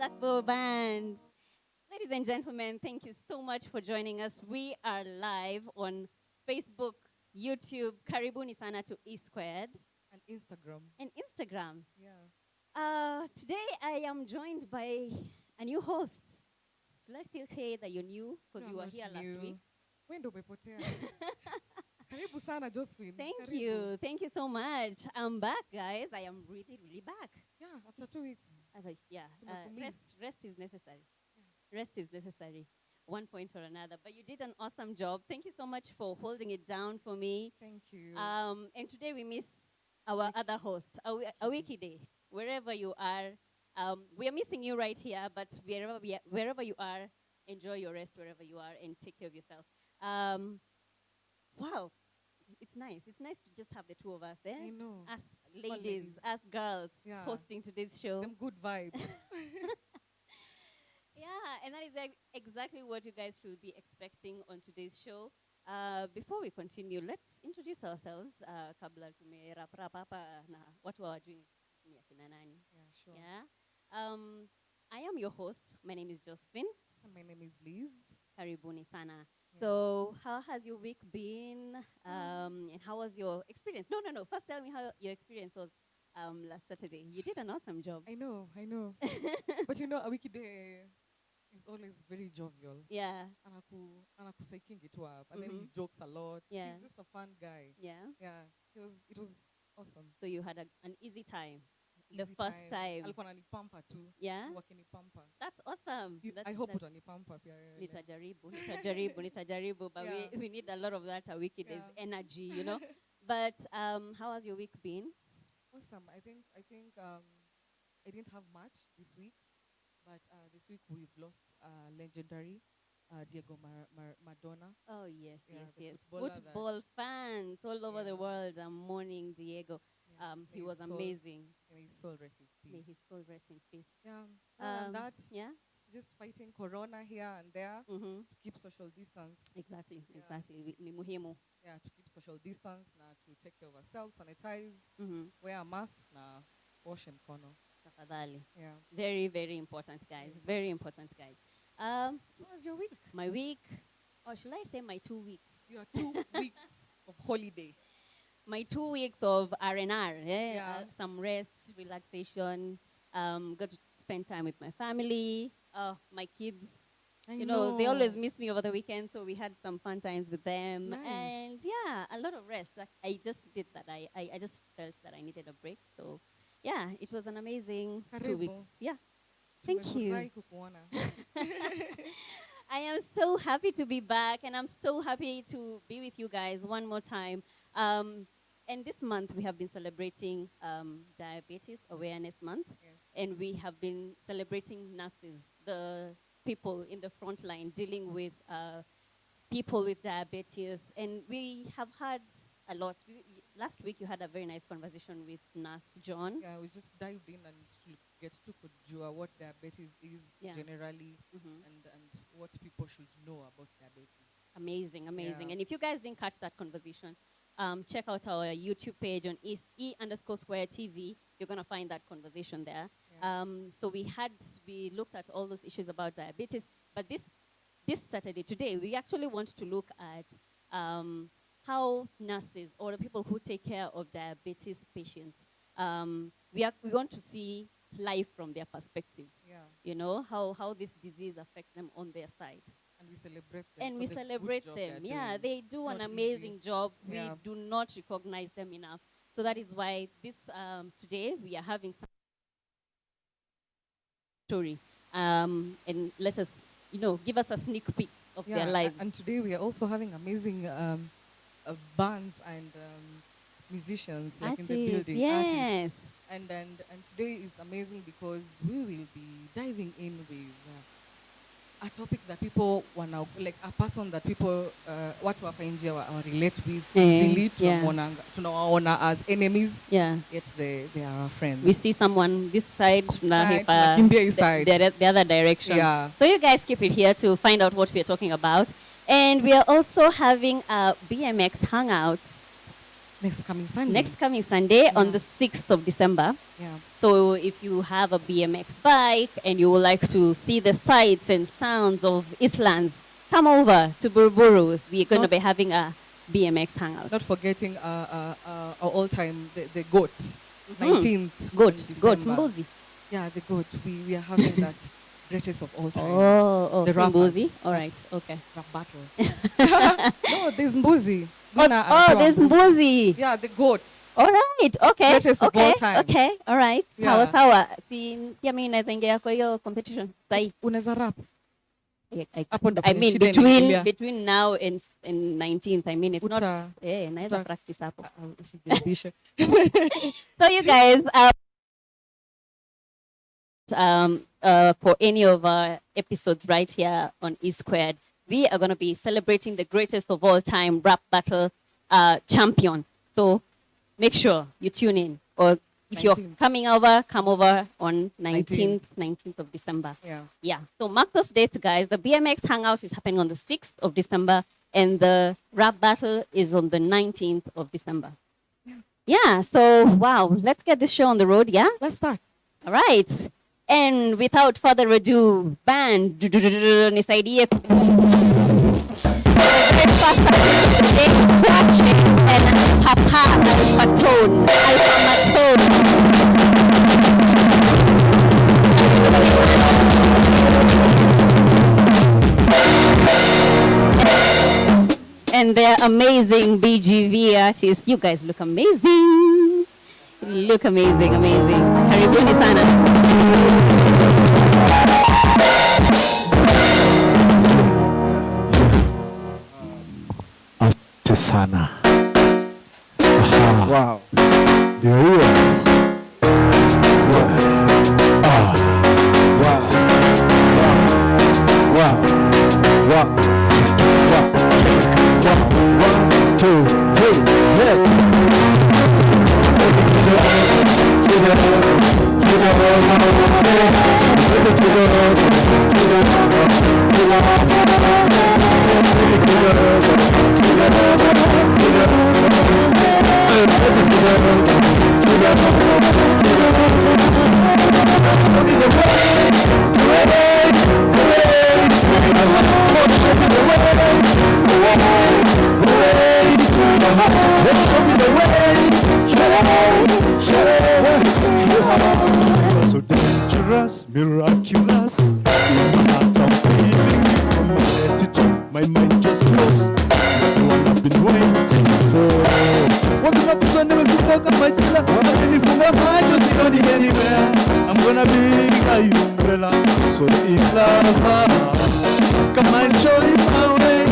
Blackbow Band. Ladies and gentlemen, thank you so much for joining us. We are live on Facebook, YouTube, Karibuni Sana to E Squared. And Instagram. And Instagram. Yeah. Today I am joined by a new host. Should I still say that you're new because you were here last week? When do umepotea? Karibu sana, Josephine. Thank you so much. I'm back, guys. I am really back. Yeah, after 2 weeks. Rest is necessary. Yeah. Rest is necessary, one point or another. But you did an awesome job. Thank you so much for holding it down for me. Thank you. And today we miss our other host, a wiki day, wherever you are. We are missing you right here, but wherever you are, enjoy your rest wherever you are and take care of yourself. Wow, it's nice. It's nice to just have the two of us, eh? I know. Us ladies, us girls, hosting today's show. Them good vibes. Yeah, and that is exactly what you guys should be expecting on today's show. Before we continue, let's introduce ourselves. Kabla tumerapa na watu hawajui ni akina nani. Yeah, sure. Yeah. I am your host. My name is Josephine. And my name is Liz. Karibuni sana. Yeah. So, how has your week been? And how was your experience? No. First, tell me how your experience was last Saturday. You did an awesome job. I know. But you know, a wiki day is always very jovial. Yeah. Anaku psyching it up. And then he jokes a lot. Yeah. He's just a fun guy. Yeah. Yeah. It was awesome. So you had an easy time. The Easy first time. Alikuwa ananipampa too. Yeah. Wakinipampa. That's awesome. I hope utanipampa pia. Nitajaribu, but Yeah. we need a lot of that a week. There's Yeah. energy, you know. But how has your week been? Awesome. I think I didn't have much this week, but this week we've lost legendary Diego Maradona. Oh yes. footballer Football fans all over the world are mourning Diego. Yeah. He was amazing. May his soul rest in peace. May his soul rest in peace. Yeah. Other than that, Yeah. just fighting corona here and there Mm-hmm. to keep social distance. Exactly. Yeah. Exactly. Ni muhimu. Yeah, to keep social distance, to take care of ourselves, sanitize, Mm-hmm. wear a mask, wash and corner. Tafadhali. Yeah. Very important, guys. Very important, guys. How was your week? My week, or should I say my 2 weeks? Your 2 weeks of holiday. My 2 weeks of R&R, Yeah. some rest, relaxation, got to spend time with my family, my kids. I know, they always miss me over the weekend, so we had some fun times with them. Nice. And yeah, a lot of rest. Like, I just did that. I just felt that I needed a break. So yeah, it was an amazing 2 weeks. Karibu. Yeah. Thank you. Tumefurahi kukuona. I am so happy to be back, and I'm so happy to be with you guys one more time. And this month, we have been celebrating Diabetes Awareness Month, Yes. and we have been celebrating nurses, the people in the front line dealing with people with diabetes. And we have had a lot. Last week, you had a very nice conversation with Nurse John. Yeah, we just dived in and to get to kujua what diabetes is generally and what people should know about diabetes. Amazing. Yeah. And if you guys didn't catch that conversation, check out our YouTube page on E_Square TV. You're going to find that conversation there. Yeah. So we looked at all those issues about diabetes, but this Saturday, today, we actually want to look at how nurses or the people who take care of diabetes patients, we want to see life from their perspective. Yeah. You know, how this disease affects them on their side. And we celebrate them. And we for the good celebrate job them. they're Yeah, doing. they do It's an not amazing easy. job. Yeah. We do not recognize them enough. So that is why this today we are having some story. And let us, give us a sneak peek of their lives. And today we are also having amazing bands and musicians like in the Artists, building. yes. Artists. And today is amazing because we will be diving in with a topic that people wanna, like a person that people watu hapa nje relate with easily. Tunawaona as enemies, Yeah. yet they are our friends. We see someone this side, tunakimbia hii side. the other direction. Yeah. So you guys keep it here to find out what we are talking about. And we are also having a BMX hangout Next coming Sunday. Next coming Sunday on the 6th of December. Yeah. So if you have a BMX bike and you would like to see the sights and sounds of Eastlands, come over to Buruburu. We're going to be having a BMX hangout. Not forgetting our all-time, the goats. 19th. Goat, Mbuzi. Yeah, the goat. We are having that greatest of all time. Oh, the Mbuzi. All right, okay. Rap battle. No, there's Mbuzi. There's Mbuzi. Yeah, the goat. All right, okay. Greatest of all time. Okay, all right. Yeah. Sawa. Pia mimi naweza ingia kwa hiyo competition. Sai. Unaweza rap? I mean between now and 19th. I mean it's not naweza practice hapo. So you guys for any of our episodes right here on E Squared, we are going to be celebrating the greatest of all time rap battle champion. So make sure you tune in. Or if you're coming over, come over on 19th of December. Yeah. So mark those dates, guys. The BMX Hangout is happening on the 6th of December, and the rap battle is on the 19th of December. Yeah. So, wow. Let's get this show on the road, yeah? Let's start. All right. And without further ado, band, nisaidie and ALPHAMATONE. And they're amazing BGV artists. You guys look amazing. Look amazing. Karibuni sana. Asante sana. Aha. Wow. Ndio hiyo. Wow. One, two, three, so dangerous, miraculous. In my heart I'm feeling it from head to toe. My mind just blows. You're the one I've been waiting for. Walking up to never fuck up my killer. Wamenifunga macho sioni anywhere. I'm gonna be like your umbrella. So if love, come and show you my way.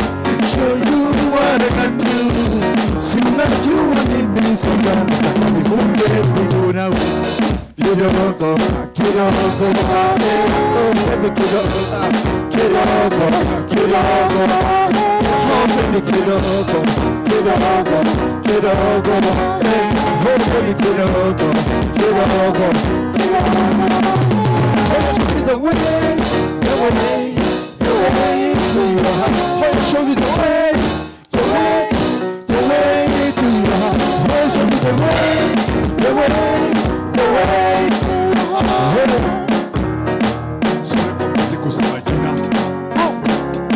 Show you what I can do. Sina jua mimi songana. Nifunge miguu na kidogo, baby kidogo, oh baby kidogo, hey, oh baby kidogo. Show me the way to your heart. Oh, show me the way to your heart. Oh, show me the way.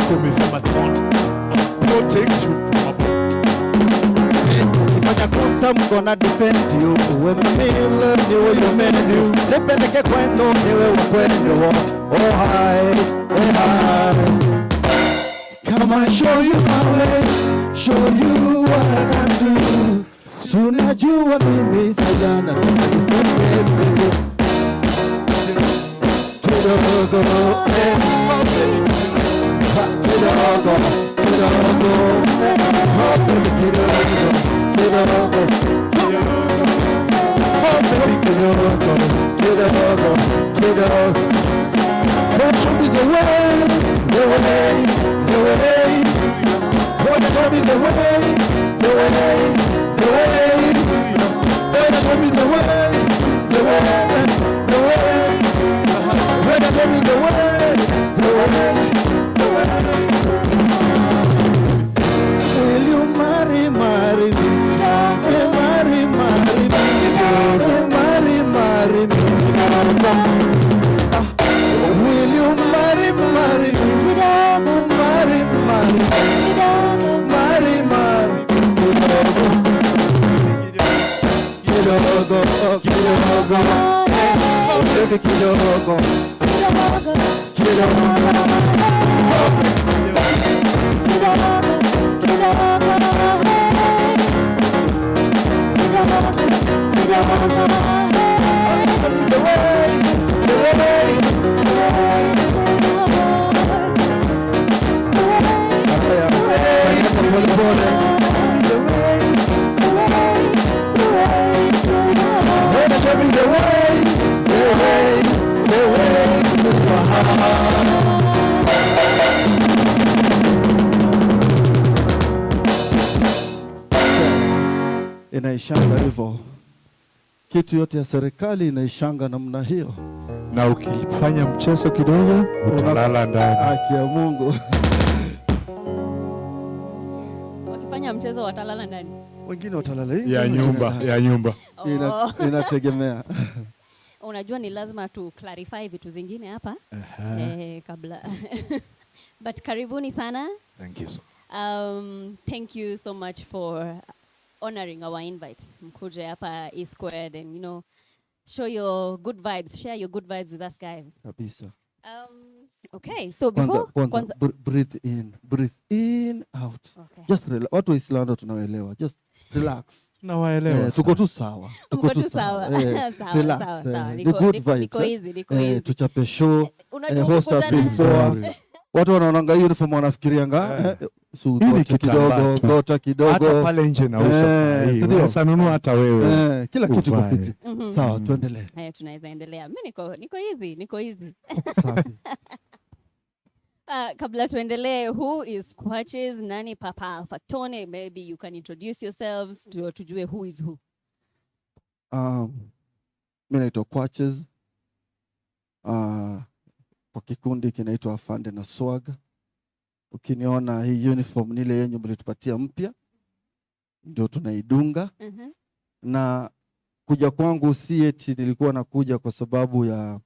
Come from a town, protect you from above. If I cross, I'm gonna defend you. When me love you, what you meant to do. They better get quite no, they will when you walk. Oh hi. Come on, show you my way, show you what I can do. Soon as you want me, Sajana, show me the way. Show me the way. Show me the way. Will you marry me? Basi kidogo inaishanga hivyo. Kitu yote ya serikali inaishanga namna hiyo. Na ukifanya mchezo kidogo utalala ndani. Haki ya Mungu. Wakifanya mchezo watalala ndani. Wengine watalala nje. Ya nyumba. Inategemea. Unajua ni lazima tu clarify vitu zingine hapa. Kabla. But karibuni sana. Thank you so. Thank you so much for honoring our invite. Mkuje hapa E Squared and, you know, show your good vibes, share your good vibes with us guys. Kabisa. Okay, so before kwanza breathe in out. Okay. Just relax. Watu wa Islanda tunawaelewa. Just relax. Tunawaelewa. Tuko tu sawa. Tuko tu sawa. Relax. Sawa. The good vibes. Niko easy. Tuchape show. Host Unajua watu wanaonanga uniform wanafikirianga gota kidogo. Hata pale nje na unaweza nunua hata wewe. Kila kitu kupiti. Sawa, tuendelee. Haya, tunaweza endelea. Mimi niko easy. Safi. Kabla tuendelee, who is QWACHEZZ? Nani Papa ALPHAMATONE? Maybe you can introduce yourselves to tujue who is who. Mimi naitwa QWACHEZZ. Kwa kikundi kinaitwa Afande na Swag. Ukiniona hii uniform nile yenye mlitupatia mpya ndio tunaidunga. Na kuja kwangu si eti nilikuwa nakuja kwa sababu ya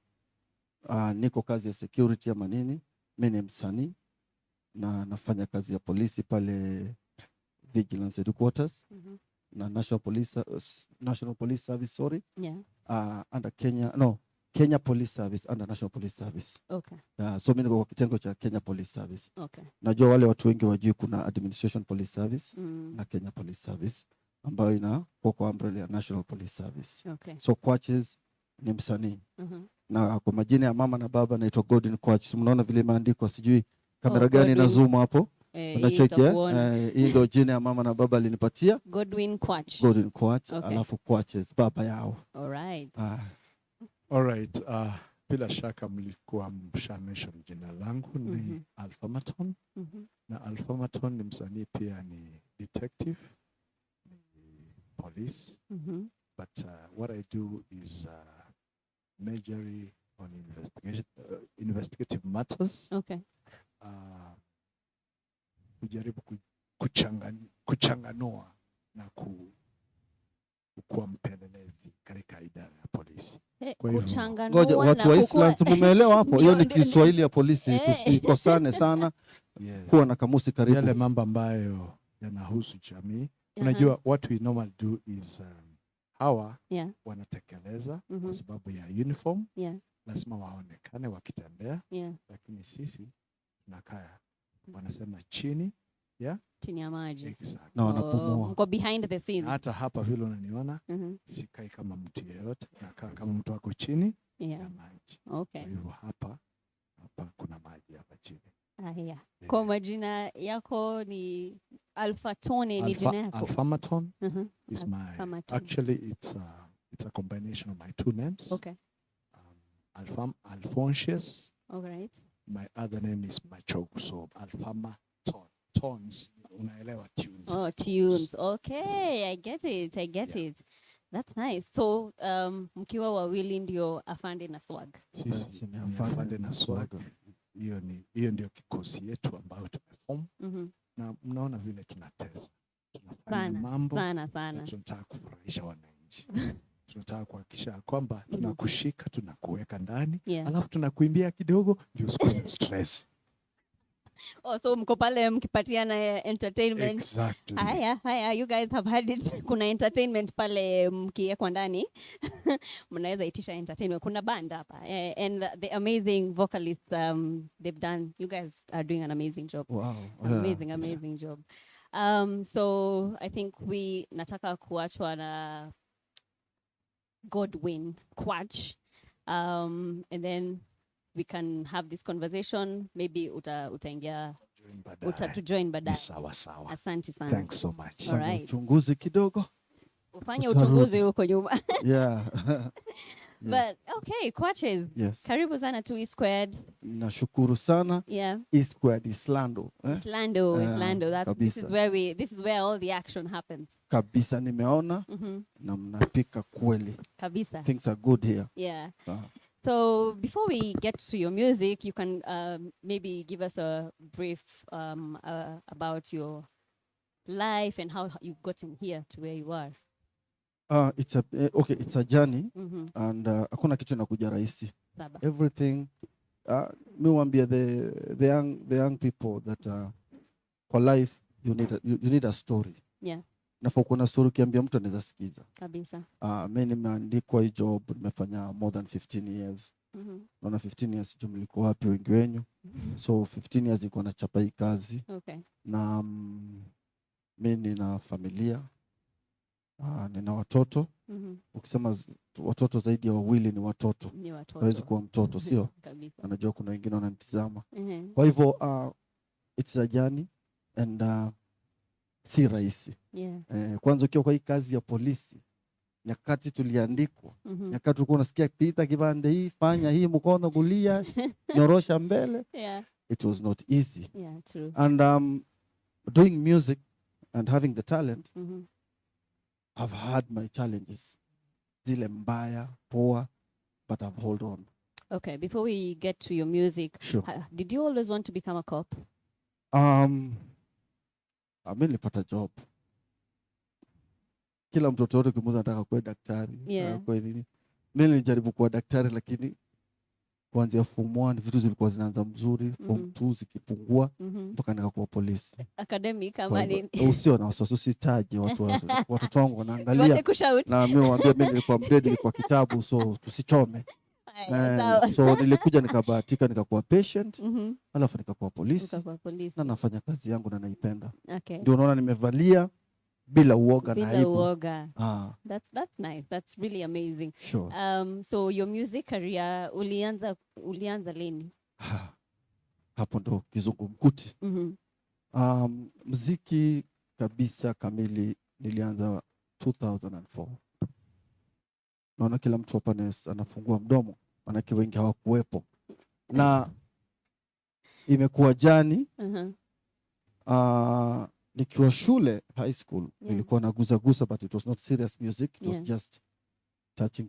niko kazi ya security ama nini. Mimi ni msanii na nafanya kazi ya polisi pale Vigilance Headquarters na National Police Service, sorry. Yeah. Under Kenya Police Service under National Police Service. Okay. So mimi niko kwa kitengo cha Kenya Police Service. Okay. Najua wale watu wengi wajui kuna Administration Police Service na Kenya Police Service ambayo ina kwa umbrella ya National Police Service. Okay. So QWACHEZZ ni msanii. Na kwa majina ya mama na baba naitwa Godwin QWACHEZZ. Mnaona vile imeandikwa, sijui kamera gani na zoom hapo. Unacheki hii ndio jina ya mama na baba alinipatia. Godwin QWACHEZZ. Godwin QWACHEZZ, Okay. alafu QWACHEZZ baba yao. All right. Bila shaka mlikuwa mshamesha jina langu ni ALPHAMATONE. Na ALPHAMATONE ni msanii pia ni detective, ni police. But what I do is majorly on investigative matters. Okay. Kujaribu kuchanganua na kuwa mpelelezi katika idara ya polisi. Kwa hivyo ngoja watu wa Islam mumeelewa hapo? Hiyo ni Kiswahili ya polisi, tusikosane sana. Kuwa na kamusi karibu. Yale mambo ambayo yanahusu jamii. Unajua what we normally do is hawa wanatekeleza kwa sababu ya uniform. Lazima waonekane wakitembea. Lakini sisi tunakaa wanasema chini ya maji. Exactly. Na wanapumua. Mko behind the scenes. Hata hapa vile unaniona sikai kama mtu yeyote, nakaa kama mtu wako chini ya maji. Okay. Kwa hivyo hapa kuna maji hapa chini. Kwa majina yako ni ALPHAMATONE, ni jina yako? ALPHAMATONE is my actually it's a combination of my two names. Okay. Alphonsius. All right. My other name is Machogu, so ALPHAMATONE. Tones, unaelewa tunes. Oh, tunes. Okay, I get it. That's nice. So, mkiwa wawili ndio Afande na Swag. Sisi ni Afande na Swag. Hiyo ndio kikosi yetu ambayo tumeform. Na mnaona vile tunatesa. Tunafanya mambo. Sana. Tunataka kufurahisha wananchi. Tunataka kuhakikisha kwamba tunakushika, tunakuweka ndani, alafu tunakuimbia kidogo ndio usikuwe na stress. Oh, so mko pale mkipatiana entertainment. Exactly. Haya, you guys have had it. Kuna entertainment pale mkiwekwa ndani. Mnaweza itisha entertainment. Kuna band hapa. And the amazing vocalists they've done. You guys are doing an amazing job. Wow. Amazing job. So I think we nataka kuachwa na Godwin Quach. And then we can have this conversation. Maybe utaingia utatujoin baadaye. Sawa. Asante sana. Thanks so much. All right. Uchunguzi kidogo. Ufanye uchunguzi huko nyuma. Yeah. But okay, QWACHEZZ. Yes. Karibu sana to E Squared. Nashukuru sana. Yeah. E Squared Islando. Islando. This is where all the action happens. Kabisa nimeona na mnapika kweli. Kabisa. Things are good here. Yeah. So before we get to your music, you can maybe give us a brief about your life and how you got in here to where you are. It's a journey and hakuna kitu inakuja rahisi. Everything mi waambia the young people that for life you need a story. Yeah. Nafaa kuwa na story, ukiambia mtu anaweza sikiza. Kabisa. Mimi nimeandikwa hii job nimefanya more than 15 years. Naona 15 years sijui mlikuwa wapi wengi wenyu. So 15 years nilikuwa nachapa hii kazi. Okay. Na mimi nina familia. Nina watoto. Ukisema watoto zaidi ya wawili ni watoto. Hawezi kuwa mtoto, sio? Anajua kuna wengine wananitazama. Kwa hivyo it's a journey and si rahisi. Yeah. Kwanza ukiwa kwa hii kazi ya polisi, nyakati tuliandikwa, nyakati tulikuwa unasikia pita kibande hii, fanya hii, mkono kulia, nyorosha mbele. Yeah. It was not easy. Yeah, true. And doing music and having the talent, I've had my challenges. Zile mbaya, poor, but I've hold on. Okay, before we get to your music, sure. Did you always want to become a cop? Mimi nilipata job. Kila mtoto wote kimuza anataka kuwa daktari. Yeah. Kwa nini? Mimi nilijaribu kuwa daktari lakini kuanzia form 1 vitu zilikuwa zinaanza mzuri, form 2 zikipungua mpaka nikakuwa polisi. Academic kama nini? Usio na wasiwasi, usitaje watoto wangu wanaangalia. Na mimi waambia mimi nilikuwa mdedi, nilikuwa kitabu, so tusichome. So nilikuja nikabahatika nikakuwa patient, alafu nikakuwa polisi. Na nafanya kazi yangu na naipenda. Okay. Ndio unaona nimevalia bila uoga na aibu. Uoga. That's nice. That's really amazing. Sure. So your music career ulianza lini? Hapo ndo kizungumkuti. Muziki kabisa kamili nilianza 2004. Naona kila mtu hapa anafungua mdomo, manake wengi hawakuwepo. Na imekuwa jani. Nikiwa shule high school nilikuwa naguza but it was not serious music. It was just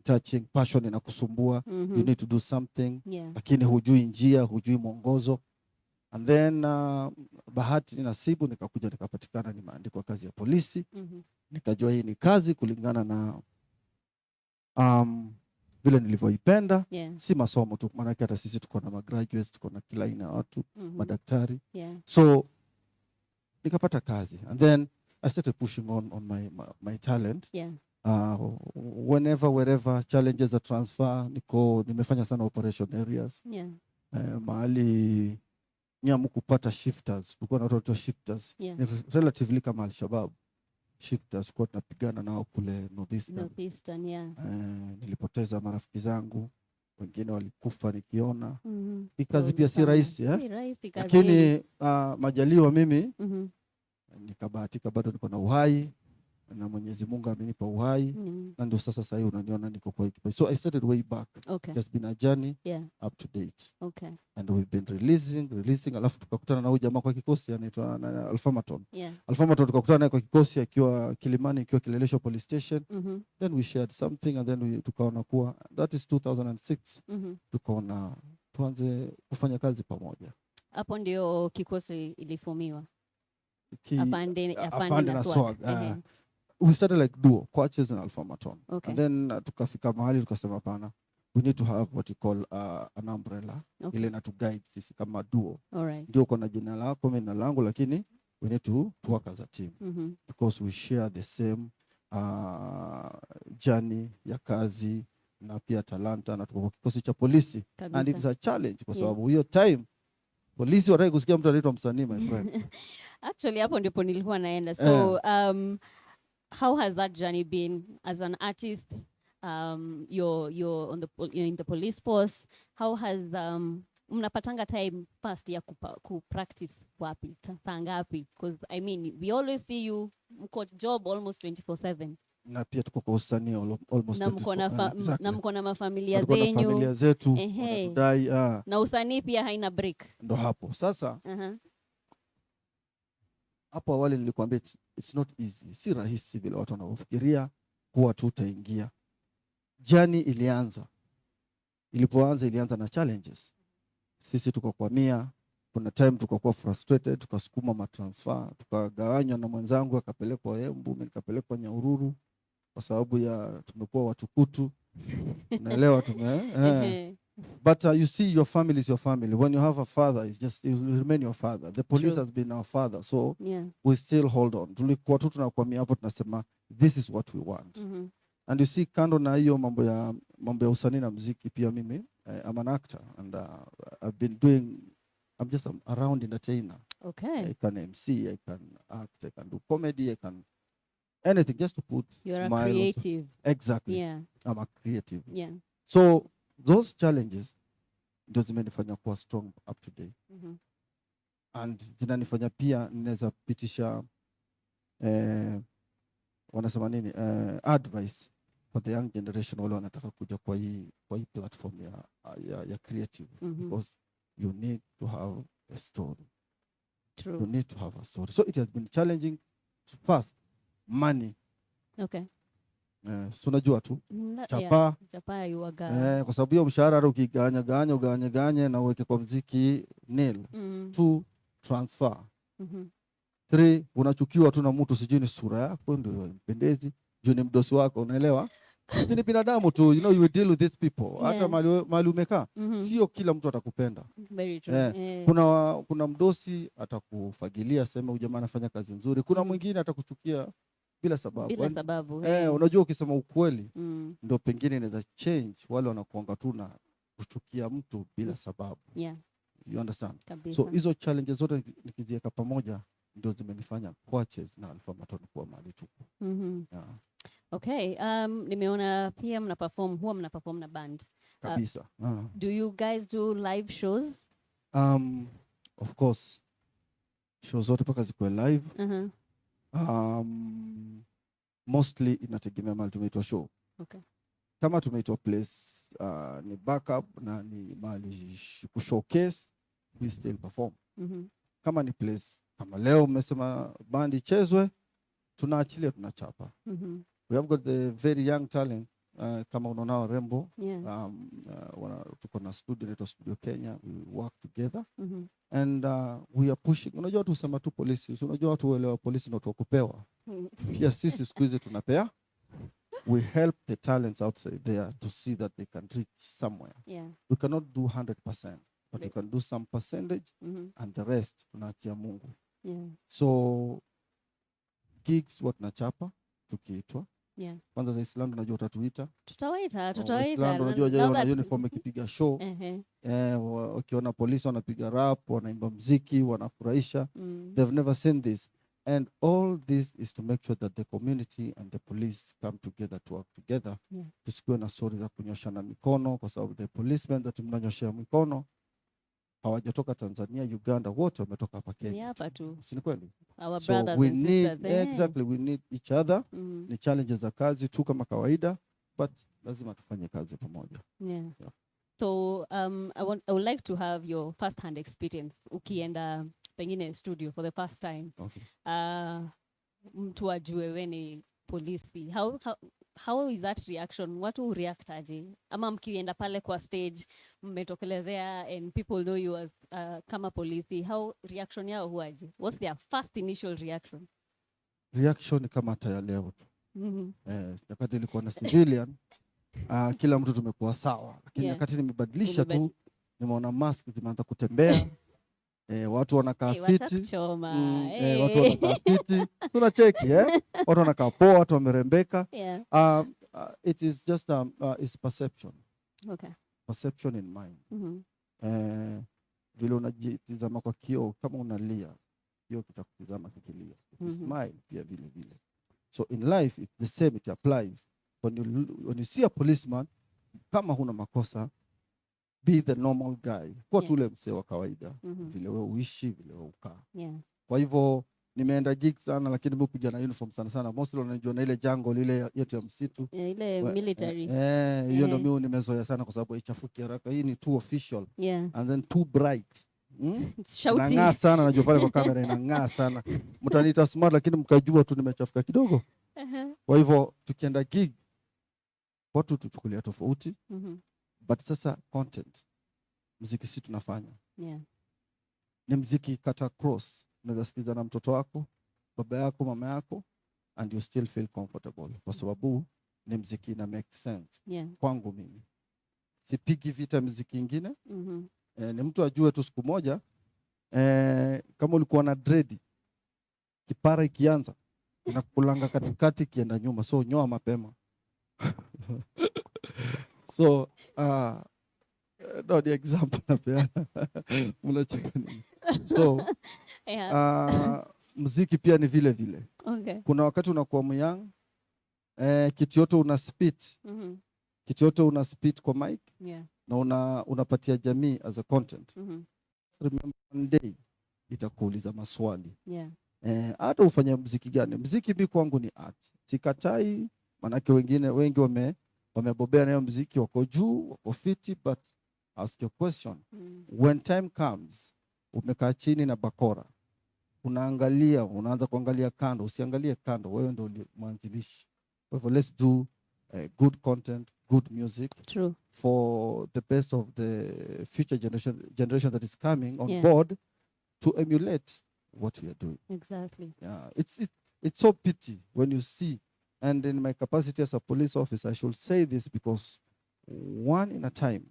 touching, passion inakusumbua. You need to do something. Lakini hujui njia, hujui mwongozo. And then bahati nasibu nikakuja nikapatikana nimeandikwa kazi ya polisi. Nikajua hii ni kazi kulingana na vile nilivyoipenda. Si masomo tu, maana hata sisi tuko na graduates, tuko na kila aina ya watu, madaktari. So nikapata kazi and then I started pushing on my talent. Wherever challenges are transfer, nimefanya sana operation areas. Mahali nyamu kupata shifters, tulikuwa na watu shifters. Relatively kama Al-Shabaab shifters kwa tunapigana nao kule Northeastern. Nilipoteza marafiki zangu, wengine walikufa nikiona. Hii kazi pia si rahisi, lakini majaliwa mimi nikabahatika bado niko na uhai na Mwenyezi Mungu amenipa uhai. Na ndio sasa hivi unaniona niko kwa hiki. So I started way back. Just been a journey up to date. And we've been releasing. Alafu tukakutana na huyu jamaa kwa kikosi anaitwa ALPHAMATONE. ALPHAMATONE tukakutana naye kwa kikosi akiwa Kilimani, akiwa Kileleshwa police station. Then we shared something and then tukaona kuwa that is 2006. Tukaona tuanze kufanya kazi pamoja. Hapo ndio kikosi ilifomiwa. Afande na Swag. We started like duo, QWACHEZZ and ALPHAMATONE. And then tukafika mahali tukasema pana, we need to have what you call an umbrella, Okay. ile na to guide sisi kama duo. All right. Ndio uko na jina lako, mimi na langu, lakini we need to work as a team because we share the same journey ya kazi na pia talanta, na tuko kikosi cha polisi. Kabisa. And it's a challenge kwa sababu hiyo time polisi wataki kusikia mtu anaitwa msanii, my friend. Actually, hapo ndipo nilikuwa naenda. So, how has that journey been as an artist? You're in the police force. How has mnapatanga time past ya kupractice wapi? Saa ngapi? Because I mean, we always see you mko job almost 24/7. Na pia tuko kwa usanii almost na mko na exactly. Na mko na mafamilia Tuko na zenyu. familia zetu wanatudai. Na usanii pia haina break. Ndo hapo sasa. Hapo awali nilikwambia it's not easy, si rahisi vile watu wanavyofikiria kuwa tu utaingia. Jani ilianza na challenges. Sisi tuko kwa mia, kuna time tukakuwa frustrated, tukasukuma matransfer, tukagawanywa na mwenzangu akapelekwa Embu, mimi nikapelekwa Nyahururu kwa sababu ya tumekuwa watukutu. Unaelewa But you see, your family is your family. When you have a father, it's just you remain your father. The police has been our father, so we still hold on. Tulikuwa tu tunakwamia hapo, tunasema this is what we want. And you see, kando na hiyo mambo ya usanii na muziki, pia mimi I'm an actor and I'm just around entertainer. Okay. I can MC, I can act, I can do comedy, I can anything just to put You're smile. A creative. Exactly. Yeah. I'm a creative. Yeah. So those challenges ndio zimenifanya kuwa strong up to date. And zinanifanya pia ninaweza pitisha wanasema nini advice for the young generation wale wanataka kuja kwa hii platform ya creative. Because you need to have a story. True. You need to have a story. So it has been challenging to first money. Okay. So unajua tu chapa kwa sababu hiyo mshahara ukiganya na uweke kwa muziki nil. 2 transfer. 3 unachukiwa tu na mtu, sijui ni sura yako ndio mpendezi, juu ni mdosi wako, unaelewa? Ni binadamu tu, you will deal with these people. Hata mali umekaa, sio kila mtu atakupenda. Very true. Kuna mdosi atakufagilia, sema ujamaa anafanya kazi nzuri. Kuna mwingine atakuchukia bila sababu. Unajua ukisema ukweli ndio pengine inaweza change wale wanakuanga tu na kuchukia mtu bila sababu. You understand? Kabisa. So hizo challenges zote nikiziweka pamoja ndio zimenifanya QWACHEZZ na ALPHAMATONE kuwa mahali tupo. Okay, nimeona pia huwa mna perform na band. Kabisa. Do you guys do live shows? Of course. Shows zote paka zikuwe live. Mostly inategemea mahali tumeitwa show. Okay. Kama tumeitwa place ni backup na ni mahali kushowcase, we still perform. Kama ni place kama leo mmesema bandi ichezwe, tunaachilia, tunachapa. We have got the very young talent kama unaona Rembo. Tuko na studio Kenya, we work together. And we are pushing. Unajua tu sema tu polisi, unajua watu waelewa polisi ndio tukupewa. Pia sisi siku hizi tunapea. We help the talents outside there to see that they can reach somewhere. We cannot do 100%, but we can do some percentage, and the rest tunaachia Mungu. So gigs what nachapa tukiitwa. Kwanza za Islam unajua utatuita. Tutawaita. Unajua uniform ikipiga show. Ukiona polisi wanapiga rap, wanaimba muziki, wanafurahisha. They've never seen this. And all this is to make sure that the community and the police come together to work together. Tusikuwe na story za kunyoshana mikono, kwa sababu the policemen that mnanyoshia mikono hawajatoka Tanzania, Uganda, wote wametoka hapa Kenya. Ni hapa tu. Si ni kweli? Our So brothers we and need sisters. exactly, we need each other. Ni challenges za kazi tu kama kawaida, but lazima tufanye kazi pamoja. So I would like to have your first hand experience ukienda pengine studio for the first time. Okay. Mtu ajue wewe ni polisi. How is that reaction? Watu react aje? Ama mkienda pale kwa stage mmetokelezea and people know you as kama polisi, how reaction yao huaje? What's their first initial reaction? Reaction kama hata ya leo tu. Wakati nilikuwa na civilian kila mtu tumekuwa sawa, lakini wakati nimebadilisha tu nimeona mask zimeanza kutembea. Watu wanakaa fiti. Watu wanakaa fiti. Tunacheki watu wanakaa poa, watu wamerembeka. It is just it's perception. Okay. Perception in mind. Vile unajitizama kwa kioo, kama unalia, kioo kitakutizama kikilia. Smile pia vile vile. So in life it's the same, it applies. When you see a policeman, kama huna makosa, be the normal guy. Kwa tule msee wa kawaida. Vile wewe uishi, vile wewe ukaa. Kwa hivyo nimeenda gig sana, lakini mimi kuja na uniform sana sana. Mostly wanajua na ile jungle ile yetu ya msitu. Ile military. Hiyo ndio mimi nimezoea sana kwa sababu ichafuki haraka. Hii ni too official. And then too bright. Inang'aa sana, najua pale kwa kamera inang'aa sana. Mtaniita smart lakini mkajua tu nimechafuka kidogo. Kwa hivyo tukienda gig, watu tuchukulia tofauti. But sasa content, muziki si tunafanya. Ni muziki kata cross. Unaweza sikiza na mtoto wako, baba yako, mama yako, and you still feel comfortable. Kwa sababu ni muziki na make sense. Kwangu mimi. Sipigi vita muziki ingine. Ni mtu ajue tu siku moja, kama ulikuwa na dread, kipara ikianza, inakulanga katikati kienda nyuma. So nyoa mapema. So, no, the example napeana. Mnacheka nini? So, muziki pia ni vile vile. Kuna wakati unakuwa myang, kitu yote una spit. Kitu yote una spit kwa mic. Na unapatia jamii as a content. Remember one day itakuuliza maswali. Hata ufanye muziki gani? Muziki mimi kwangu ni art. Sikatai, manake wengi wamebobea na hiyo muziki, wako juu, wako fiti, but ask your question. When time comes, umekaa chini na bakora, unaanza kuangalia kando, usiangalie kando, wewe ndio mwanzilishi. Kwa hivyo let's do good content, good music. True. For the best of the future generation that is coming on board to emulate what we are doing. Exactly. It's so pity when you see. And in my capacity as a police officer, I should say this because one in a time.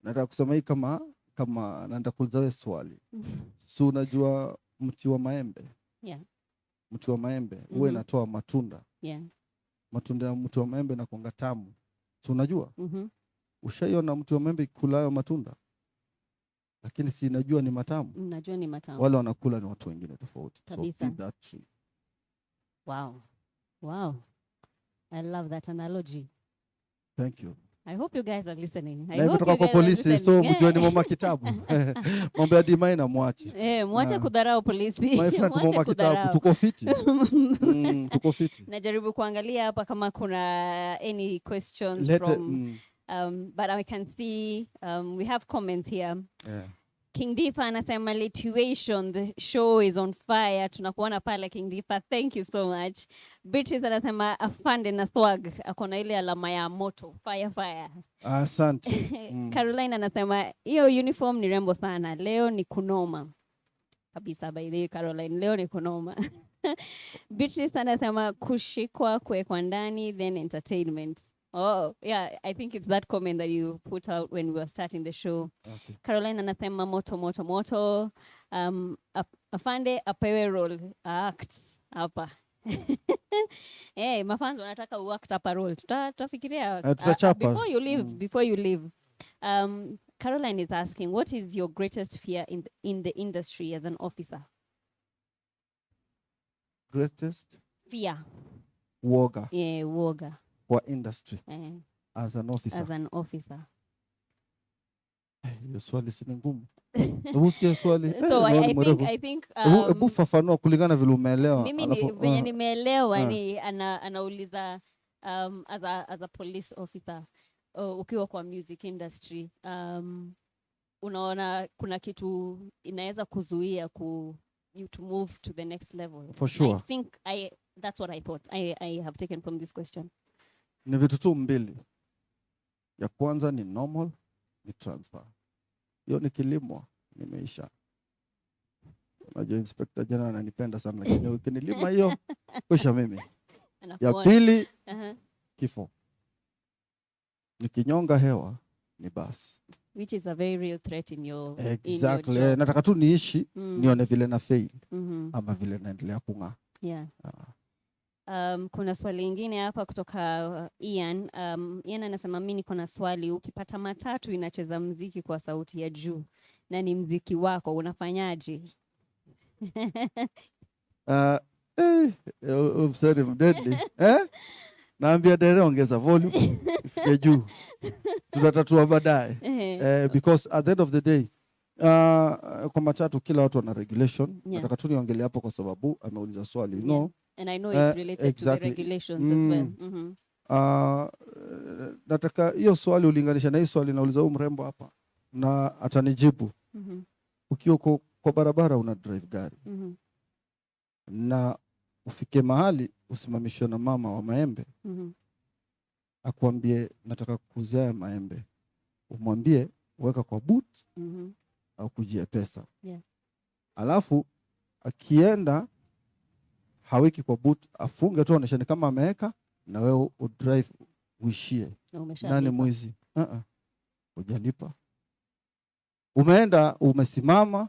Nataka kusema hii kama naenda kuuliza wewe swali. So unajua mti wa maembe? Mti wa maembe huwa inatoa matunda. Matunda ya mti wa maembe na kuanga tamu. So unajua? Ushaiona mti wa maembe kula matunda? Lakini si najua ni matamu. Najua ni matamu. Wale wanakula ni watu wengine tofauti. So feed that tree. Wow. I love that analogy. Thank you. I hope you guys are listening. Kutoka kwa polisi, so mjue ni mama kitabu. Mambo ya dimai na mwache. Mwache kudharau polisi. My friend, mama kitabu, tuko fiti. Tuko fiti. Najaribu kuangalia hapa kama kuna any questions from but I can see we have comments here. King Deepa anasema lituation, the show is on fire. Tunakuona pale King Deepa. Thank you so much. Beatrice anasema afande na swag. Akona ile alama ya moto. Fire. Asante. Caroline anasema hiyo uniform ni rembo sana. Leo ni kunoma. Kabisa by the way Caroline. Leo ni kunoma. Beatrice anasema kushikwa kuwekwa ndani then entertainment. Oh, yeah, I think it's that comment that you put out when we were starting the show. Okay. Caroline anasema moto. Afande apewe role act hapa. Mafans wanataka uact hapa role. Tutafikiria before you leave. Caroline is asking, what is your greatest fear in the industry as an officer? Greatest fear. Woga. Woga. Kwa industry as an officer. Hiyo swali si ngumu. Usikie swali. So I think hebu fafanua kulingana vile umeelewa. Mimi venye nimeelewa ni anauliza as a police officer ukiwa kwa music industry unaona kuna kitu inaweza kuzuia you to move to the next level. For sure. I think that's what I thought. I have taken from this question. Ni vitu tu mbili. Ya kwanza ni normal, ni transfer. Hiyo ni kilimo, nimeisha. Unajua inspector jana ananipenda sana lakini ukinilima hiyo kusha mimi. Ya pili kifo. Nikinyonga hewa ni basi. Which is a very real threat in your Exactly. in your job. Nataka tu niishi nione vile na fail ama vile naendelea kung'aa. Yeah. Kuna swali lingine hapa kutoka Ian. Ian anasema mimi niko na swali, ukipata matatu inacheza mziki kwa sauti ya juu na ni mziki wako unafanyaje? Msanii mdeadly. Naambia dere ongeza volume ifike juu. Tutatatua baadaye. Because at the end of the day kwa matatu kila watu wana regulation. Nataka tu niongelee hapo kwa sababu ameuliza swali. You know, and I know it's related to the regulations as well. Nataka hiyo swali ulinganisha na hii swali nauliza huyu mrembo hapa na atanijibu. Ukiwa kwa barabara una drive gari na ufike mahali usimamishwe na mama wa maembe akuambie nataka kukuzia maembe, umwambie weka kwa boot au kujia pesa. Alafu akienda haweki kwa boot, afunge tu aoneshane kama ameweka na wewe udrive uishie. Nani mwizi? Hujalipa. Umeenda umesimama,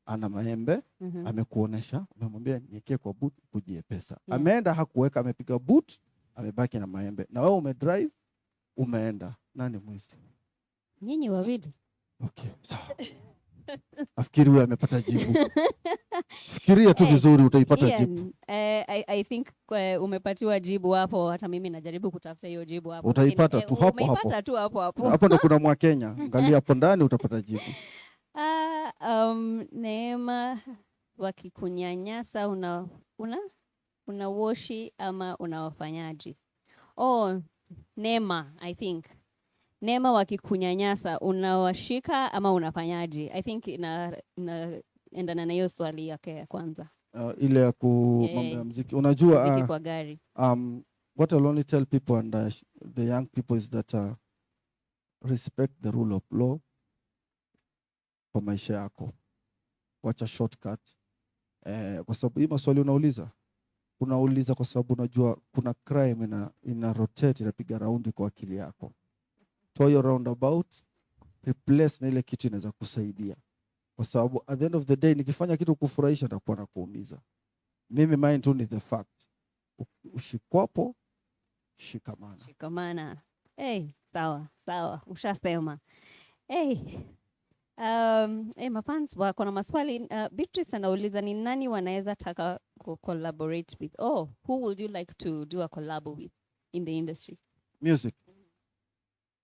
ana maembe, amekuonesha, umemwambia niwekee kwa boot kujie pesa. Ameenda hakuweka, amepiga boot, amebaki na maembe. Na wewe umedrive, umeenda. Nani mwizi? Nyinyi wawili. Okay, sawa. Afikiri wewe amepata jibu. Fikiria tu vizuri utaipata jibu. I think umepatiwa jibu hapo, hata mimi najaribu kutafuta hiyo jibu hapo. Utaipata tu hapo hapo. Umeipata tu hapo hapo. Hapo ndo kuna Mwakenya. Angalia hapo ndani utapata jibu. Neema, wakikunyanyasa una woshi ama unawafanyaji? Neema, I think. Neema, wakikunyanyasa unawashika ama unafanyaji? I think endana na hiyo swali yake ya kwanza. Ile ya mambo ya muziki. Unajua muziki kwa gari. What I'll only tell people and the young people is that respect the rule of law kwa maisha yako. Wacha shortcut. Kwa sababu hii maswali unauliza kwa sababu unajua kuna crime ina rotate, inapiga raundi kwa akili yako. Toa your roundabout, replace na ile kitu inaweza kusaidia. Kwa sababu at the end of the day nikifanya kitu kufurahisha nitakuwa na kuumiza. Mimi mind tu ni the fact. Ushikwapo shikamana. Shikamana. Sawa, ushasema. Mafans wako na maswali. Beatrice anauliza ni nani wanaweza taka collaborate with? Who would you like to do a collab with in the industry? Music.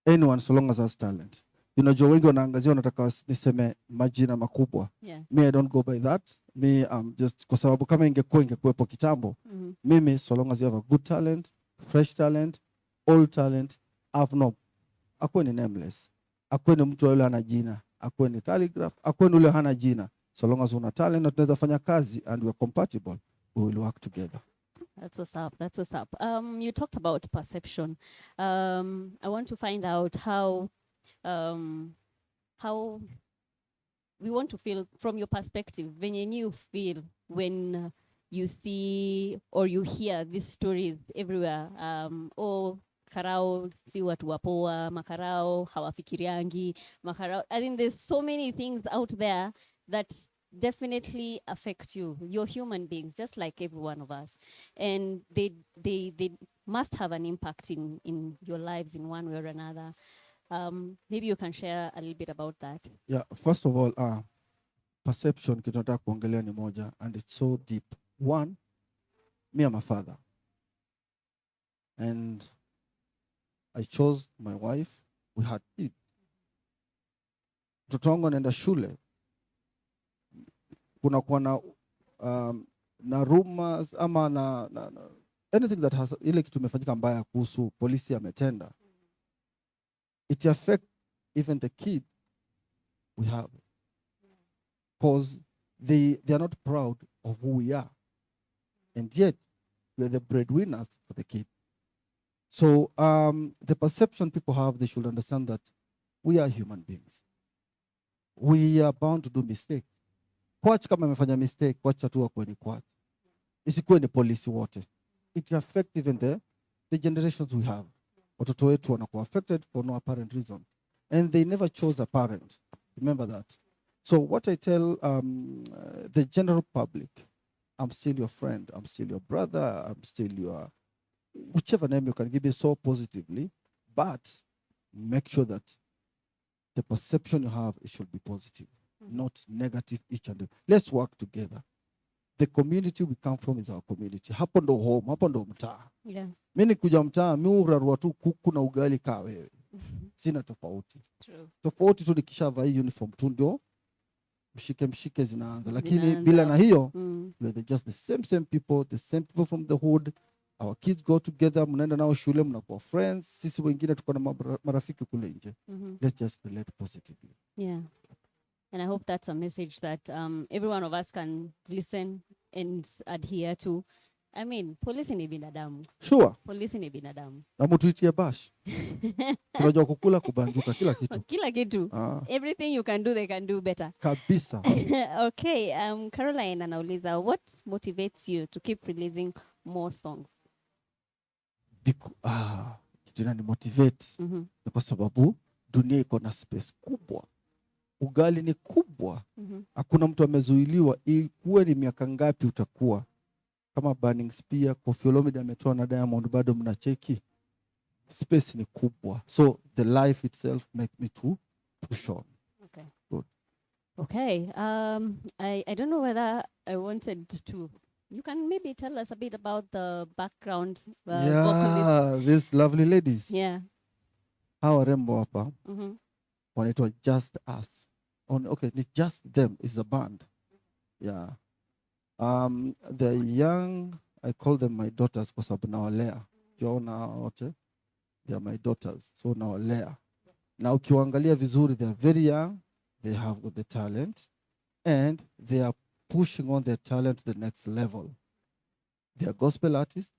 Anyone so long as has talent. Unajua wengi wanaangazia wanataka niseme majina makubwa. Me I don't go by that. Me just kwa sababu kama ingekuwepo kitambo. Mimi so long as you have a good talent, fresh talent, old talent, akuwe ni nameless. Akuwe ni mtu yule hana jina. Akuwe ni calligraph. Akuwe ni yule hana jina. So long as una talent na tunaweza fanya kazi and we are compatible, we will work together. That's what's up. You talked about perception. I want to find out how we want to feel from your perspective when you feel when you see or you hear these stories everywhere. Makarao si watu wapoa, makarao hawafikiriangi, makarao. I think there's so many things out there that definitely affect you. You're human beings, just like every one of us. And they must have an impact in your lives in one way or another. Maybe you can share a little bit about that. Yeah, first of all, perception kitu nataka kuongelea ni moja, and it's so deep. One, me I'm a father. And I chose my wife. We had kids. Mtoto wangu anaenda shule. Kuna kuwa na rumors ama na anything that has ile kitu imefanyika mbaya kuhusu polisi ametenda. It affect even the kid we have. Because they are not proud of who we are. And yet, we are the breadwinners for the kid. So the perception people have, they should understand that we are human beings. We are bound to do mistakes. Coach kama amefanya mistake, wacha tu akweni coach. Isikuwe ni polisi wote. It affects even the generations we have. watoto wetu wanakuwa affected for no apparent reason, and they never chose a parent. Remember that. So what I tell the general public, I'm still your friend, I'm still your brother, I'm still your whichever name you can give me so positively, but make sure that the perception you have, it should be positive, not negative each and every. Let's work together. The community we come from is our community. Hapo ndo home, hapo ndo mtaa. Yeah. Mimi kuja mtaa, mimi urarua tu kuku na ugali kaa wewe. Sina tofauti. True. Tofauti tu nikishavaa hii uniform tu ndio mshike zinaanza, lakini bila na hiyo we're just the same people, the same people from the hood. Our kids go together, mnaenda nao shule, mnakuwa friends. Sisi wengine tuko na marafiki kule nje. Let's just relate positively. Yeah. And I hope that's a message that every one of us can listen and adhere to. I mean, polisi ni binadamu. Sure. Polisi ni binadamu. Na mtuitie bash. Tunajua kukula kubanjuka kila kitu. Kila kitu. Everything you can do, they can do better. Kabisa. Okay, Caroline anauliza, what motivates you to keep releasing more songs? Kitu inani motivate ni kwa sababu dunia iko na space kubwa. Ugali ni kubwa. Hakuna mtu amezuiliwa ikuwe ni miaka ngapi utakuwa. Kama Burning Spear, Koffi Olomide ametoa na Diamond, bado mnacheki. Space ni kubwa. So the life itself make me to push on. Okay. Good. Okay. I don't know whether I wanted to. You can maybe tell us a bit about the background vocalist. These lovely ladies. Yeah. Hawa rembo hapa. Wanaitwa Just Us. Okay, it's Just Them is a band. Yeah. They're young. I call them my daughters kwa sababu nawalea. Ukiona wote, they are my daughters. So nawalea. Na ukiwaangalia vizuri, they are very young. They have got the talent. And they are pushing on their talent to the next level. They are gospel artists.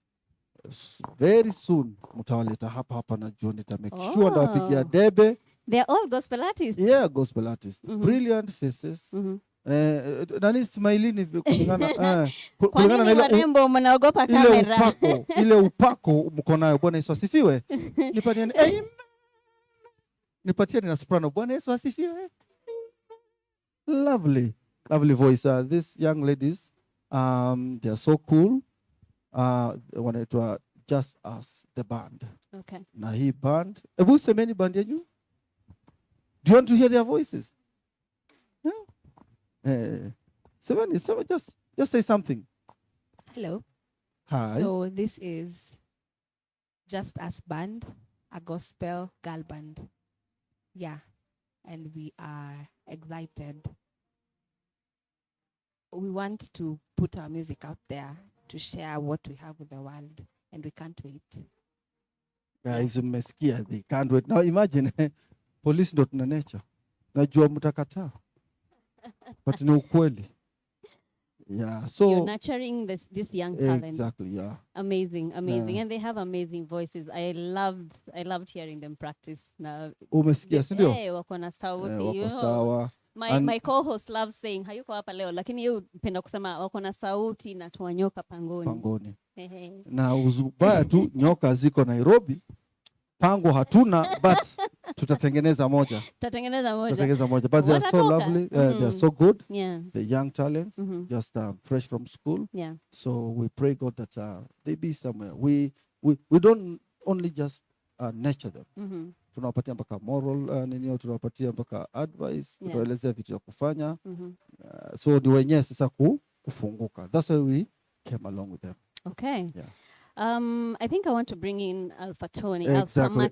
Very soon, mutawaleta hapa na John make sure ndawapigia debe. They are all gospel artists. Yeah, gospel artists. Brilliant faces. Nani smailini kulingana kulingana na ile warembo mnaogopa kamera. Ile upako mko nayo. Bwana Yesu asifiwe. Nipatieni amen. Nipatieni na soprano. Bwana Yesu asifiwe. Lovely voice. These young ladies, they are so cool. Wanaitwa Just Us, the band. Okay. Na hii band, ebu semeni band yenyu? Do you want to hear their voices? Yeah. Just say something. Hello. Hi. So this is Just Us Band, a gospel girl band. Yeah. And we are excited. We want to put our music out there to share what we have with the world, and we can't wait. Guys, mmesikia, they can't wait. Now imagine, police ndo tuna nature. Najua mtakataa. But ni ukweli. Yeah, so you're nurturing this young talent. Exactly, yeah. Amazing. And they have amazing voices. I loved hearing them practice. Na umesikia, si ndio? Wako na sauti. Wako sawa. My co-host loves saying, hayuko hapa leo, lakini yeye upenda kusema wako na sauti na toa nyoka pangoni. Na uzubaya tu nyoka ziko Nairobi. Pango hatuna, but tutatengeneza moja. But they are so lovely. They are so good. Yeah. The young talent, just fresh from school. Yeah. So we pray God that they be somewhere. We don't only just nurture them. Tunawapatia mpaka moral nini, tunawapatia mpaka advice, tunaelezea vitu ya kufanya. So ni wenyewe sasa kufunguka. That's why we came along with them. Okay. Yeah. I think I want to bring in ALPHATONE. Exactly.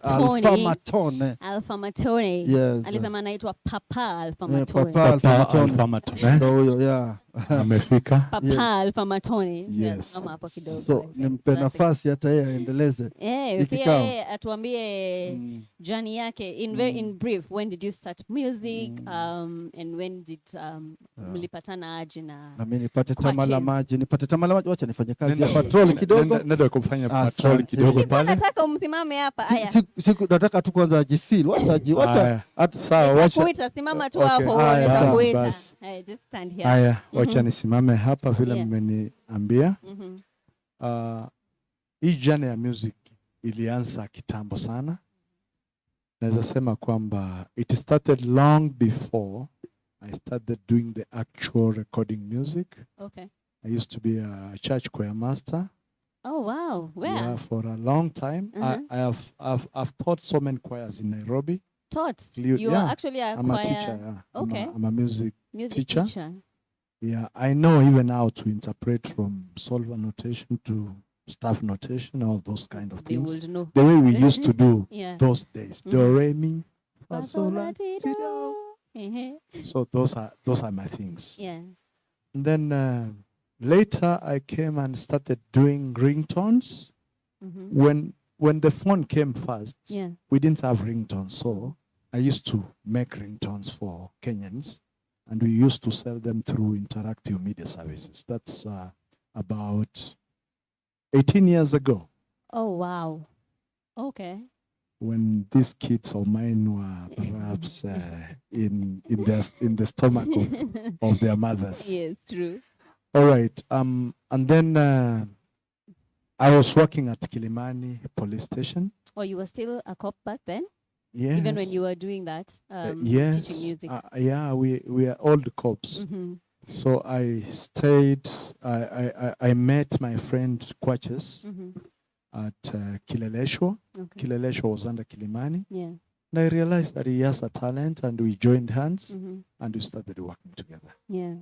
ALPHAMATONE. Yes. Alisema anaitwa Papa ALPHAMATONE. Papa ALPHAMATONE. Ndio yeah. Amefika. Papa ALPHAMATONE. Yes. Mama hapo kidogo. So nimpe nafasi hata yeye aendeleze. Pia yeye atuambie journey yake in brief. When did you start music? And when did mlipatana aje na mimi nipate tama la maji, wacha nifanye kazi ya patrol kidogo. Nenda kufanya patrol kidogo pale. Nataka umsimame hapa. Haya. Siku nataka tu kwanza ajifeel. Wacha sawa, wacha. Kuita simama tu hapo unaweza kuita. Hey, just stand here. Haya, wacha nisimame hapa vile mmeniambia. Hii journey ya music ilianza kitambo sana. Naweza sema kwamba it started long before I started doing the actual recording music. Okay. I used to be a church choir master. Oh wow, where? Yeah, for a long time. I've taught so many choirs in Nairobi. Taught? You are actually a I'm choir. a teacher. Yeah. Okay. I'm a music teacher. teacher. Yeah, I know even how to interpret from solver notation to staff notation, all those kind of They things. would know. The way we used to do Yeah. those days. Do, re, mi, fa, sol, la, ti, do. Uh-huh. So those are my things. Yeah. And then later I came and started doing ringtones. Mm-hmm. When the phone came first, Yeah. we didn't have ringtones, so I used to make ringtones for Kenyans, and we used to sell them through interactive media services. That's about 18 years ago, Oh wow. Okay. when these kids of mine were perhaps in the stomach of their mothers. Yes, true. All right. And then I was working at Kilimani police station. Oh, you were still a cop back then? Yes. Even when you were doing that, yes. teaching music. Yeah, we are old cops. Mm-hmm. So I stayed. I met my friend QWACHEZZ Mm-hmm. at Kileleshwa. Okay. Kileleshwa was under Kilimani. Yeah. And I realized that he has a talent, and we joined hands Mm-hmm. and we started working together. Yeah.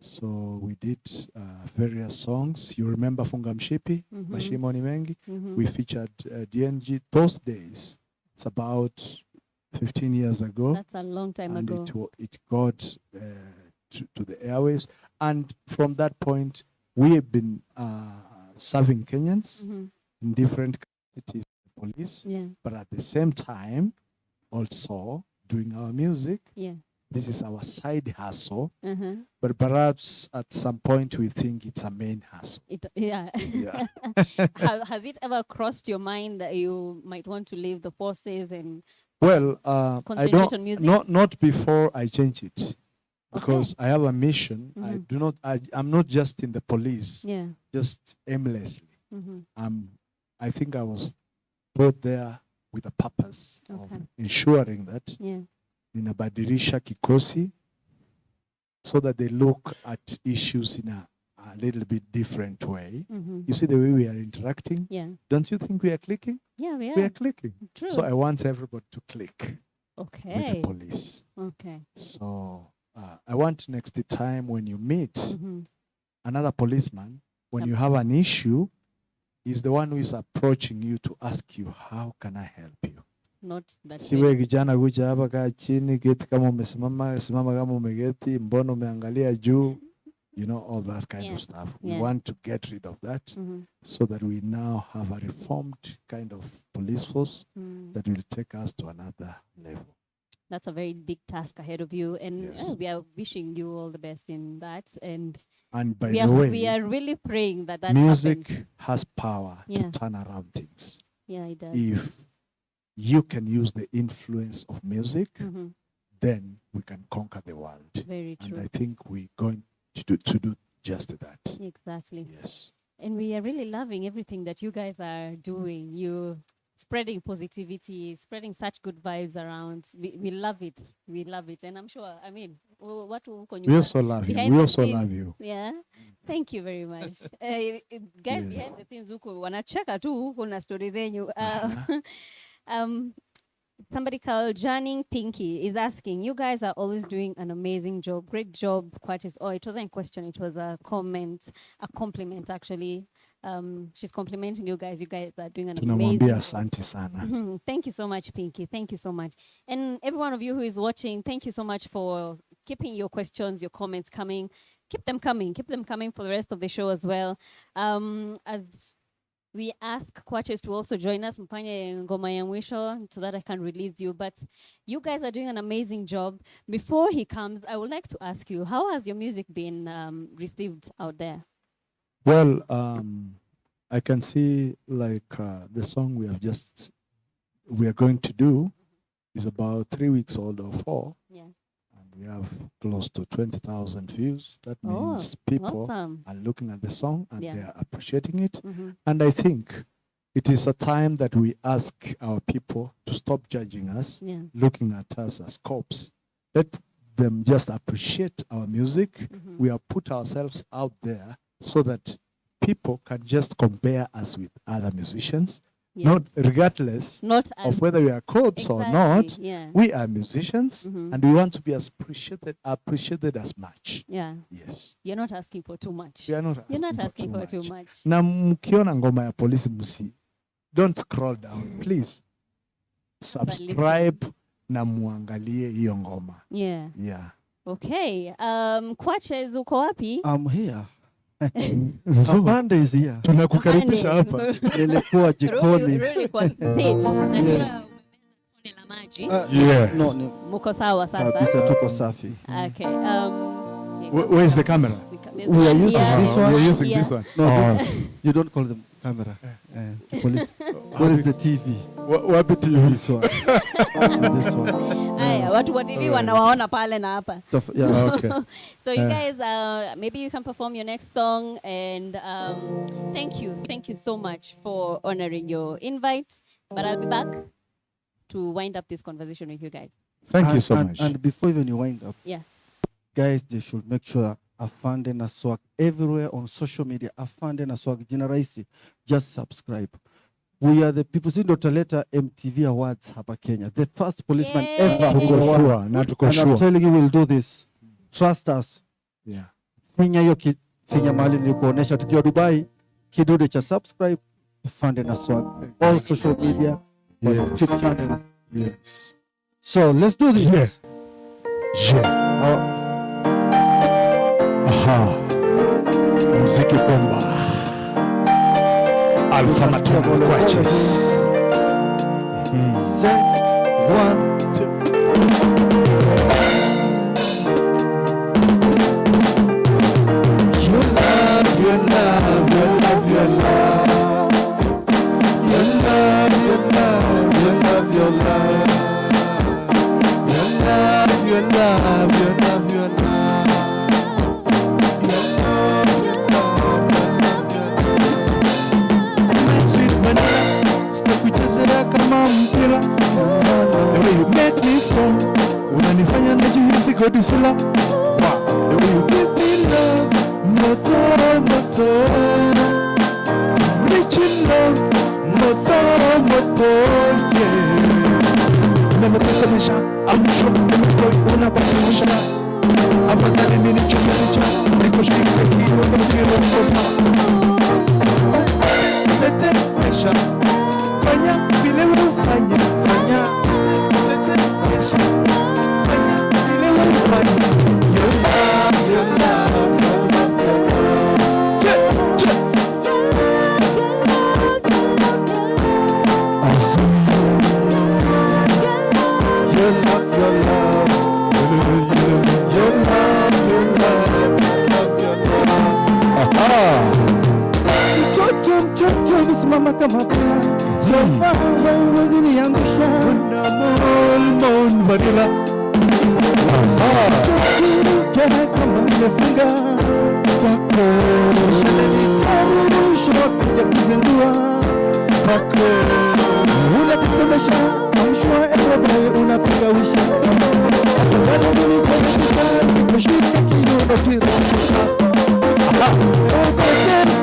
So we did various songs. You remember Funga Mshipi, Mhm. Mashimo ni Mengi? Mm-hmm. We featured DNG those days. It's about 15 years ago. That's a long time and ago. it got to the airwaves. And from that point, we have been serving Kenyans Mm-hmm. in different cities, police, Yeah. but at the same time, also doing our music. Yeah. This is our side hustle, Uh-huh. but perhaps at some point we think it's a main hustle. Yeah. Yeah. Has it ever crossed your mind that you might want to leave the forces and Well, I concentrate don't, on music? not before I change it, because I have a mission. I'm not just in the police, Yeah. just aimlessly. Mm-hmm. I think I was brought there with a purpose Okay. of ensuring that Yeah. ninabadilisha kikosi so that they look at issues in a little bit different way. Mm-hmm. You see the way we are interacting? Yeah. Don't you think we are clicking? Yeah, we We are are. clicking. True. So I want everybody to click with Okay. the police. Okay. So I want next time when you meet Mm-hmm. another policeman, when Yep. you have an issue, he's the one who is approaching you to ask you, how can I help you? Not that Siwe kijana kuja hapa kaa chini, geti kama umesimama, simama kama umegeti, mbona umeangalia juu, you know, all that kind of stuff. We Yeah. want to get rid of that Mm-hmm. so that we now have a reformed kind of police force Mm. that will take us to another level. That's a very big task ahead of you, and Yes. we are wishing you all the best in that. And And by we the way, are really praying that music happens. has power Yeah. to turn around things. Yeah, it does. If you can use the influence of music, Mm-hmm. then we can conquer the world. Very And true. I think we're going to do just that. Exactly. Yes. And we are really loving everything that you guys are doing. You spreading positivity, spreading such good vibes around. We love it. We love it. And I'm sure, I mean, what We also love you. behind We the also scenes. love you. Yeah. Thank you very much. Guys Yes. behind the scenes huko wanacheka tu huko na story zenyu. Somebody called Janning Pinky is asking, you guys are always doing an amazing job. Great job, QWACHEZZ. Oh, it wasn't a question, it was a comment, a compliment actually. She's complimenting you guys. You guys are doing an amazing Tunamwambia job. asante sana. Thank you so much, Pinky. Thank you so much. And every one of you who is watching, thank you so much for keeping your questions, your comments coming. Keep them coming. Keep them coming for the rest of the show as well. As we ask QWACHEZZ to also join us, mfanye ngoma ya mwisho, so that I can release you. But you guys are doing an amazing job. Before he comes, I would like to ask you, how has your music been received out there? Well, I can see like the song we are going to do is about 3 weeks old or 4. Yeah. And we have close to 20,000 views. That Oh, means people awesome. are looking at the song and Yeah. they are appreciating it. Mhm. And I think it is a time that we ask our people to stop judging us, Yeah. looking at us as cops. Let them just appreciate our music. We have put ourselves out there so that people can just compare us with other musicians, Yes. not regardless Not of whether we are cops or not. Yeah. We are musicians, and we want to be as appreciated as much. Yeah. Yes. You're not asking for too much. We are not You're not asking asking for too much. Na mkiona ngoma ya polisi don't scroll down, please. Subscribe na muangalie hiyo ngoma. Yeah. Yeah. Okay. QWACHEZZ uko wapi? I'm here. So, Afande is here. tunakukaribisha hapa. Nilikuwa jikoni. Rudi kwa stage. Najua umemeza tone la maji. Yes. No, ni Muko sawa sasa? kabisa tuko safi. Okay. Where is the camera? This We are one using here. this one. We're using Yeah. this one. No, you don't call them camera. Police. Where is the TV? Wapi TV? This one. This one. Haya, watu wa TV wanawaona pale na hapa. Yeah. Okay. So you guys, maybe you can perform your next song, and thank you so much for honoring your invite. But I'll be back to wind up this conversation with you guys. Thank you so much. And before even you wind up, Yeah. guys, they should make sure Afande na Swag everywhere on social media. Afande na Swag, jina rahisi, just subscribe. We are the people. Si ndo taleta MTV Awards hapa Kenya. The first policeman Yay. ever. Tuko sure, na tuko And I'm sure. telling you, we'll do this. Trust us. Yeah. Finya hiyo finya mahali nilikuonesha tukiwa Dubai, kidude cha subscribe, Afande na Swag, all social media, Yes. YouTube channel. Yes. So let's do this. Yeah. Yeah. Aha. Muziki bomba. ALPHAMATONE QWACHEZZ. Say 1, 2. Your love, your love, your love, your love. Your love, your love, your love, your love. Your love, your love, your love, your love. My sweet vanilla, sitakuchezea kama mpira. The way you make me strong, unanifanya najihisi Godzilla. The way you give me love, moto, moto. Rich in love, moto, moto, yeah. Never tetemesha, amsho, nimetoa unabadilisha. Afadhali mimi nichomesha, nikushike kidogo kirokosa. Tetemesha, fanya vile ufanya, fanya. Tetemesha, fanya vile ufanya. Your love, your love, your love, your love. Your love, your love. Your love, your love, your love, your love. Mtoto msimama kama pila, sofa hauwezi niangusha. Mon vanilla. Kera kama nimefunga kwako, shule nitarushwa kuja kuzindua kwako. Unatetemesha, amshwa everybody unapiga wisha. Afadhali mimi nitakupa, nikushike kiuno kirokosa.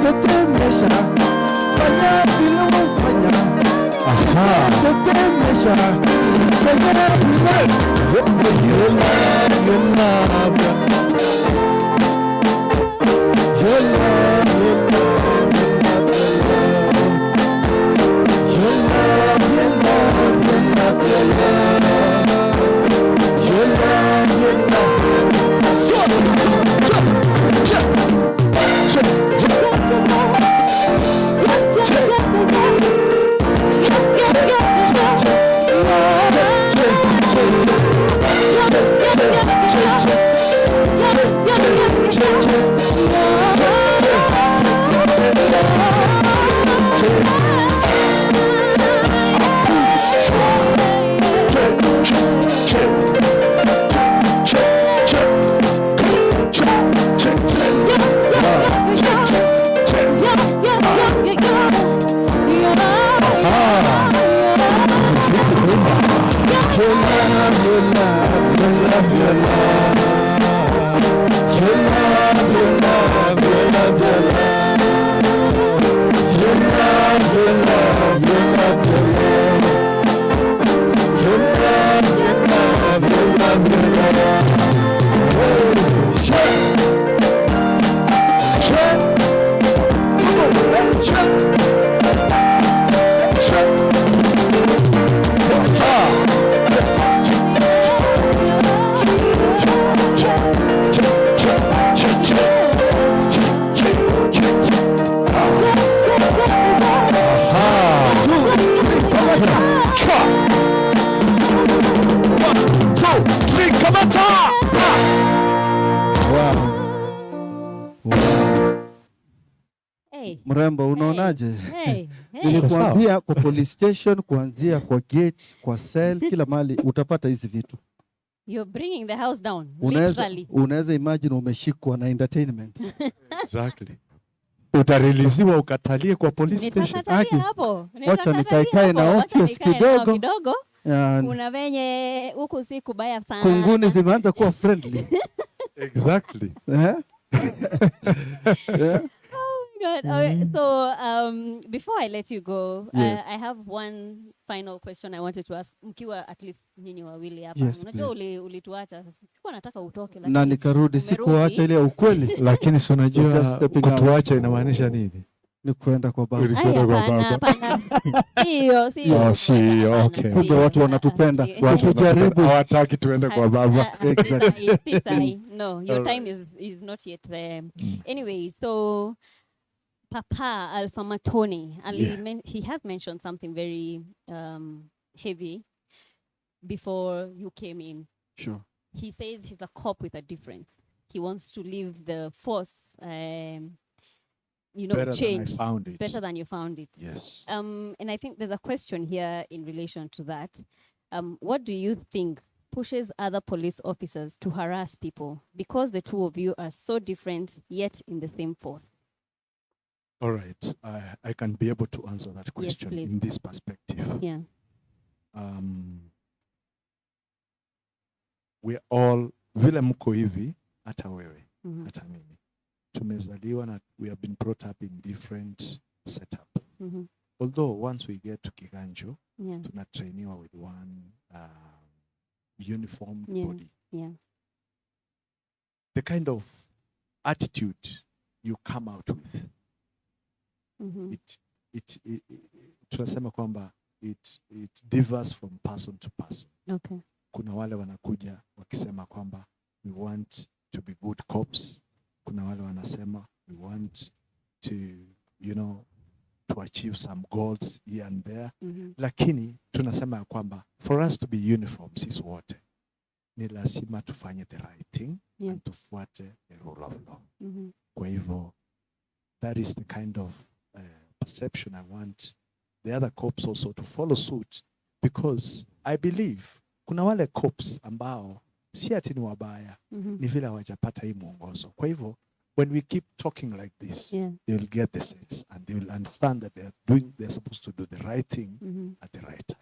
Tetemesha, fanya vile wafanya. Tetemesha, fanya vile. Your love, your love, your love. Your love, your love, your love, your love. Your love, your love, your love, your love. Your love, your love. love, your love. Your love, your love, your love, your love. Your love, your love, your love, your love. Your love, your love, your love, your love. Shake, shake, shake, shake. Hey. Mrembo, unaonaje? Hey. Hey. Nilikwambia kwa police station, kuanzia kwa gate, kwa cell, kila mahali utapata hizi vitu. You're bringing the house down, Unaweza literally. imagine umeshikwa na entertainment. Exactly. Utareleasiwa ukatalie kwa police station. Nitakatalia hapo. Wacha nikaikae na hostess kidogo. Kidogo. And Kuna venye huku si kubaya sana. kunguni zimeanza kuwa friendly. Exactly. Yeah. Good. Okay, so before I let you go, Yes. I have one final question I wanted to ask. Mkiwa at least nyinyi wawili hapa. Yes, Unajua please. ulituacha. Sikuwa nataka utoke Na lakini nikarudi, umerudi. sikuacha ile ya ukweli. Lakini si Just unajua stepping out. kutuacha inamaanisha nini? Ni kwenda kwa baba. Uli- Ay, Kwenda kwa hapana, baba. hapana. Sio. Oh, sio, Hapana, okay. sio. Kumbe watu wanatupenda. Watu Kujaribu. hawataki tuende kwa baba. Exactly. Exactly. No, your All time is not yet there. Anyway, so Papa ALPHAMATONE, he has mentioned something very heavy before you came in. Sure. He says he's a cop with a difference. He wants to leave the force, Better than I changed, found it. better than you found it. Yes. And I think there's a question here in relation to that. What do you think pushes other police officers to harass people because the two of you are so different yet in the same force? All right. I can be able to answer that question please. in this perspective. Yeah. We all vile mko hivi, hata wewe, Mhm. hata mimi. Tumezaliwa na we have been brought up in different setup. Mhm. Although once we get to Kiganjo, Yeah. tunatrainiwa with one uniform Yeah. body. Yeah. The kind of attitude you come out with, Mhm. it tunasema kwamba it differs from person to person. Okay. Kuna wale wanakuja wakisema kwamba we want to be good cops. Kuna wale wanasema we want to, to achieve some goals here and there. Mhm. Lakini tunasema ya kwamba for us to be uniform, sisi wote ni lazima tufanye the right thing, Yeah. and tufuate the rule of law. Mhm. Kwa hivyo, that is the kind of perception I want the other cops also to follow suit, because I believe kuna wale cops ambao si ati ni wabaya, Mhm. ni vile hawajapata hii mwongozo. Kwa hivyo, when we keep talking like this, Yeah. they will get the sense and they will understand that they're supposed to do the right thing Mhm. at the right time.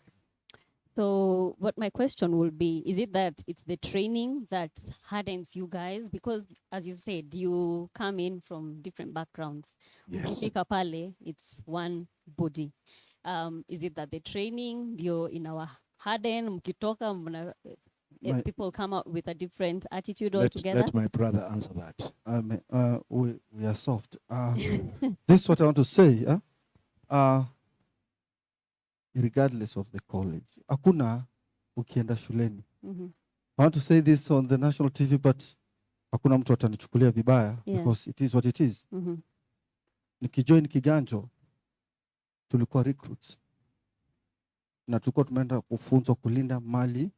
So what my question will be, is it that it's the training that hardens you guys? Because as you've said, you come in from different backgrounds. Yes. Ukifika pale, it's one body. Is it that the training, you're in our harden, mkitoka, people come out with a different attitude altogether? Let my brother answer that. We are soft. This is what I want to say. Regardless of the college, hakuna ukienda shuleni. Mhm. I want to say this on the national TV, but hakuna mtu atanichukulia vibaya, Yeah. because it is what it is. Mhm. Nikijoin Kiganjo, tulikuwa recruits na tulikuwa tumeenda kufunzwa kulinda mali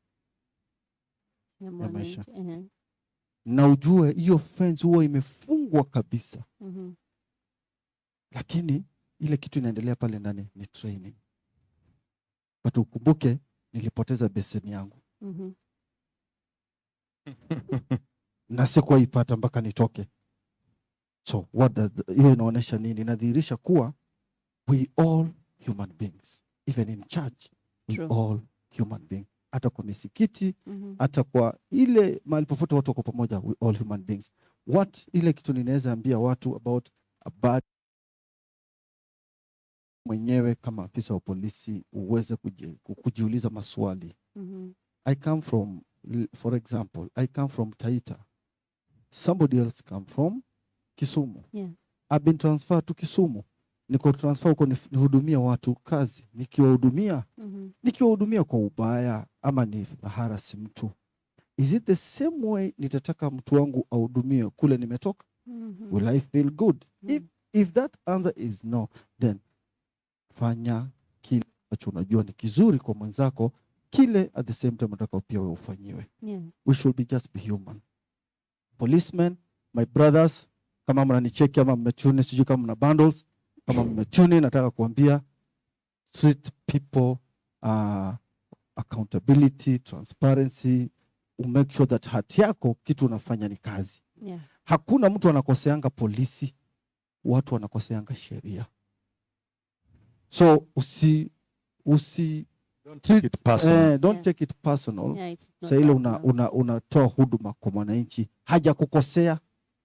Ya maisha. mwananchi, ehe. na ujue hiyo fence huwa imefungwa kabisa, Mhm. lakini ile kitu inaendelea pale ndani ni training. But ukumbuke nilipoteza beseni yangu Mhm. na sikuwa ipata mpaka nitoke. So hiyo inaonyesha nini? Inadhihirisha kuwa we all human beings, even in church we True. all human beings, hata kwa misikiti, hata kwa ile mahali popote watu wako pamoja, we all human beings. What ile kitu ninaweza ambia watu about a bad mwenyewe kama afisa wa polisi uweze kujiuliza maswali. I come from, for example, I come from Taita. Somebody else come from Kisumu. Yeah. I've been transferred to Kisumu. Niko transfer huko nihudumia watu kazi. Nikiwahudumia kwa ubaya ama ni harasi mtu. Is it the same way nitataka mtu wangu ahudumie kule nimetoka? Will I feel good? If that answer is no, then fanya kile ambacho unajua ni kizuri kwa mwenzako, kile at the same time unataka pia wewe ufanyiwe. We should be just be human. Policemen, my brothers, kama mnanicheki ama mmetune, sijui kama mna bundles, kama mmetune, nataka kuambia treat people accountability, transparency, make sure that hati yako kitu unafanya ni kazi. Hakuna mtu anakoseanga polisi, watu wanakoseanga sheria. So don't take it personal. Don't take it personal. Sasa ile unatoa huduma kwa mwananchi, haja kukosea,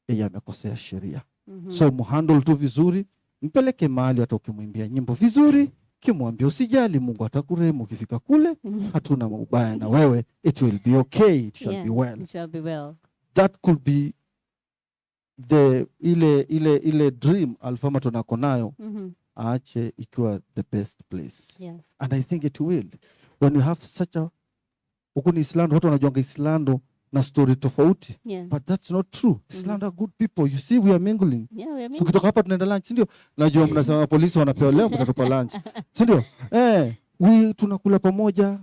yeye amekosea sheria. So muhandle tu vizuri, mpeleke mahali, hata ukimwimbia nyimbo vizuri, kimwambia usijali, Mungu atakurehemu ukifika kule, hatuna ubaya na wewe, it will be okay, it shall be well. It shall be well. That could be the ile dream ALPHAMATONE ako nayo. Aache ikiwa the best place. And I think it will. When you have such a huku ni Islando, watu wanajuanga Islando na story tofauti. But that's not true. Islando are good people. You see, we are mingling. We are mingling. So kutoka hapa tunaenda lunch, si ndio? Najua mnasema polisi wanapewa leo mtatupa lunch. Si ndio? Tunakula pamoja.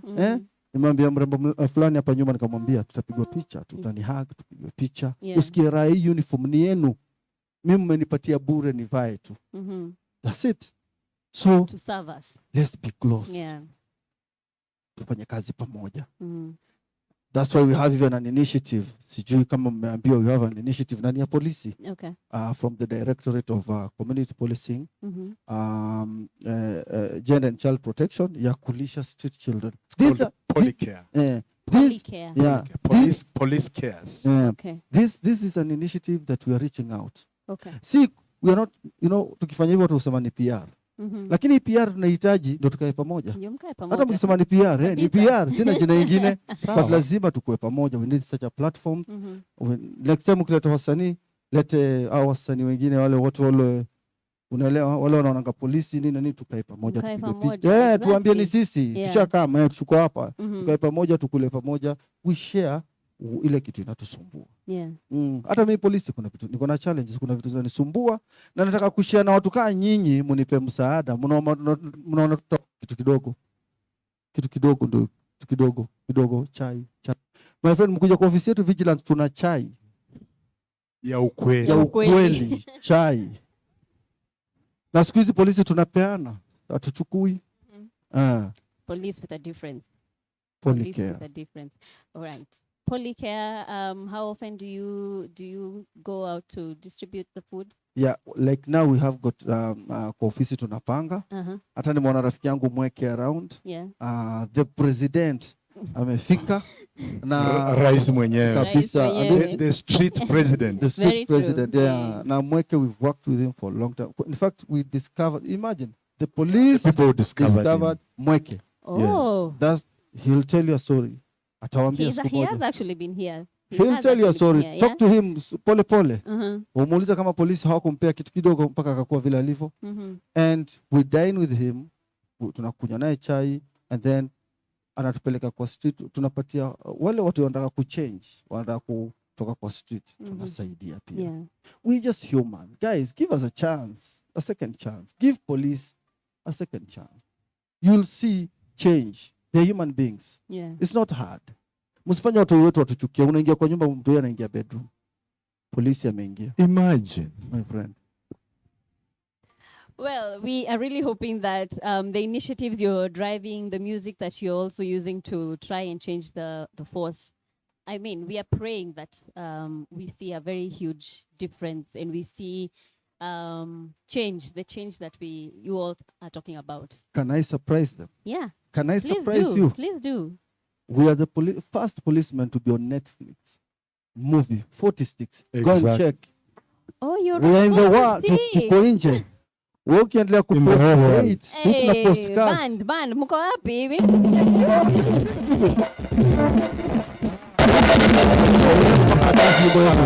Nimwambia mrembo fulani hapa nyuma, nikamwambia tutapigwa picha, tutani hug, tupigwe picha. Usikie raha, hii uniform ni yenu. Mimi mmenipatia bure nivae tu. That's it. So to serve us. Let's be close. Tufanye kazi pamoja. That's why we have even an initiative. Sijui kama mmeambiwa, we have an initiative ndani ya polisi. From the Directorate of Community Policing, Gender and Child Protection, ya kulisha street children. This Policare. Police cares. This is an initiative that we are reaching out. See, we are not, tukifanya hivyo tusema ni PR. Lakini PR tunahitaji ndio tukae pamoja. Hata mkisema ni PR, ni PR, sina jina lingine. But lazima tukue pamoja. We need such a platform. Next time ukileta wasanii, lete hao wasanii wengine wale wote wale, unaelewa, wale wanaonanga polisi nini tukae pamoja, tupige picha. Tuambie ni sisi, tushakama, tuko hapa, tukae pamoja, tukule pamoja. We share ile kitu inatusumbua. Hata mimi polisi kuna vitu niko na challenges, kuna vitu zinanisumbua na nataka kushare na watu kama nyinyi, munipe msaada. Mnaona kitu kidogo ndio kidogo chai. My friend, mkuja kwa ofisi yetu vigilance, tuna chai ya ukweli. Chai. Na siku hizi polisi tunapeana, hatuchukui. Police with a difference. Policare. With a difference. All right. Policare, how often do you go out to distribute the food? Yeah, like now we have got kwa ofisi tunapanga. Hata nimeona rafiki yangu Mweke around. The president amefika na rais mwenyewe kabisa, the street president. The street president. Na Mweke, we've worked with him for a long time. In fact, we discovered, imagine, the police people discovered Mweke. Yes. He'll tell you a story. He has actually been here. He'll tell you a story. Talk to him pole pole. Umuuliza kama polisi hawakumpea kitu kidogo mpaka akakuwa vile alivyo. And we dine with him. Tunakunywa naye chai, and then anatupeleka kwa street. Tunapatia wale watu wanataka kuchange, wanataka kutoka kwa street. Tunasaidia pia. We just human. Guys, give us a chance, a second chance. Give police a second chance. You'll see change. They're human beings. It's not hard. Msifanye watu wetu watuchukia. Unaingia kwa nyumba, mtu yeye anaingia bedroom. Polisi ameingia. Imagine, my friend. Well, we are really hoping that the initiatives you're driving, the music that you're also using to try and change the force. I mean, we are praying that we see a very huge difference, and we see the change that you all are talking about. Can I surprise them? Yeah. Can I surprise you? Please do. We are the first policemen to be on Netflix movie 40 Sticks. Go and Exactly. check. Oh, you're We are in the world. right. Tuko nje. Wewe ukiendelea In the whole world. kupost sisi tuna post kazi. Band, mko wapi hivi?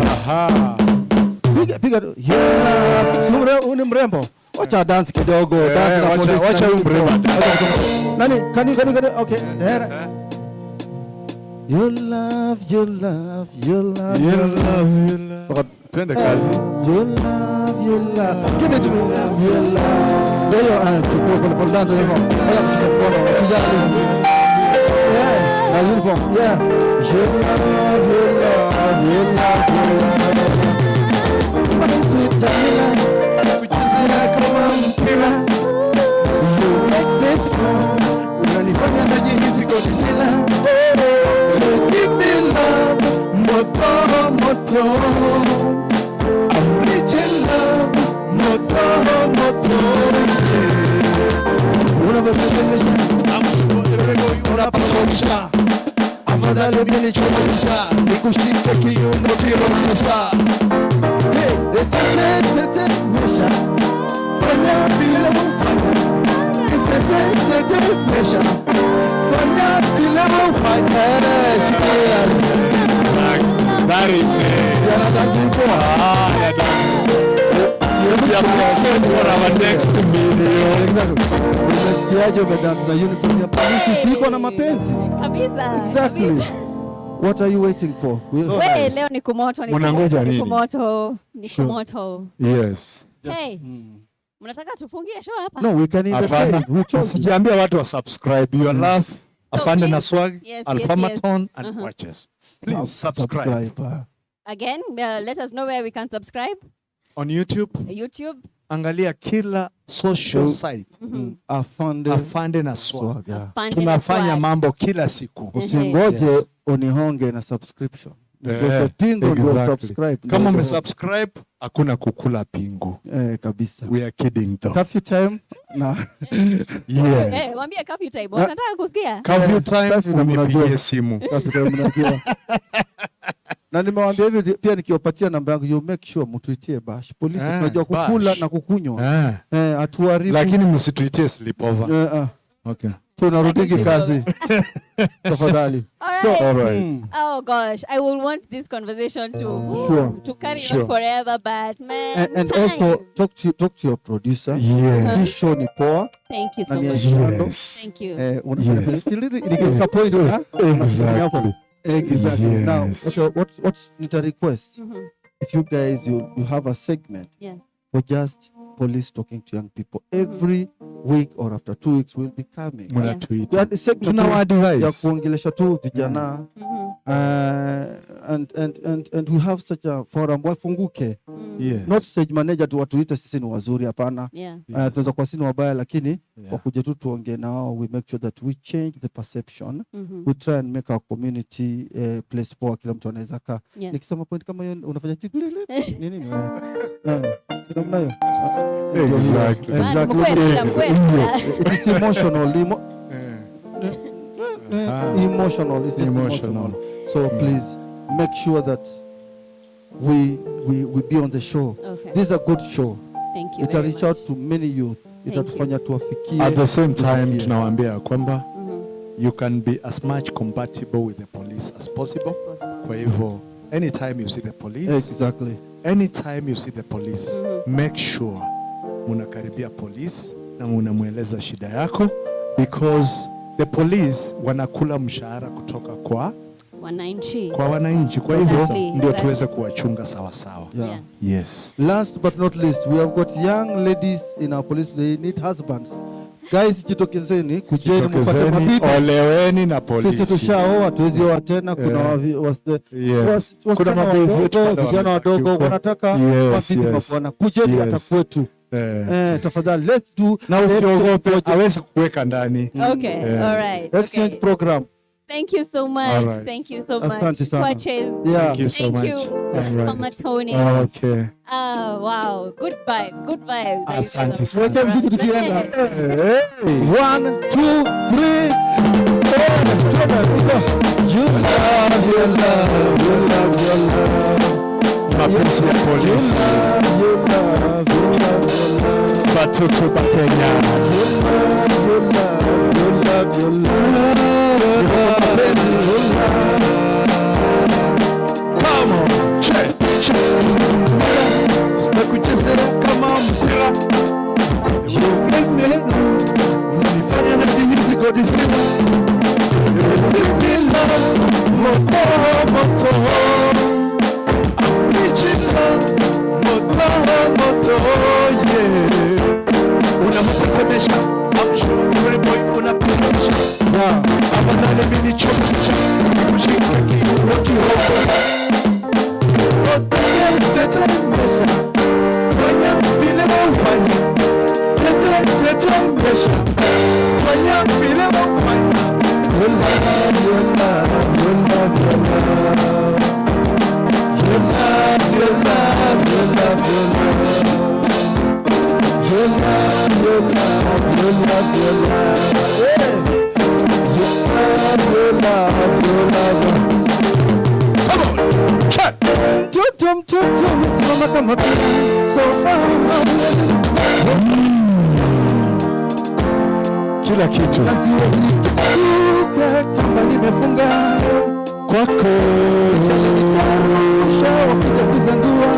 Aha. Piga tu. Sura uni mrembo. Wacha dance kidogo. Dance na polisi. Wacha huyu mrembo. Nani? Kani. Okay. You love. Twende kazi. You love. Give it to me. You love. Ndio chukua pole dance hivyo. Haya kuchukua mkono. Usijali. Yeah. Na uniform. Yeah. You love. My sweet Jamila. Kucheza kama mpira. You make me strong. Unanifanya najihisi kosila. You give me love. Moto. I'm rich in love. Moto. Unapasha. Afadhali ukinichukua nikushike kiuno kirosa. Hey, tete mesha. Fanya vile unafanya. Tete mesha. Fanya vile unafanya. Sikia. That is it. Siana dazipo. Yeah, that's it. We are fixing for our next video. Umesikiaje umedance na uniform ya polisi siko na mapenzi? Kabisa. Exactly. What are you waiting for? So Wewe nice. leo ni kumoto, Mnangoja nini? Sure. kumoto. Yes. Hey, mnataka tufungie show hapa? No, we can even Hapana. we chose. Sijaambia watu wa subscribe. Your love, Afande na Swag, Yes, ALPHAMATONE and QWACHEZZ. Please subscribe. Again, let us know where we can subscribe. On YouTube, YouTube. angalia kila social site. Afande na Swag. Afande Tunafanya na Swag. mambo kila siku. Usingoje unihonge na subscription. Ndio pingo ndio subscribe. Kama umesubscribe, hakuna kukula pingu. Kabisa. We are kidding though. Curfew time na Yes. Mwambie curfew time. Unataka kusikia? Curfew time, Curfew na unipigie mnajua. simu. curfew time mnajua. Na nimewaambia hivi pia nikiwapatia namba yangu you make sure mtuitie bash. Polisi tunajua kukula bash na kukunywa. Atuharibu. Lakini msituitie sleepover. Okay. Tunarudiki kazi. Tafadhali. All right. Right. Oh gosh, I will want this conversation to carry on forever, but man. And time. also talk to your producer. Yeah. Hii show ni poa. Thank you so Na ni ya much. shikando. Yes. Thank you. Nikifika point Exactly. Exactly. Yes. Now, what nita request? If you guys you have a segment Yeah. for just police talking to young people every week or after 2 weeks we'll be coming. Mnatuita. Yaani segment Tunawa tu ya advise. kuongelesha tu vijana and we have such a forum wafunguke. Yes. Not stage manager tu watuite sisi ni wazuri hapana. Yeah. Tunaweza kuwa sisi ni wabaya lakini wakuje tu tuongee nao, we make sure that we change the perception. We try and make our community place poa, kila mtu anaweza kaa. Yeah. Nikisema point kama hiyo unafanya nini namna hiyo. Exactly. Man, mkweli. It is emotional. Emotional. It's just emotional. So please make sure that we be on the show. Okay. This is a good show. Thank you. Ita very reach much. out to many youth. Itatufanya tuwafikie. At the same time, tuwafikie. tunawaambia kwamba you can be as much compatible with the police as possible. Kwa hivyo, anytime you see the police, Exactly. anytime you see the police, make sure munakaribia police na munamweleza shida yako, because the police wanakula mshahara kutoka kwa wananchi. Kwa hivyo Exactly. ndio tuweze kuwachunga sawa sawa. Yeah. Yes. Last but not least, we have got young ladies in our police. They need husbands. Guys, jitokezeni, kujeni mpate Tokezeni, mabibi. oleweni na polisi. Sisi tushaoa, tuwezi oa tena. Kuna Yes. wasichana wadogo, vijana wadogo wanataka mabibi mabwana. Kujeni hata kwetu. Tafadhali, let's do na usiogope, hawezi kuweka ndani. Okay. All right. exchange program. Thank you so much. All right. Thank you so much. Asante sana. QWACHEZZ. Yeah. Thank you so Thank much. you. All right. ALPHAMATONE. Okay. Wow. Good vibes. Good vibes. Asante Weke mziki tukienda. Hey. 1, 2, 3. You love, you love, you love, you love. Mapenzi ya polisi. You love, you love, you love. Watoto wa Kenya. You love, you love, you love, you love. You love. Come on, check, check. Sitakuchezea kama mpira. You make me unanifanya na jinsi kodisiwa. You make me love moto moto. I'm reaching love moto moto, yeah. Unamtetemesha, I'm sure every boy unapitisha. Afadhali mimi nichokicha, nikushike kiuno kihogo. Tetemesha, fanya vile ufanya. Tetemesha, fanya vile ufanya. You love, you love, you love, you love. You love, you love, you love, you love. You love, you love, you love, you love. Yeah. You love, you love, you love. Come on, check. Tutum, simama kama pia. So far. Kila kitu Na siwezi kuka kama nimefunga kwako, nitaarusha wakija kuzangua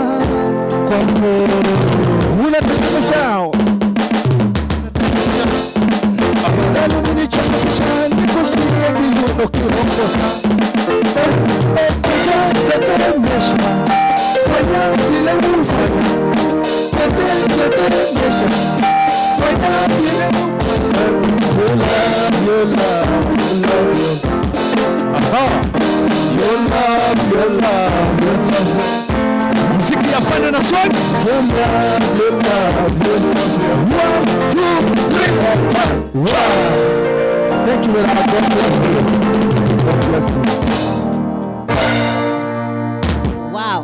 kwako. unatetemesha afadhali minichomesha nikushike kiuno kirongosa tetemesha fanya vile ufanya tetemesha fanya vile ufanya. You love, you love, you love, you. Aha. You love, you love, you love. Muziki ya Fanda na Swag. You love, you love, you love. 1, 2, 3, 4. Wow. Thank you very much. God bless you. God bless you. Wow.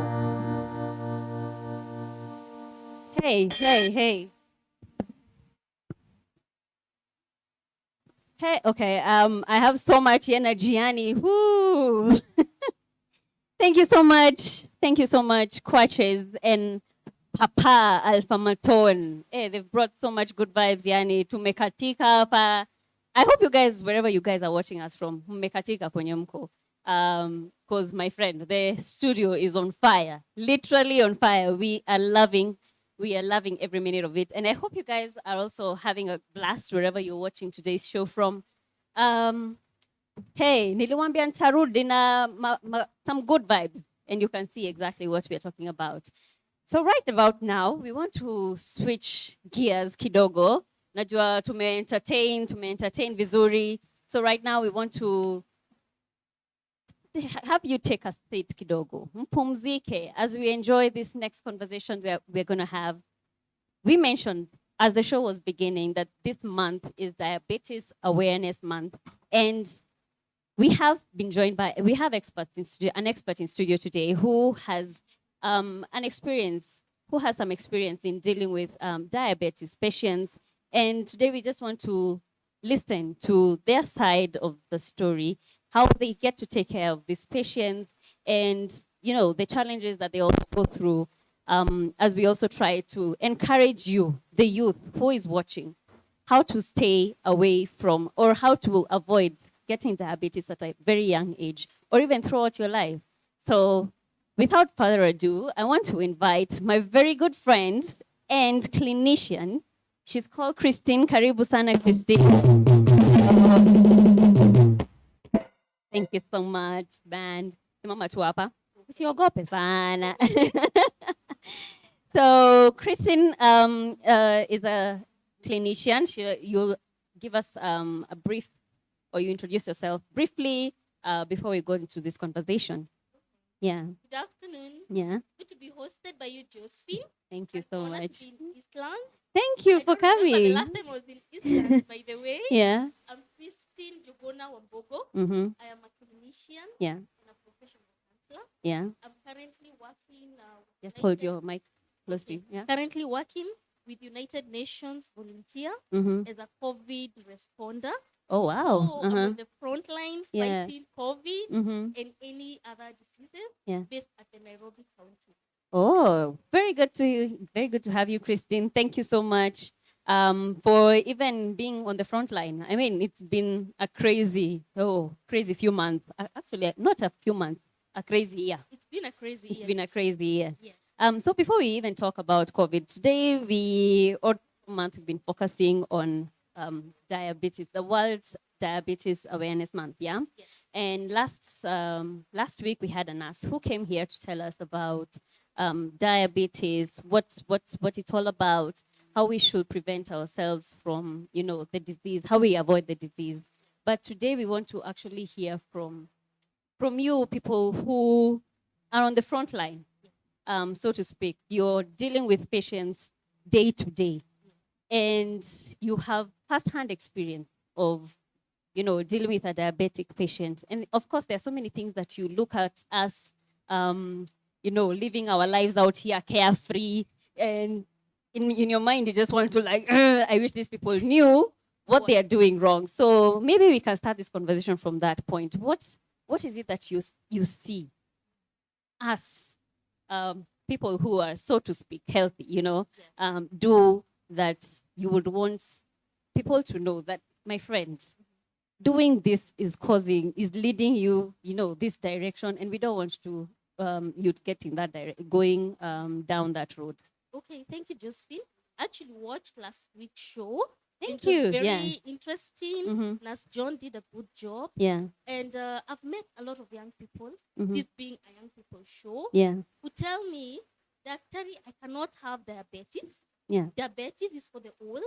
Hey, hey, hey. Hey, okay. I have so much energy, Annie. Woo! Thank you so much. Thank you so much, QWACHEZZ and Papa ALPHAMATONE. Hey, they've brought so much good vibes, Yani. Tumekatika hapa. I hope you guys, wherever you guys are watching us from, mmekatika kwenye mko. Because my friend, the studio is on fire. Literally on fire. We are loving every minute of it. And I hope you guys are also having a blast wherever you're watching today's show from. Hey, niliwambia nitarudi na some good vibes. And you can see exactly what we are talking about. So right about now, we want to switch gears kidogo. Najua tume-entertain vizuri. So right now we want to have you take a seat kidogo. Mpumzike as we enjoy this next conversation we're going to have. We mentioned as the show was beginning that this month is Diabetes Awareness Month. And we have been joined by, we have experts in studio, an expert in studio today who has some experience in dealing with diabetes patients. And today we just want to listen to their side of the story, how they get to take care of these patients, and the challenges that they also go through, as we also try to encourage you, the youth who is watching, how to stay away from or how to avoid getting diabetes at a very young age or even throughout your life. So without further ado, I want to invite my very good friend and clinician. She's called Christine. Karibu sana, Christine. Thank you so much, band. Simama tu hapa. Usiogope sana. So Christine is a clinician. You'll give us a brief, or you introduce yourself briefly before we go into this conversation. Yeah. Good afternoon. Yeah. Good to be hosted by you, Josephine. Thank you so much. To be in Eastland. Thank you for I don't remember coming. the last time I was in Eastland, by the way. Yeah. I'm Christine Jogona Wambogo. Mm-hmm. I am a clinician Yeah. and a professional counselor. Yeah. I'm currently working. Just hold your mic close to you. Yeah. Currently working with United Nations Volunteer Mm-hmm. as a COVID responder. Oh, So wow. I'm on the front line Yeah. fighting COVID Mm-hmm. and any other diseases Yeah. based at the Nairobi County. Oh, very good to have you, Christine. Thank you so much for even being on the front line. I mean, it's been a crazy few months. Actually, not a few months, a crazy year. It's been a crazy It's year. been a yes. crazy year. Yes. So before we even talk about COVID, today all month we've been focusing on diabetes, the World Diabetes Awareness Month, yeah? Yes. And last week we had a nurse who came here to tell us about diabetes, what it's all about, how we should prevent ourselves from, the disease, how we avoid the disease. But today we want to actually hear from you, people who are on the front line, so to speak. You're dealing with patients day to day, and you have first-hand experience of, dealing with a diabetic patient. And of course, there are so many things that you look at as, living our lives out here carefree, and in your mind, you just want to I wish these people knew what they are doing wrong. So maybe we can start this conversation from that point. What is it that you see as people who are, so to speak, healthy, do that you would want people to know that, my friend, doing this is leading you, this direction, and we don't want to you get in that going down that road. Okay, thank you, Josephine. I actually watched last week's show. Thank It was you. very Yeah. interesting. Mhm. Nurse John did a good job. Yeah. And I've met a lot of young people, Mhm. this being a young people show, Yeah. who tell me that, Terry, I cannot have diabetes. Yeah. Diabetes is for the old.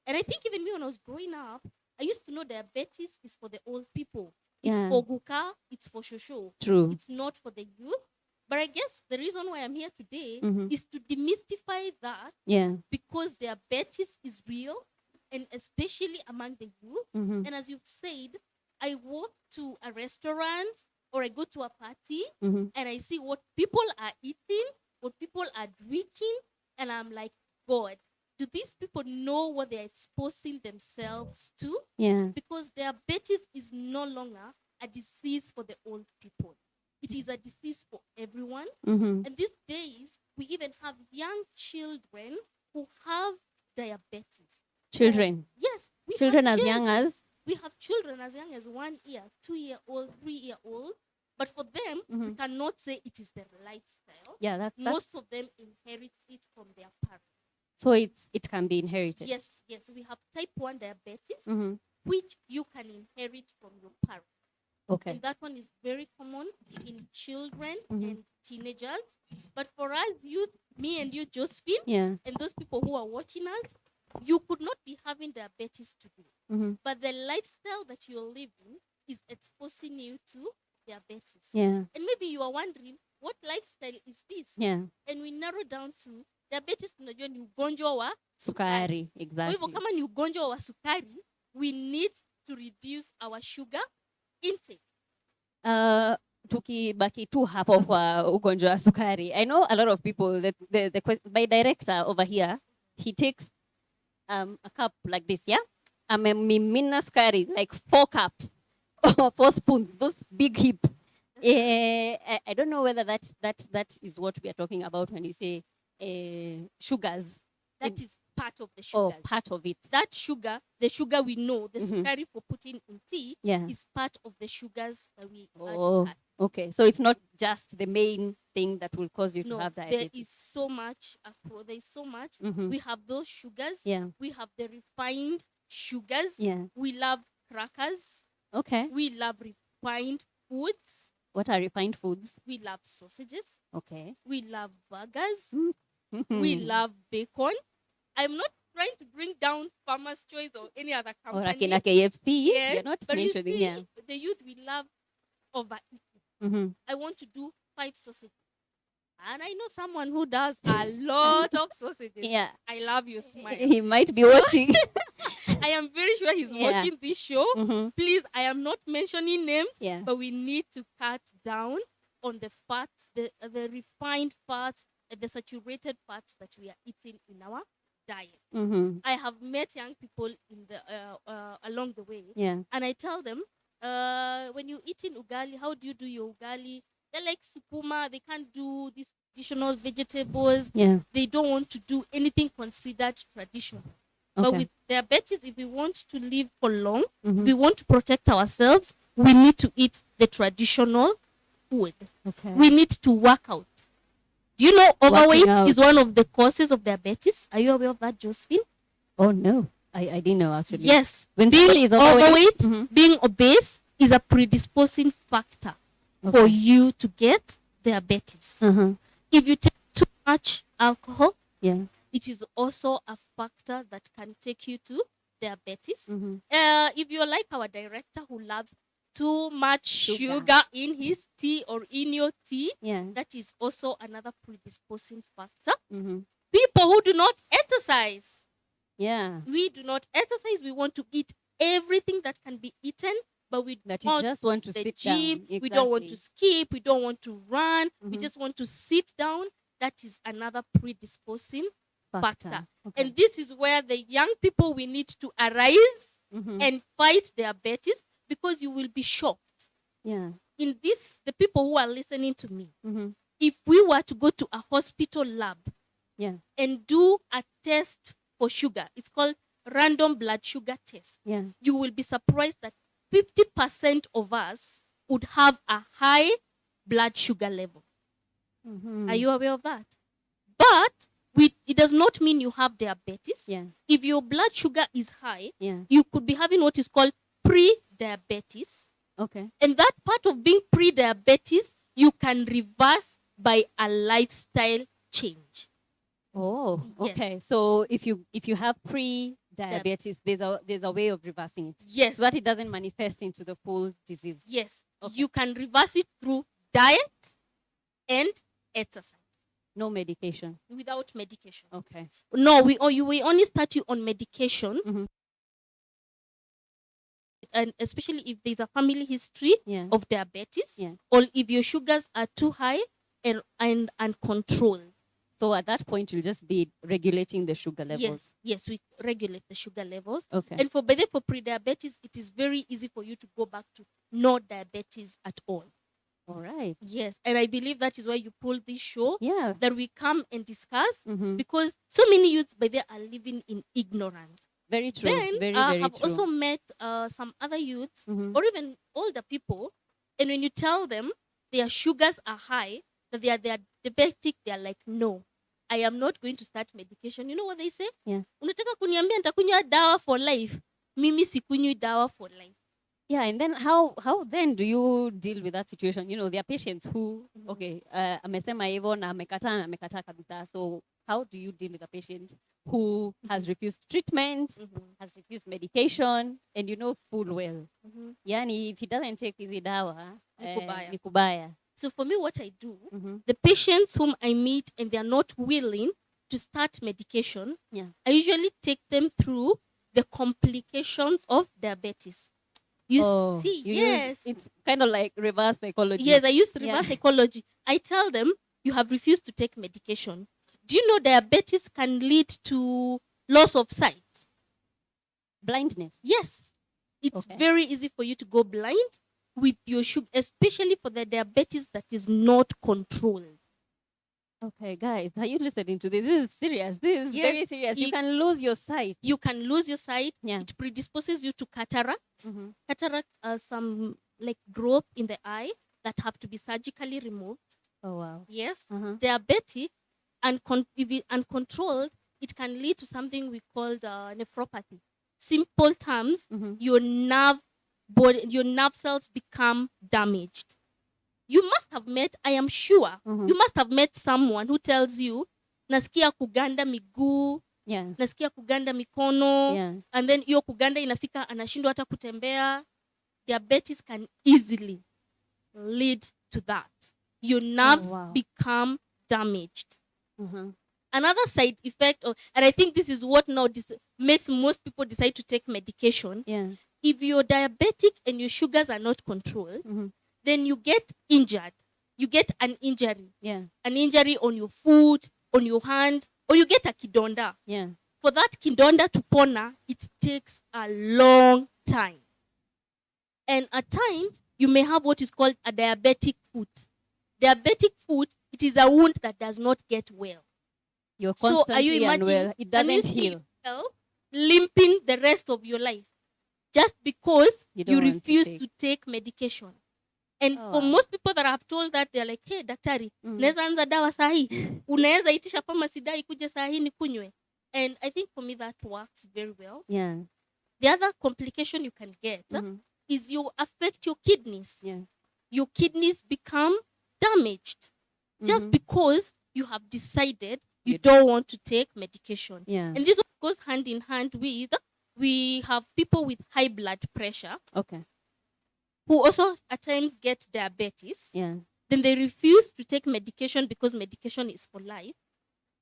And I think even me when I was growing up, I used to know diabetes is for the old people. It's Yeah. for Guka, it's for Shosho. True. It's not for the youth. But I guess the reason why I'm here today Mhm. is to demystify that, Yeah. because diabetes is real, and especially among the youth. Mhm. And as you've said, I walk to a restaurant or I go to a party Mhm. and I see what people are eating, what people are drinking, and I'm like, God, do these people know what they're exposing themselves to? Yeah. Because diabetes is no longer a disease for the old people. It is a disease for everyone. Mhm. And these days, we even have young children who have diabetes. Children. Yes, we Children have as young as. we have children as young as 1 year, 2-year-old, 3-year-old. But for them, we Mhm. cannot say it is their lifestyle. Yeah, that's Most of them inherit it from their parents. so it can be inherited. Yes, yes. We have type 1 diabetes, Mhm. which you can inherit from your parents. Okay. And that one is very common in children Mhm. and teenagers. But for us, youth, me and you, Josephine, Yeah. and those people who are watching us, you could not be having diabetes today. Mhm. But the lifestyle that you're living is exposing you to diabetes. Yeah. And maybe you are wondering, what lifestyle is this? Yeah. And we narrow down to diabetes, tunajua ni ugonjwa wa Sukari. Kwa hivyo Exactly. kama ni ugonjwa wa sukari, we need to reduce our sugar intake. Tukibaki tu hapo kwa ugonjwa wa sukari. I know a lot of people that my director over here, he takes a cup like this, yeah? Amemimina sukari, like 4 cups or 4 spoons, those big hips. I don't know whether that is what we are talking about when you say sugars. That is part of the Or sugars. part of it. That sugar, the sugar we know, the Mhm. sukari for putting in tea, Yeah. is part of the sugars that we are Oh, discussing. okay. So it's not just the main thing that will cause you to No, have there diabetes. is so much. There is so much. Mhm. We have those sugars. Yeah. We have the refined sugars. Yeah. We love crackers. Okay. We love refined foods. What are refined foods? We love sausages. Okay. We love burgers. Mm. We love bacon. I'm not trying to bring down Farmer's Choice or any other Or company. Akina KFC. Yes, You're not but you mentioning, see, yeah. the youth, we love overeating. Mm-hmm. I want to do 5 sausages. And I know someone who does a lot of sausages. Yeah. I love your smile. He might be watching. I am very sure he's Yeah. watching this show. Mm-hmm. Please, I am not mentioning names, Yeah. but we need to cut down on the fats, the refined fats, the saturated fats that we are eating in our diet. Mm-hmm. I have met young people in the along the way, Yeah. and I tell them, when you eat in ugali, how do you do your ugali? They like sukuma. They can't do these traditional vegetables. Yeah. They don't want to do anything considered traditional. But Okay. with diabetes, if we want to live for long, Mhm. we want to protect ourselves, we need to eat the traditional food. Okay. We need to work out. Do you know Working overweight out. is one of the causes of diabetes? Are you aware of that, Josephine? Oh no, I didn't know actually. Yes. When Being somebody is overweight, overweight, being obese is a predisposing factor for Okay. you to get diabetes. If you take too much alcohol, Yeah. it is also a factor that can take you to diabetes. Mhm. If you're like our director who loves too much Sugar. sugar in his tea or in your tea, Yeah. that is also another predisposing factor. Mm-hmm. People who do not exercise, Yeah. we do not exercise. We want to eat everything that can be eaten, but we That you want just want to the sit gym. down. We don't want to Exactly. skip. We don't want to run. We Mhm. just want to sit down. That is another predisposing factor. Okay. And this is where the young people, we need to arise Mhm. and fight diabetes, because you will be shocked. Yeah. In this, the people who are listening to me, Mm-hmm. if we were to go to a hospital lab Yeah. and do a test for sugar, it's called random blood sugar test, Yeah. you will be surprised that 50% of us would have a high blood sugar level. Mm-hmm. Are you aware of that? But it does not mean you have diabetes. Yeah. If your blood sugar is high, Yeah. you could be having what is called pre-diabetes. Okay. And that part of being pre-diabetes, you can reverse by a lifestyle change. Oh, Yes. okay. So if you have pre-diabetes, there's a way of reversing it, Yes. so that it doesn't manifest into the full disease. Yes. Okay. You can reverse it through diet and exercise No medication. without medication. Okay. No, we only start you on medication. Mhm. And especially if there's a family history Yeah. of diabetes, Yeah. or if your sugars are too high and uncontrolled. So at that point, you'll just be regulating the sugar levels. Yes, we regulate the sugar levels. Okay. And for pre-diabetes, it is very easy for you to go back to no diabetes at all. All right. Yes, and I believe that is why you pulled this show, Yeah. that we come and discuss, Mm-hmm. because so many youths by there are living in ignorance. Very true. Then very I very have true. also met some other youths, Mhm. or even older people, and when you tell them their sugars are high, that they are diabetic, they are like, no, I am not going to start medication. You know what they say? Yeah. Unataka kuniambia nitakunywa dawa for life? Mimi sikunywi dawa for life. Yeah, and then how then do you deal with that situation? You know, there are patients who okay, amesema hivyo na amekataa kabisa. So how do you deal with a patient who has refused treatment, has refused medication, and you know full well, yani if he doesn't take hizi dawa, ni kubaya. So for me, what I do, Mhm. the patients whom I meet and they are not willing to start medication, Yeah. I usually take them through the complications of diabetes. You see, you yes. it's kind of like reverse psychology. Yes, I use Yeah. reverse psychology. I tell them, you have refused to take medication. Do you know diabetes can lead to loss of sight? Blindness. Yes. It's Okay. very easy for you to go blind with your sugar, especially for the diabetes that is not controlled. Okay, guys, are you listening to this? This is serious. This is very Yes, serious. You it- can lose your sight. You can lose your sight. Yeah. It predisposes you to cataract. Mhm. Cataract are some like growth in the eye that have to be surgically removed. Oh wow. Yes. Uh-huh. Diabetic and if it uncontrolled, it can lead to something we call the nephropathy. Simple terms, Mhm. your nerve cells become damaged. You must have met, I am sure, Mhm. you must have met someone who tells you, nasikia kuganda miguu, Yeah. nasikia kuganda mikono, Yeah. and then hiyo kuganda inafika anashindwa hata kutembea. Diabetes can easily lead to that. Your nerves wow. become damaged. Mhm. Another side effect, and I think this is what now makes most people decide to take medication. Yeah. If you're diabetic and your sugars are not controlled, Mhm. then you get injured. You get an injury. Yeah. An injury on your foot, on your hand, or you get a kidonda. Yeah. for that kidonda to pona, it takes a long time. And at times, you may have what is called a diabetic foot. Diabetic foot, it is a wound that does not get well. You're So are you constantly imagining? unwell. It Can you doesn't see heal. yourself limping the rest of your life just because You you, don't want to refuse take. to take medication? And Oh, for wow. most people that I've told that, they're like, hey, daktari, unaweza anza dawa sahi. Unaweza itisha pharmacy dawa ikuje sahi nikunywe. And I think for me that works very well. Yeah. The other complication you can get is you affect your kidneys. Yeah. Your kidneys become damaged just because you have decided you don't want to take medication. Yeah. And this goes hand in hand with, we have people with high blood pressure Okay. who also at times get diabetes. Yeah. Then they refuse to take medication because medication is for life.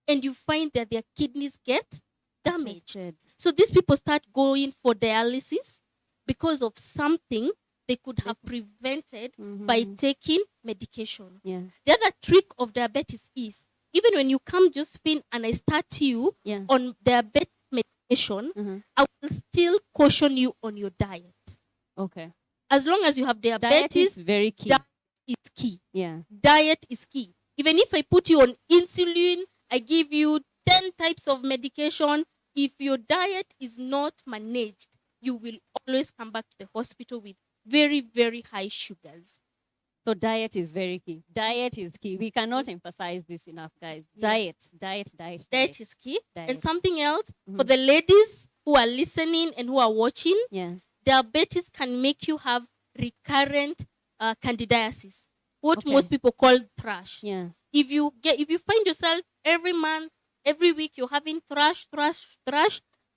And you find that their kidneys get damaged. Affected. So these people start going for dialysis because of something they could have prevented by taking medication. Yeah. The other trick of diabetes is, even when you come Josephine and I start you Yeah. on diabetes medication, I will still caution you on your diet. Okay. As long as you have Diet diabetes, is very key. diet is key. Yeah. Diet is key. Even if I put you on insulin, I give you 10 types of medication, if your diet is not managed, you will always come back to the hospital with very, very high sugars. So diet is very key. Diet is key. We cannot emphasize this enough, guys. Diet. Diet is key. Diet. And something else, for the ladies who are listening and who are watching, Yeah. diabetes can make you have recurrent candidiasis, what Okay. most people call thrush. Yeah. If you find yourself every month, every week you're having thrush,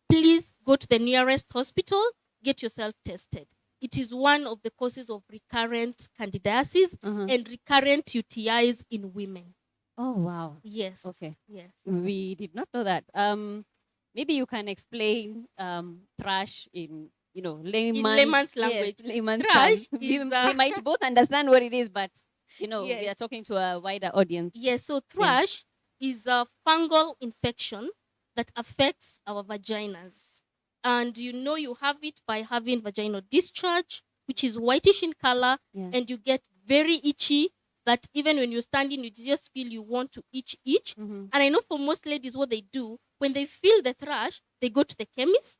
please go to the nearest hospital, get yourself tested. It is one of the causes of recurrent candidiasis and recurrent UTIs in women. Oh, wow. Yes. Okay. Yes. We did not know that. Maybe you can explain thrush in layman's language. Yes, layman's Thrush terms. is, we might both understand what it is, but we are Yes. talking to a wider audience. Yes, so thrush is a fungal infection that affects our vaginas. And you have it by having vaginal discharge, which is whitish in color, Yeah. and you get very itchy, that even when you're standing, you just feel you want to itch. And I know for most ladies what they do, when they feel the thrush, they go to the chemist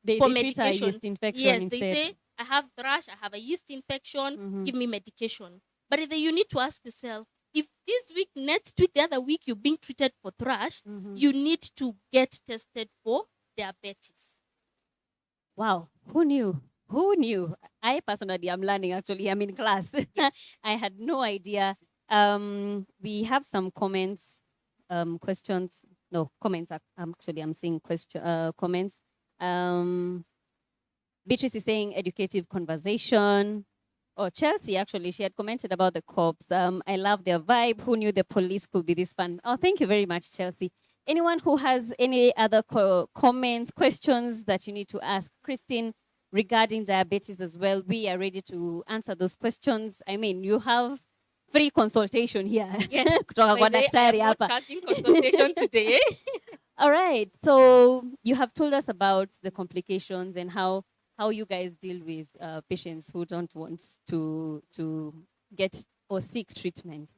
They for treat a medication. yeast infection Yes, instead. they say, I have thrush, I have a yeast infection, give me medication. But then you need to ask yourself, if this week, next week, the other week, you're being treated for thrush, you need to get tested for diabetes. Wow, who knew? Who knew? I personally am learning, actually. I'm in class. I had no idea. We have some comments, questions. No, comments. Actually, I'm seeing comments. Beatrice is saying educative conversation. Oh, Chelsea, actually, she had commented about the cops. I love their vibe. Who knew the police could be this fun? Oh, thank you very much, Chelsea. Anyone who has any other comments, questions that you need to ask Christine regarding diabetes as well, we are ready to answer those questions. I mean, you have free consultation here. Yes. Kutoka kwa By the way, daktari I'm not hapa. charging consultation today. All right. So you have told us about the complications and how you guys deal with patients who don't want to get or seek treatment.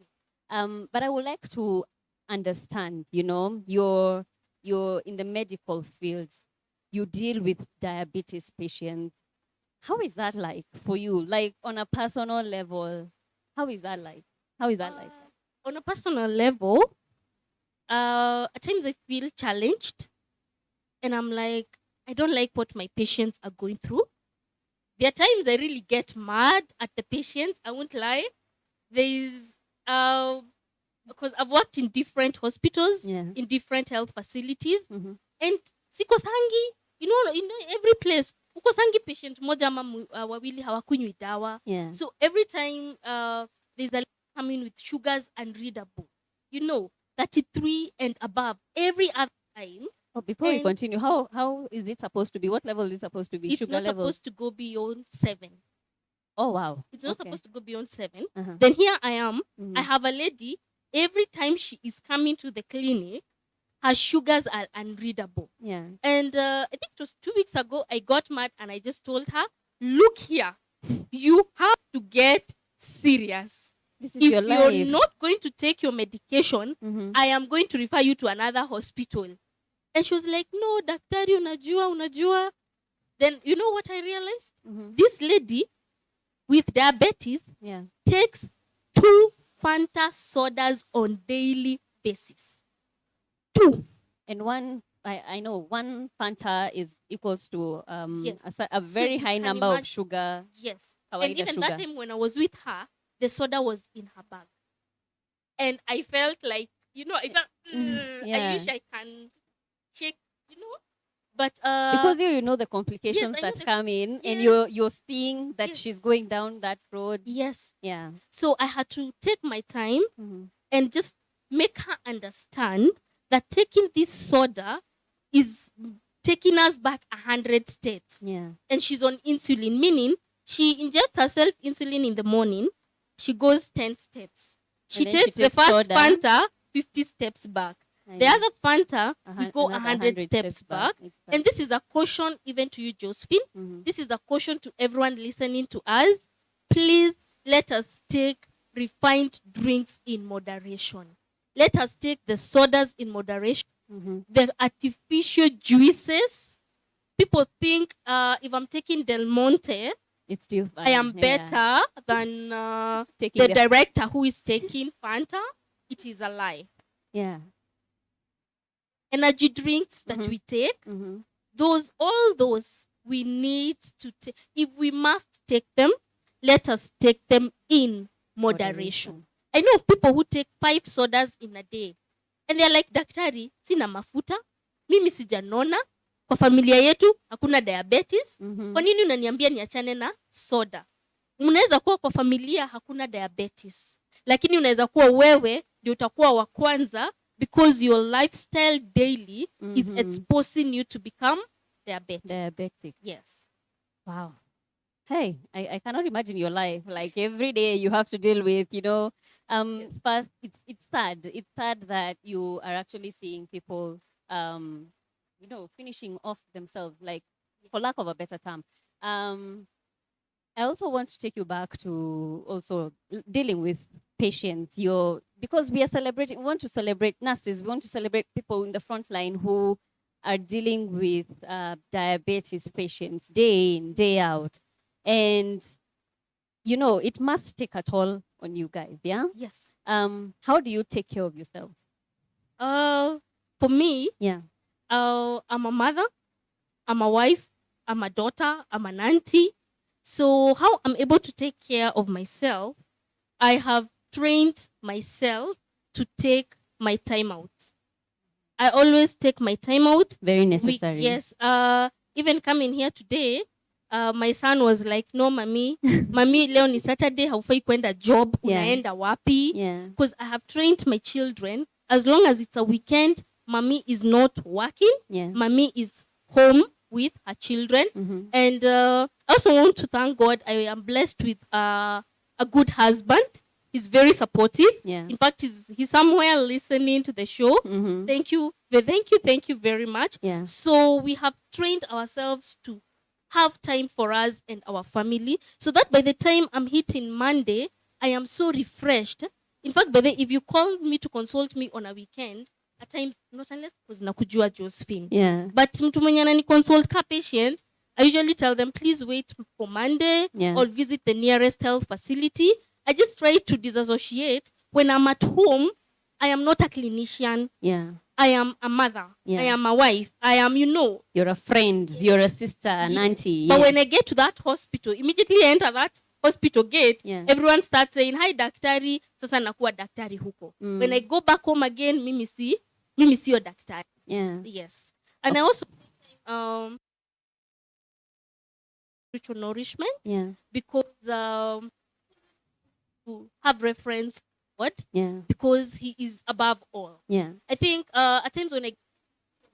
But I would like to understand, you're in the medical field, you deal with diabetes patients. How is that like for you? Like on a personal level, how is that like? On a personal level, at times I feel challenged, and I'm like, I don't like what my patients are going through. There are times I really get mad at the patients. I won't lie. There's because I've worked in different hospitals, in different health facilities, and sikosangi, in every place, ukosangi patient moja ama wawili hawakunywi dawa. Yeah. So every time there's a lady coming with sugars unreadable, 33 and above. Every other time. Oh, before we continue, how is it supposed to be? What level is it supposed to be? It's Sugar not level? supposed to go beyond 7. Oh, wow. It's not Okay. supposed to go beyond 7. Uh-huh. Then here I am. I have a lady, every time she is coming to the clinic, her sugars are unreadable. Yeah. And I think it was 2 weeks ago, I got mad and I just told her, look here, you have to get serious. This is If your you're life. not going to take your medication, Mhm. I am going to refer you to another hospital. And she was like, no, daktari, unajua. Then you know what I realized? Mhm. This lady with diabetes Yeah. takes 2 Fanta sodas on daily basis. 2. And one, I know one Fanta is equals to Yes. a very you high can number of imagine- sugar. Yes. Kawaida And even sugar. that time when I was with her, the soda was in her bag. And I felt like, I felt, I yeah. wish I can check, But Because you know the complications I know that the- come in, and Yes. you're seeing that Yes. she's going down that road. yes. Yeah. So I had to take my time Mhm. and just make her understand that taking this soda is taking us back 100 steps. Yeah. And she's on insulin, meaning she injects herself insulin in the morning. She goes 10 steps. She And then she takes the takes first soda. Fanta 50 steps back. The Yeah. other Fanta, we go Another 100 steps back. Exactly. And this is a caution even to you, Josephine. Mhm. This is a caution to everyone listening to us. Please let us take refined drinks in moderation. Let us take the sodas in moderation. Mhm. The artificial juices. People think if I'm taking Del Monte, It's still fine. I am Yeah. better than Taking the the- director who is taking Fanta. It is a lie. Yeah. Energy drinks that Mhm. we take, Mhm. all those we need to take. If we must take them, let us take them in moderation. I know of people who take 5 sodas in a day. And they're like, daktari, sina mafuta, mimi sijanona, kwa familia yetu hakuna diabetes. Mhm. Kwa nini unaniambia niachane na soda? Unaweza kuwa kwa familia hakuna diabetes, lakini unaweza kuwa wewe ndio utakuwa wa kwanza because your lifestyle daily is Mhm. exposing you to become diabetic. Diabetic. Yes. Wow. Hey, I cannot imagine your life. Like every day you have to deal with, first it's sad. It's sad that you are actually seeing people, finishing off themselves, like for lack of a better term. I also want to take you back to also dealing with patients. Because we are celebrating, we want to celebrate nurses, we want to celebrate people in the front line who are dealing with diabetes patients day in, day out. And, it must take a toll on you guys, yeah? Yes. How do you take care of yourself? For me, Yeah. I'm a mother, I'm a wife, I'm a daughter, I'm an auntie. So how I'm able to take care of myself, I have trained myself to take my time out. I always take my time out. Very necessary. Yes. Even coming here today, my son was like, no, mami, leo ni Saturday, haufai kwenda job, Yeah. unaenda wapi? Yeah. Because I have trained my children, as long as it's a weekend, mommy is not working. Yeah. Mommy is home with her children. Mhm. And I also want to thank God. I am blessed with a good husband. He's very supportive. Yeah. In fact, he's somewhere listening to the show. Mhm. Thank you very much. Yeah. So we have trained ourselves to have time for us and our family, so that by the time I'm hitting Monday, I am so refreshed. In fact, if you call me to consult me on a weekend, at times, not unless because nakujua Josephine. Yeah. But mtu mwenye anani consult ka patient, I usually tell them, please wait for Monday Yeah. or visit the nearest health facility. I just try to disassociate. When I'm at home, I am not a clinician. Yeah. I am a mother. Yeah. I am a wife. I am, You're a friend, you're a sister, an auntie. But yes. when I get to that hospital, immediately enter that hospital gate, Yeah. everyone starts saying, hi daktari, sasa nakuwa daktari huko. When I go back home again, mimi siyo daktari. Yeah. Yes. And I also spiritual nourishment, Yeah. because to have reference to God, Yeah. because he is above all. Yeah. I think at times when I get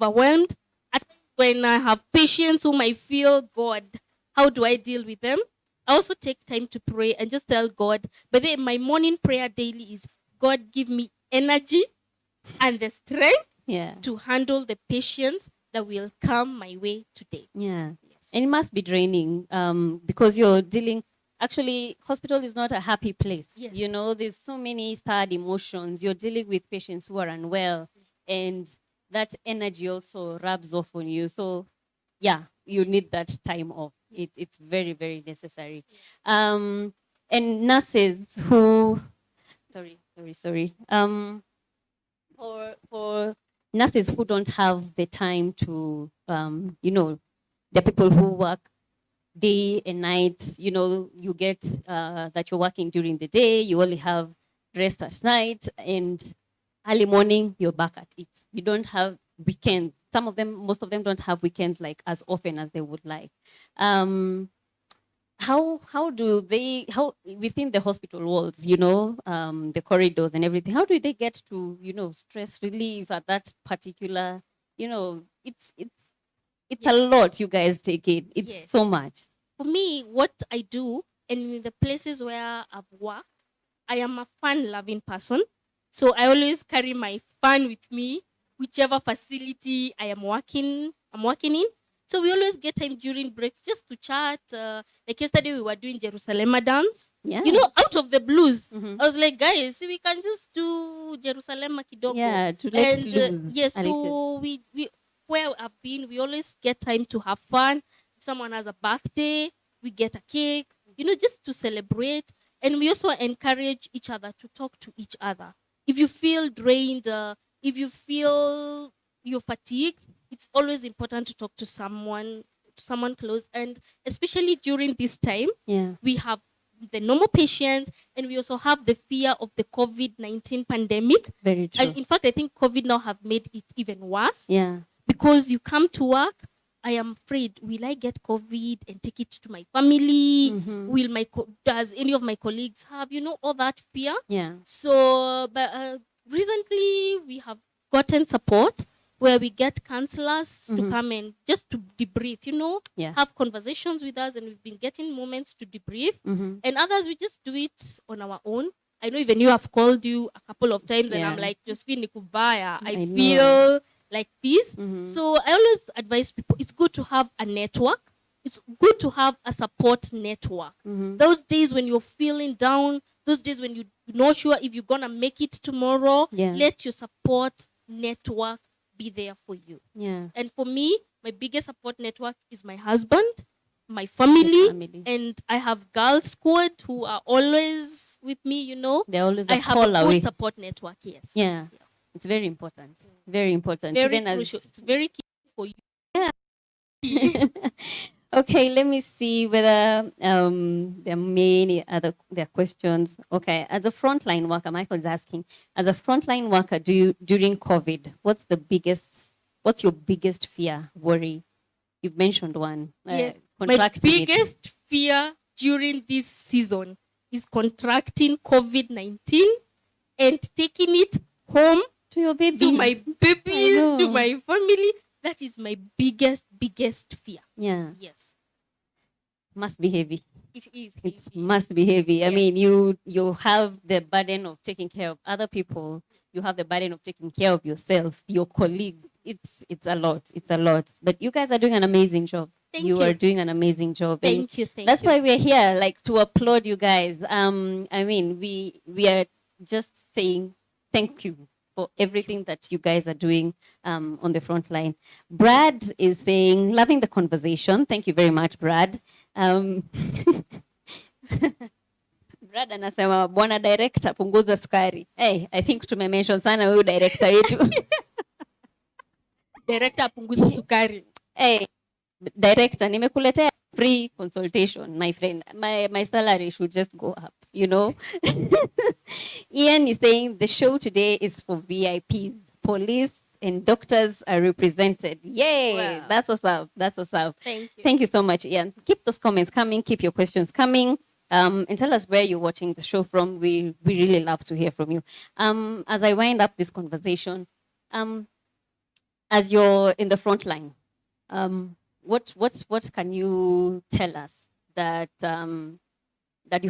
overwhelmed, at times when I have patients whom I feel, God, how do I deal with them? I also take time to pray and just tell God. But then my morning prayer daily is, God, give me energy and the strength to handle the patients that will come my way today. Yeah. Yes. And it must be draining because you're dealing, actually, hospital is not a happy place. Yes. You know, there's so many sad emotions. You're dealing with patients who are unwell, and that energy also rubs off on you. So, yeah, you need that time off. It's very, very necessary. And nurses who, sorry. For nurses who don't have the time to, the people who work day and night, you get that you're working during the day, you only have rest at night, and early morning, you're back at it. You don't have weekends. Most of them don't have weekends like as often as they would like. How within the hospital walls, the corridors and everything, how do they get to, stress relief at that particular, it's a lot you guys take in. It's so much. For me, what I do, and in the places where I've worked, I am a fun-loving person. So I always carry my fun with me, whichever facility I am working in. So we always get time during breaks just to chat. Like yesterday, we were doing Jerusalem dance. Yeah. Out of the blues. I was like, guys, we can just do Jerusalem kidogo. Yeah, to let loose. Yes, so we where I've been, we always get time to have fun. If someone has a birthday, we get a cake, just to celebrate. And we also encourage each other to talk to each other. If you feel drained, if you feel you're fatigued, it's always important to talk to someone close. And especially during this time, we have the normal patients, and we also have the fear of the COVID-19 pandemic. Very true. And in fact, I think COVID now have made it even worse. Yeah. Because you come to work, I am afraid, will I get COVID and take it to my family? Does any of my colleagues have, all that fear? Yeah. So, but recently we have gotten support where we get counselors to come and just to debrief, have conversations with us, and we've been getting moments to debrief. And others, we just do it on our own. I know even you have called you a couple of times, and I'm like, Josephine Nikubaya, I feel like this. So I always advise people, it's good to have a network. It's good to have a support network. Those days when you're feeling down, those days when you're not sure if you're going to make it tomorrow, let your support network be there for you. Yeah. And for me, my biggest support network is my husband, my family. And I have girl squad who are always with me, They're always I have a good support network, yes. Yeah. It's very important. Very important. Very Even crucial. It's very key for you. Yeah. Okay, let me see whether there are many other questions. Okay, as a frontline worker, Michael's asking, as a frontline worker, during COVID, what's your biggest fear, worry? You've mentioned one. Yes. My biggest fear during this season is contracting COVID-19 and taking it home to your baby, to my babies, to my family. That is my biggest fear. Yeah. Yes. Must be heavy. It is. It must be heavy. Yes. I mean, you have the burden of taking care of other people. You have the burden of taking care of yourself, your colleagues. It's a lot. It's a lot. But you guys are doing an amazing job. Thank you. You are doing an amazing job. Thank you. That's why we're here, like, to applaud you guys. I mean, we are just saying thank you for everything that you guys are doing on the front line. Brad is saying, loving the conversation. Thank you very much, Brad. Brad anasema, bwana director, punguza sukari. Hey, I think tumemention sana huyu director wetu. Director, punguza sukari. Hey, director, nimekuletea free consultation, my friend. My salary should just go up, Ian is saying the show today is for VIPs. Police and doctors are represented. Yay! Wow. That's what's up. That's what's up. Thank you. Thank you so much, Ian. Keep those comments coming. Keep your questions coming. And tell us where you're watching the show from. We really love to hear from you. As I wind up this conversation, as you're in the front line, what can you tell us that that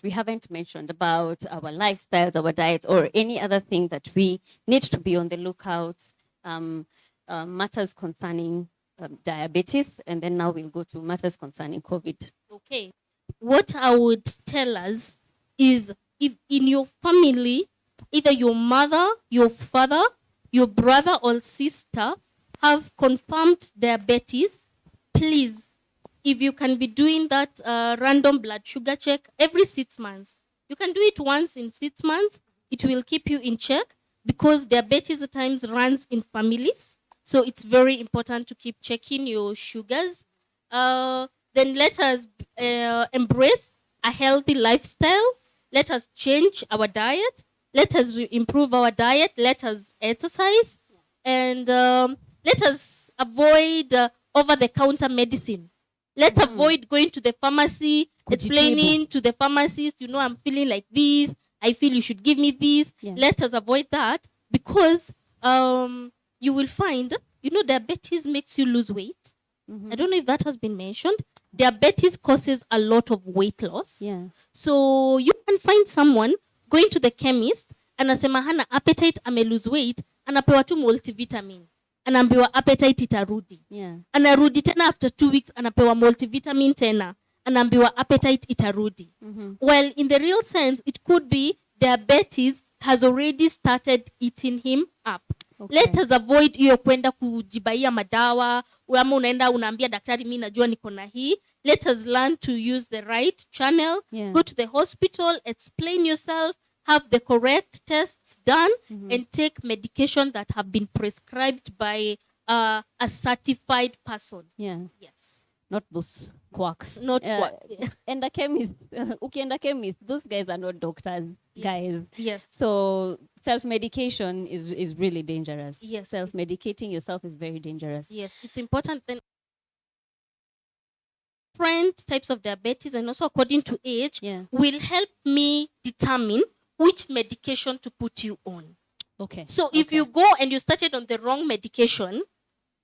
we haven't mentioned about our lifestyles, our diets, or any other thing that we need to be on the lookout matters concerning diabetes, and then now we'll go to matters concerning COVID. Okay. What I would tell us is, if in your family, either your mother, your father, your brother or sister have confirmed diabetes, please, if you can be doing that random blood sugar check every 6 months. You can do it once in 6 months. It will keep you in check, because diabetes at times runs in families. So it's very important to keep checking your sugars. Then let us embrace a healthy lifestyle. Let us change our diet. Let us improve our diet. Let us exercise. And let us avoid over-the-counter medicine. Let's avoid going to the pharmacy, explaining to the pharmacist, I'm feeling like this. I feel you should give me this. Yeah. Let us avoid that, because you will find, diabetes makes you lose weight. I don't know if that has been mentioned. Diabetes causes a lot of weight loss. Yeah. So you can find someone going to the chemist, anasema hana appetite, ame lose weight, anapewa tu multivitamin. Anaambiwa appetite itarudi. Yeah. Anarudi tena after 2 weeks, anapewa multivitamin tena. Anaambiwa appetite itarudi. Well, in the real sense, it could be diabetes has already started eating him up. Okay. Let us avoid hiyo kwenda kujibaia madawa, ama unaenda unaambia daktari mimi najua niko na hii. Let us learn to use the right channel. Yeah. Go to the hospital, explain yourself, have the correct tests done, and take medication that have been prescribed by a certified person. Yeah. Yes. Not those quacks. Not quack. And the chemist, ukienda chemist, those guys are not doctors, guys. Yes. So self-medication is really dangerous. Yes. Self-medicating yourself is very dangerous. Yes, it's important. Then different types of diabetes, and also according to age, will help me determine which medication to put you on. Okay. So if you go and you started on the wrong medication,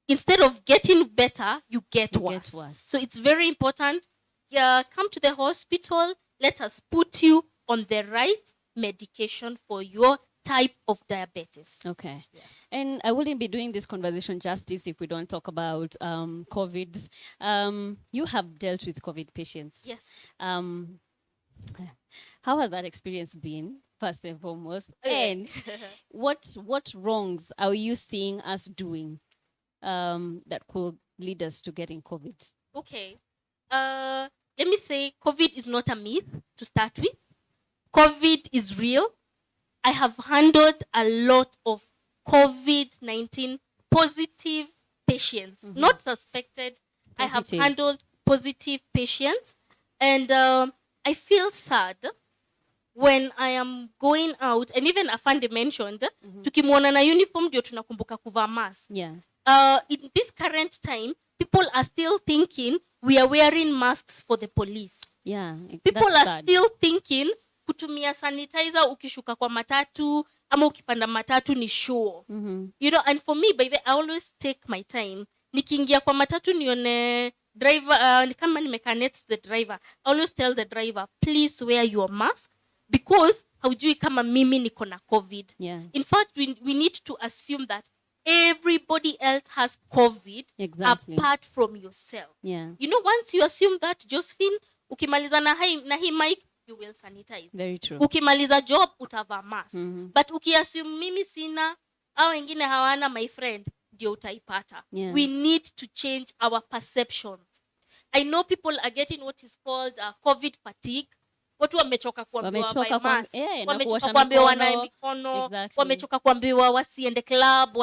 instead of getting better, you get worse. So it's very important. Come to the hospital. Let us put you on the right medication for your type of diabetes. Okay. Yes. And I wouldn't be doing this conversation justice if we don't talk about COVID. You have dealt with COVID patients. Yes. How has that experience been, first and foremost? And what wrongs are you seeing us doing that could lead us to getting COVID? Okay. Let me say COVID is not a myth to start with. COVID is real. I have handled a lot of COVID-19 positive patients, not suspected. Positive. I have handled positive patients. And I feel sad when I am going out, and even Afande mentioned, tukimwona na uniform ndio tunakumbuka kuvaa mask. Yeah. In this current time, people are still thinking we are wearing masks for the police. Yeah. People are still thinking kutumia sanitizer ukishuka kwa matatu ama ukipanda matatu ni sure. And for me, by the way, I always take my time. Nikiingia kwa matatu nione driver, kama nimekaa next to the driver, I always tell the driver, please wear your mask, because haujui kama mimi niko na COVID. Yeah. In fact, we need to assume that everybody else has COVID apart from yourself. Yeah. Once you assume that, Josephine, ukimaliza na hii mic, you will sanitize. Very true. Ukimaliza job, utavaa mask. But ukiassume mimi sina, au wengine hawana, my friend, ndio utaipata. Yeah. We need to change our perceptions. I know people are getting what is called COVID fatigue. Watu wamechoka kuambiwa by mask. Wamechoka kuambiwa na mikono. Wamechoka kuambiwa wasiende club,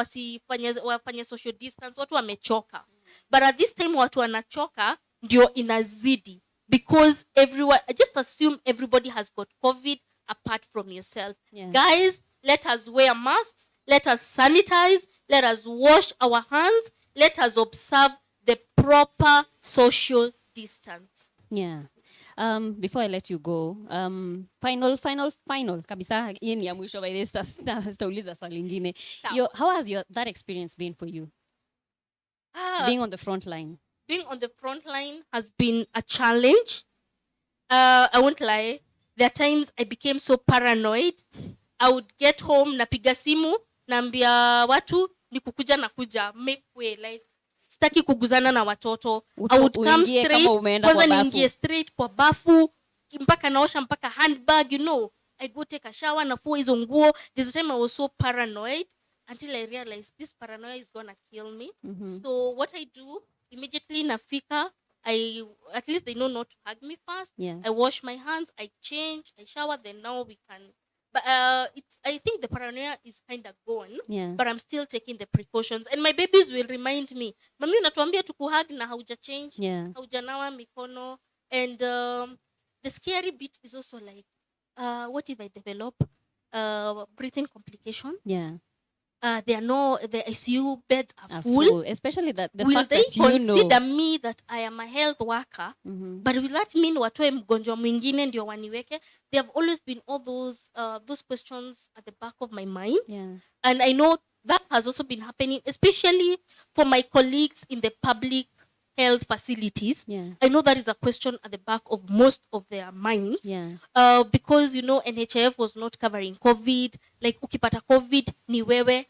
wafanye social distance. Watu wamechoka. But at this time watu wanachoka ndio inazidi. Because just assume everybody has got COVID apart from yourself. Yeah. Guys, let us wear masks. Let us sanitize. Let us wash our hands. Let us observe the proper social distance. Yeah. Before I let you go, final kabisa, hii ni ya mwisho, by this sitauliza swali lingine. How has that experience been for you? Being on the front line. Being on the front line has been a challenge. I won't lie. There are times I became so paranoid. I would get home, napiga simu, naambia watu, ni kukuja na kuja make way, like sitaki kuguzana na watoto. I would come Uingie kama straight, umeenda kwanza kwa bafu. niingie straight kwa bafu, mpaka naosha mpaka handbag, you know. I go take a shower, nafua hizo nguo. This time I was so paranoid until I realized this paranoia is gonna kill me. So what I do, immediately nafika, at least they know not to hug me first. Yeah. I wash my hands, I change, I shower, then now we can. But I think the paranoia is kind of gone. Yeah. But I'm still taking the precautions, and my babies will remind me, mami unatuambia tukuhug na hauja change, Yeah. haujanawa mikono. And the scary bit is also like, what if I develop breathing complications? Yeah. The ICU beds are Are full. especially that the Will fact they that you consider know. me that I am a health worker? But will that mean watoe mgonjwa mwingine ndio waniweke? There have always been all those questions at the back of my mind. Yeah. And I know that has also been happening, especially for my colleagues in the public health facilities. Yeah. I know that is a question at the back of most of their minds. Yeah. Because, you know, NHIF was not covering COVID. Like, ukipata COVID, ni wewe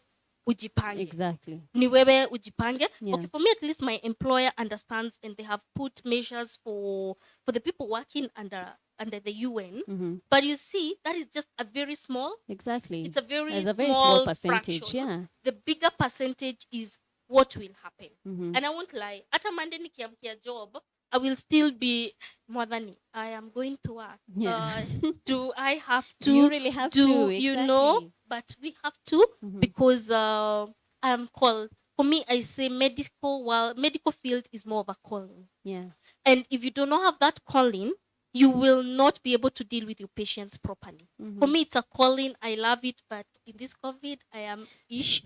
ujipange. Exactly. Ni wewe ujipange. Yeah. Okay, for me, at least my employer understands, and they have put measures for the people working under the UN. But you see, that is just a very small. Exactly. It's a very small percentage. fraction. Yeah. The bigger percentage is what will happen. And I won't lie. Ata Monday nikiamkia job, I will still be Mwadhani. I am going to work. Yeah. Do I have to? You really have to, You know, exactly. but we have to because I am called. For me, I say medical field is more of a calling. Yeah. And if you do not have that calling, you will not be able to deal with your patients properly. For me, it's a calling. I love it, but in this COVID, I am ish,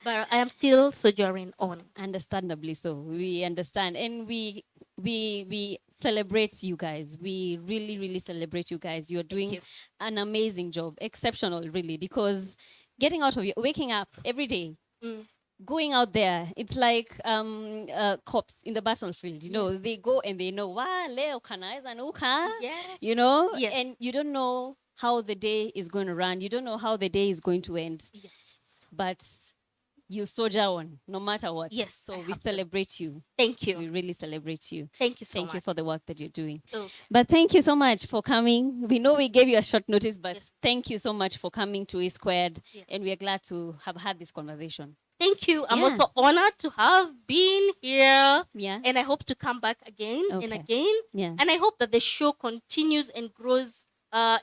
but I am still sojourning on. Understandably so. We understand. And we celebrate you guys. We really, really celebrate you guys. You're doing an amazing job. Exceptional, really, because getting out of waking up every day, going out there, it's like cops in the battlefield. You know, they go and they know, wow, leo kanaiza nuka. Yes. You know, Yes. and you don't know how the day is going to run. You don't know how the day is going to end. Yes. But you soldier on, no matter what. Yes, So I we have to. celebrate you. Thank you. We really celebrate you. Thank you so Thank much. you for the work that you're doing. Oh. But thank you so much for coming. We know we gave you a short notice, but Yes. thank you so much for coming to A Squared. Yes. And we are glad to have had this conversation. Thank you. I'm Yeah. also honored to have been here. Yeah. And I hope to come back again and Okay. again. Yeah. And I hope that the show continues and grows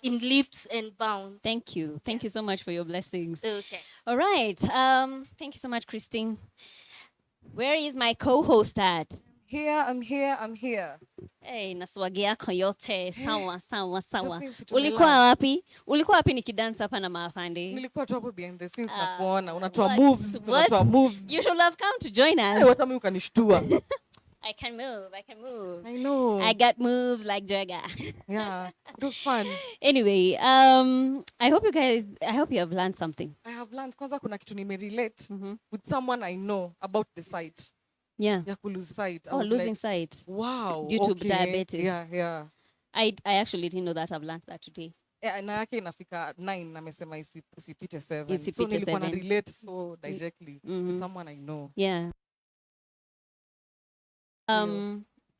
in leaps and bounds. Thank you. Thank you so much for your blessings. Okay. All right. Thank you so much, Christine. Where is my co-host at? I'm here. Hey, na swagi yako yote. Sawa, sawa, sawa. Just means to Ulikuwa relax. wapi? Ulikuwa wapi nikidance hapa na maafande? Nilikuwa tu hapo behind the scenes Ah, na kuona unatoa what? moves, What? unatoa moves. You should have come to join us. Hata mimi ukanishtua. I can move. I know. I got moves like Jagger. Yeah, it was fun. Anyway, I hope you have learned something. I have learned kwanza kuna kitu nimerelate with someone I know about the site. Yeah. Ya kulose sight. I Oh, was losing like, sight wow. due to okay. diabetes. Yeah. I actually didn't know that. I've learned that today. Na yake inafika 9 amesema isipite 7. Isipite So nilikuwa na 7. relate so directly to someone I know. Yeah.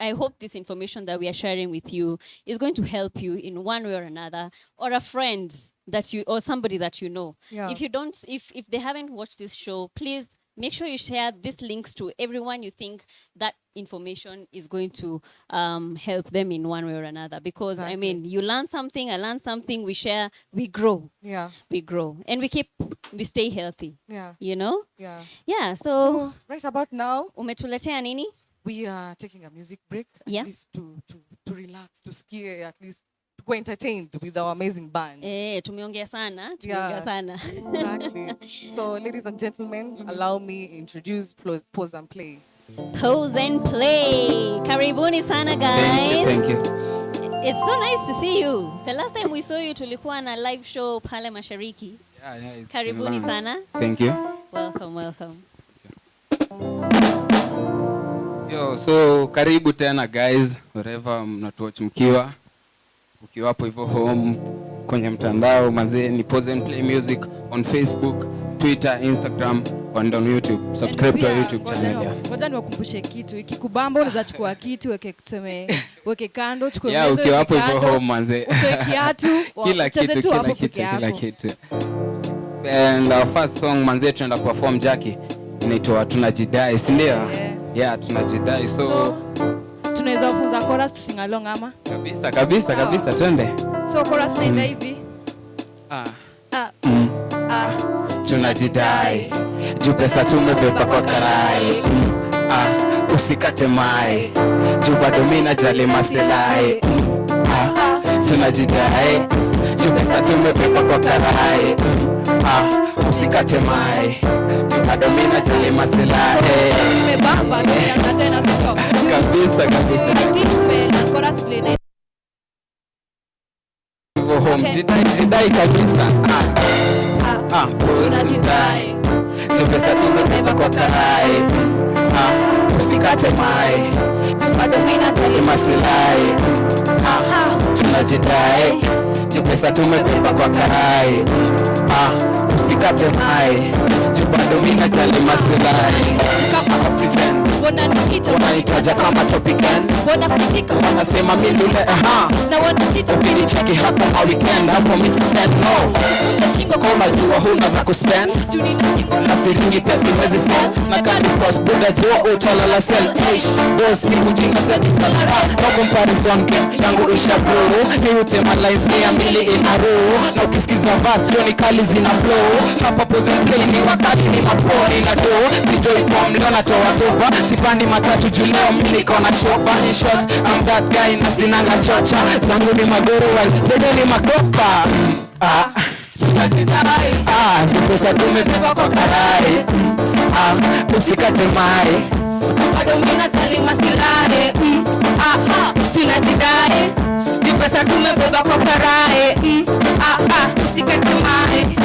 I hope this information that we are sharing with you is going to help you in one way or another, or a friend that you, or somebody that you know. Yeah. If they haven't watched this show, please make sure you share these links to everyone you think that information is going to help them in one way or another. Because I mean, you learn something, I learn something, we share, we grow. Yeah. We grow. And we stay healthy. Yeah. You know? Yeah. Yeah. So right about now, umetuletea nini? we are taking a music break Yeah. at least to relax, to ski, at least to go entertained with our amazing band. Tumeongea sana. Exactly. So, ladies and gentlemen, allow me introduce Pause and Play. Pose and play. Karibuni sana, guys. Thank you. It's so nice to see you. The last time we saw you tulikuwa na live show pale Mashariki. Yeah, it's Karibuni been long. sana. Thank you. Welcome. Yo, so karibu tena guys, wherever mnatuwatch ukiwapo hivyo home kwenye mtandao mazee, ni Pause and Play Music on Facebook, Twitter, Instagram, and on YouTube. Subscribe to our YouTube channel. Yeah. Ngoja niwakumbushe kitu. Ikikubamba unaweza chukua kitu weke kando, chukue Yeah, meza. ukiwa hapo hivyo home manze. Utoe kiatu, Kila kitu. And our first song manze tunaenda perform Jackie. Inaitwa Tunajidai, si ndio? Yeah, tunajidai. So tunaweza kufunza chorus to sing along ama? Kabisa twende. So chorus inaenda hivi. Tunajidai. Juu pesa tumebeba kwa karai. Usikate mai. Juu bado mimi najali maslahi. Tunajidai. Juu pesa tumebeba kwa karai. Usikate mai. Juu bado mimi najali maslahi. Nimebamba tena sio. Kabisa. Chorus play. Home jidai kabisa. Tunajidai. Pesa tumebeba kwa karai. Usikate mai. Bado mimi najali maslahi. Tunajidai. Pesa tumebeba kwa karai. Usikate mai. Bado mimi najali maslahi. Kama oxygen. Wananitaja kama topican. Wanasema milule na wanasita pili cheki hapo how weekend hapo mimi said no. Kama jua huna za kuspend. Na siringi pesa mwezi sell. Na kandi first buda jua utalala sell. Boss mi kujinga sasa tolerance. No comparison game yangu isha bro. Ni utema lines mia mbili in a row. Na ukisikiza verse yo ni kali zina flow. Hapa pose and play ni wakati ni maponi na do. Sitoi form leo natoa sofa. Sifandi matatu juu leo mimi niko na shopa. In short I'm that guy na sinanga chocha. Zangu ni magoro wal zede ni makopa. Tunajidai. Pesa tumebeba kwa karai. Usikate mai. Bado mimi najali maslahi. Tunajidai. Pesa tumebeba kwa karai. Usikate mai.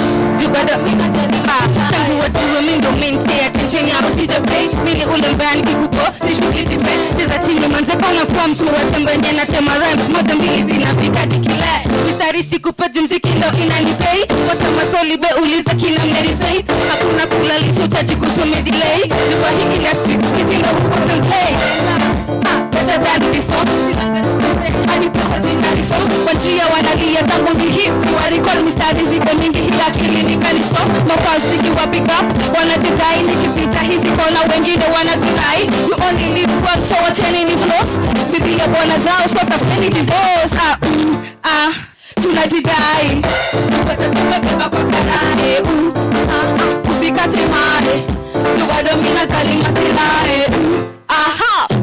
Bado mimi najali maslahi. Tangu wajue mimi ndo main say attention yao sijapay. Mimi ule mbaya nikikupo sishughuli tipe. Cheza chini manze pana form sura chembanye na tema rhymes moja mbili zinafika dikila. Mistari sikupa muziki ndo inanipay. Wata maswali be uliza kina Mary Faith. Hakuna kulalisha utaji kutume delay. Jua hii industry sisi ndo kupata play. Better than before. Hadi pesa zinarifo. Wanjia wanalia tangu ni hits. You are recall mistari ziko mingi hii akili ni kanisto. Mafans nikiwa big up. Wanajidai nikipita hizi kona wengine wanazidai. You only live once so wacheni ni floss. Bibi ya bwana zao so tafeni divorce. Tunajidai. Pesa tumebeba kwa karai. Usikate mai. Bado mimi najali maslahi.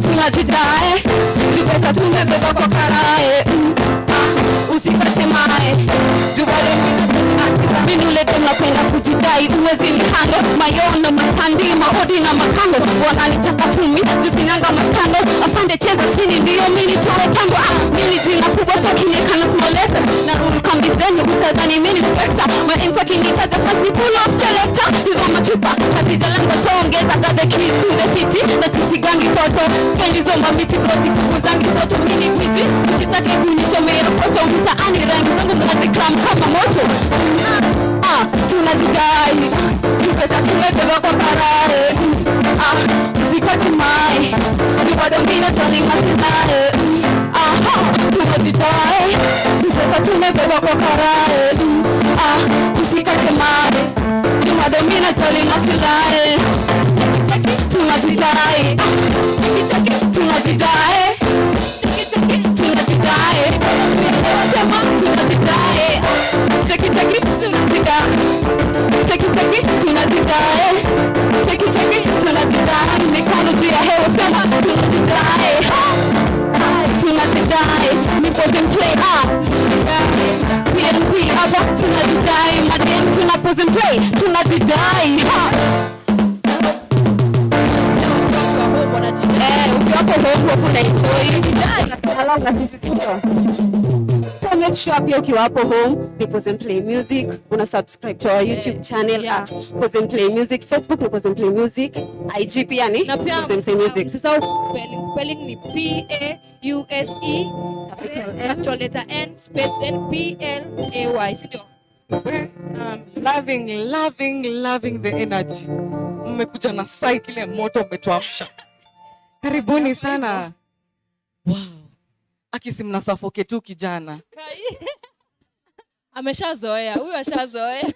Tunajidai. Pesa tumebeba kwa karai. Usikate mai. Bado mimi najali maslahi. Mimi ule tunapenda kujidai. Uwezi ni hando. Mayono makandi maodi na makando. Wananitaka tumi. Jusinanga maskando. Afande cheza chini ndiyo mimi toe tango. Mimi jina kubwa tokinyeka na small letter. Na rule kambizeni utadhani mimi inspector. My answer kinitaja fast pull off selector. Hizo machupa katija lango chongeza got the keys to the city. Na sipigangi photo spendi zomba miti proti kukuzangi soto mini kwiti. Ukitake kunichomea photo mtaani rangi zangu zinazigram kama moto. Tunajidai. Pesa tumebeba kwa karai. Usikate mai. Bado mimi najali maslahi. Tunajidai. Pesa tumebeba kwa karai. Usikate mai. Bado mimi najali maslahi. Tunajidai. Tunajidai. Tunajidai. Sema tunajidai. Tunajidai. Tunajidai. Mikono juu ya hewa sema tunajidai. Tunajidai. Pose and play. PNP hapa tunajidai. Madem tuna pose and play. Tunajidai. Ukiwapo home kuna enjoy. So make sure pia ukiwapo home ni Pose and Play Music. Una subscribe to our YouTube channel at Pose and Play Music. Facebook ni Pose and Play Music. IG pia ni Pose and Play Music. Sasa spelling ni PAUSE capital letter N space then PLAY, si ndio? Loving the energy. Mmekuja na sai kile moto umetuamsha. Karibuni sana. Wow. Akisi mna suffocate tu kijana. Ameshazoea, huyu ashazoea.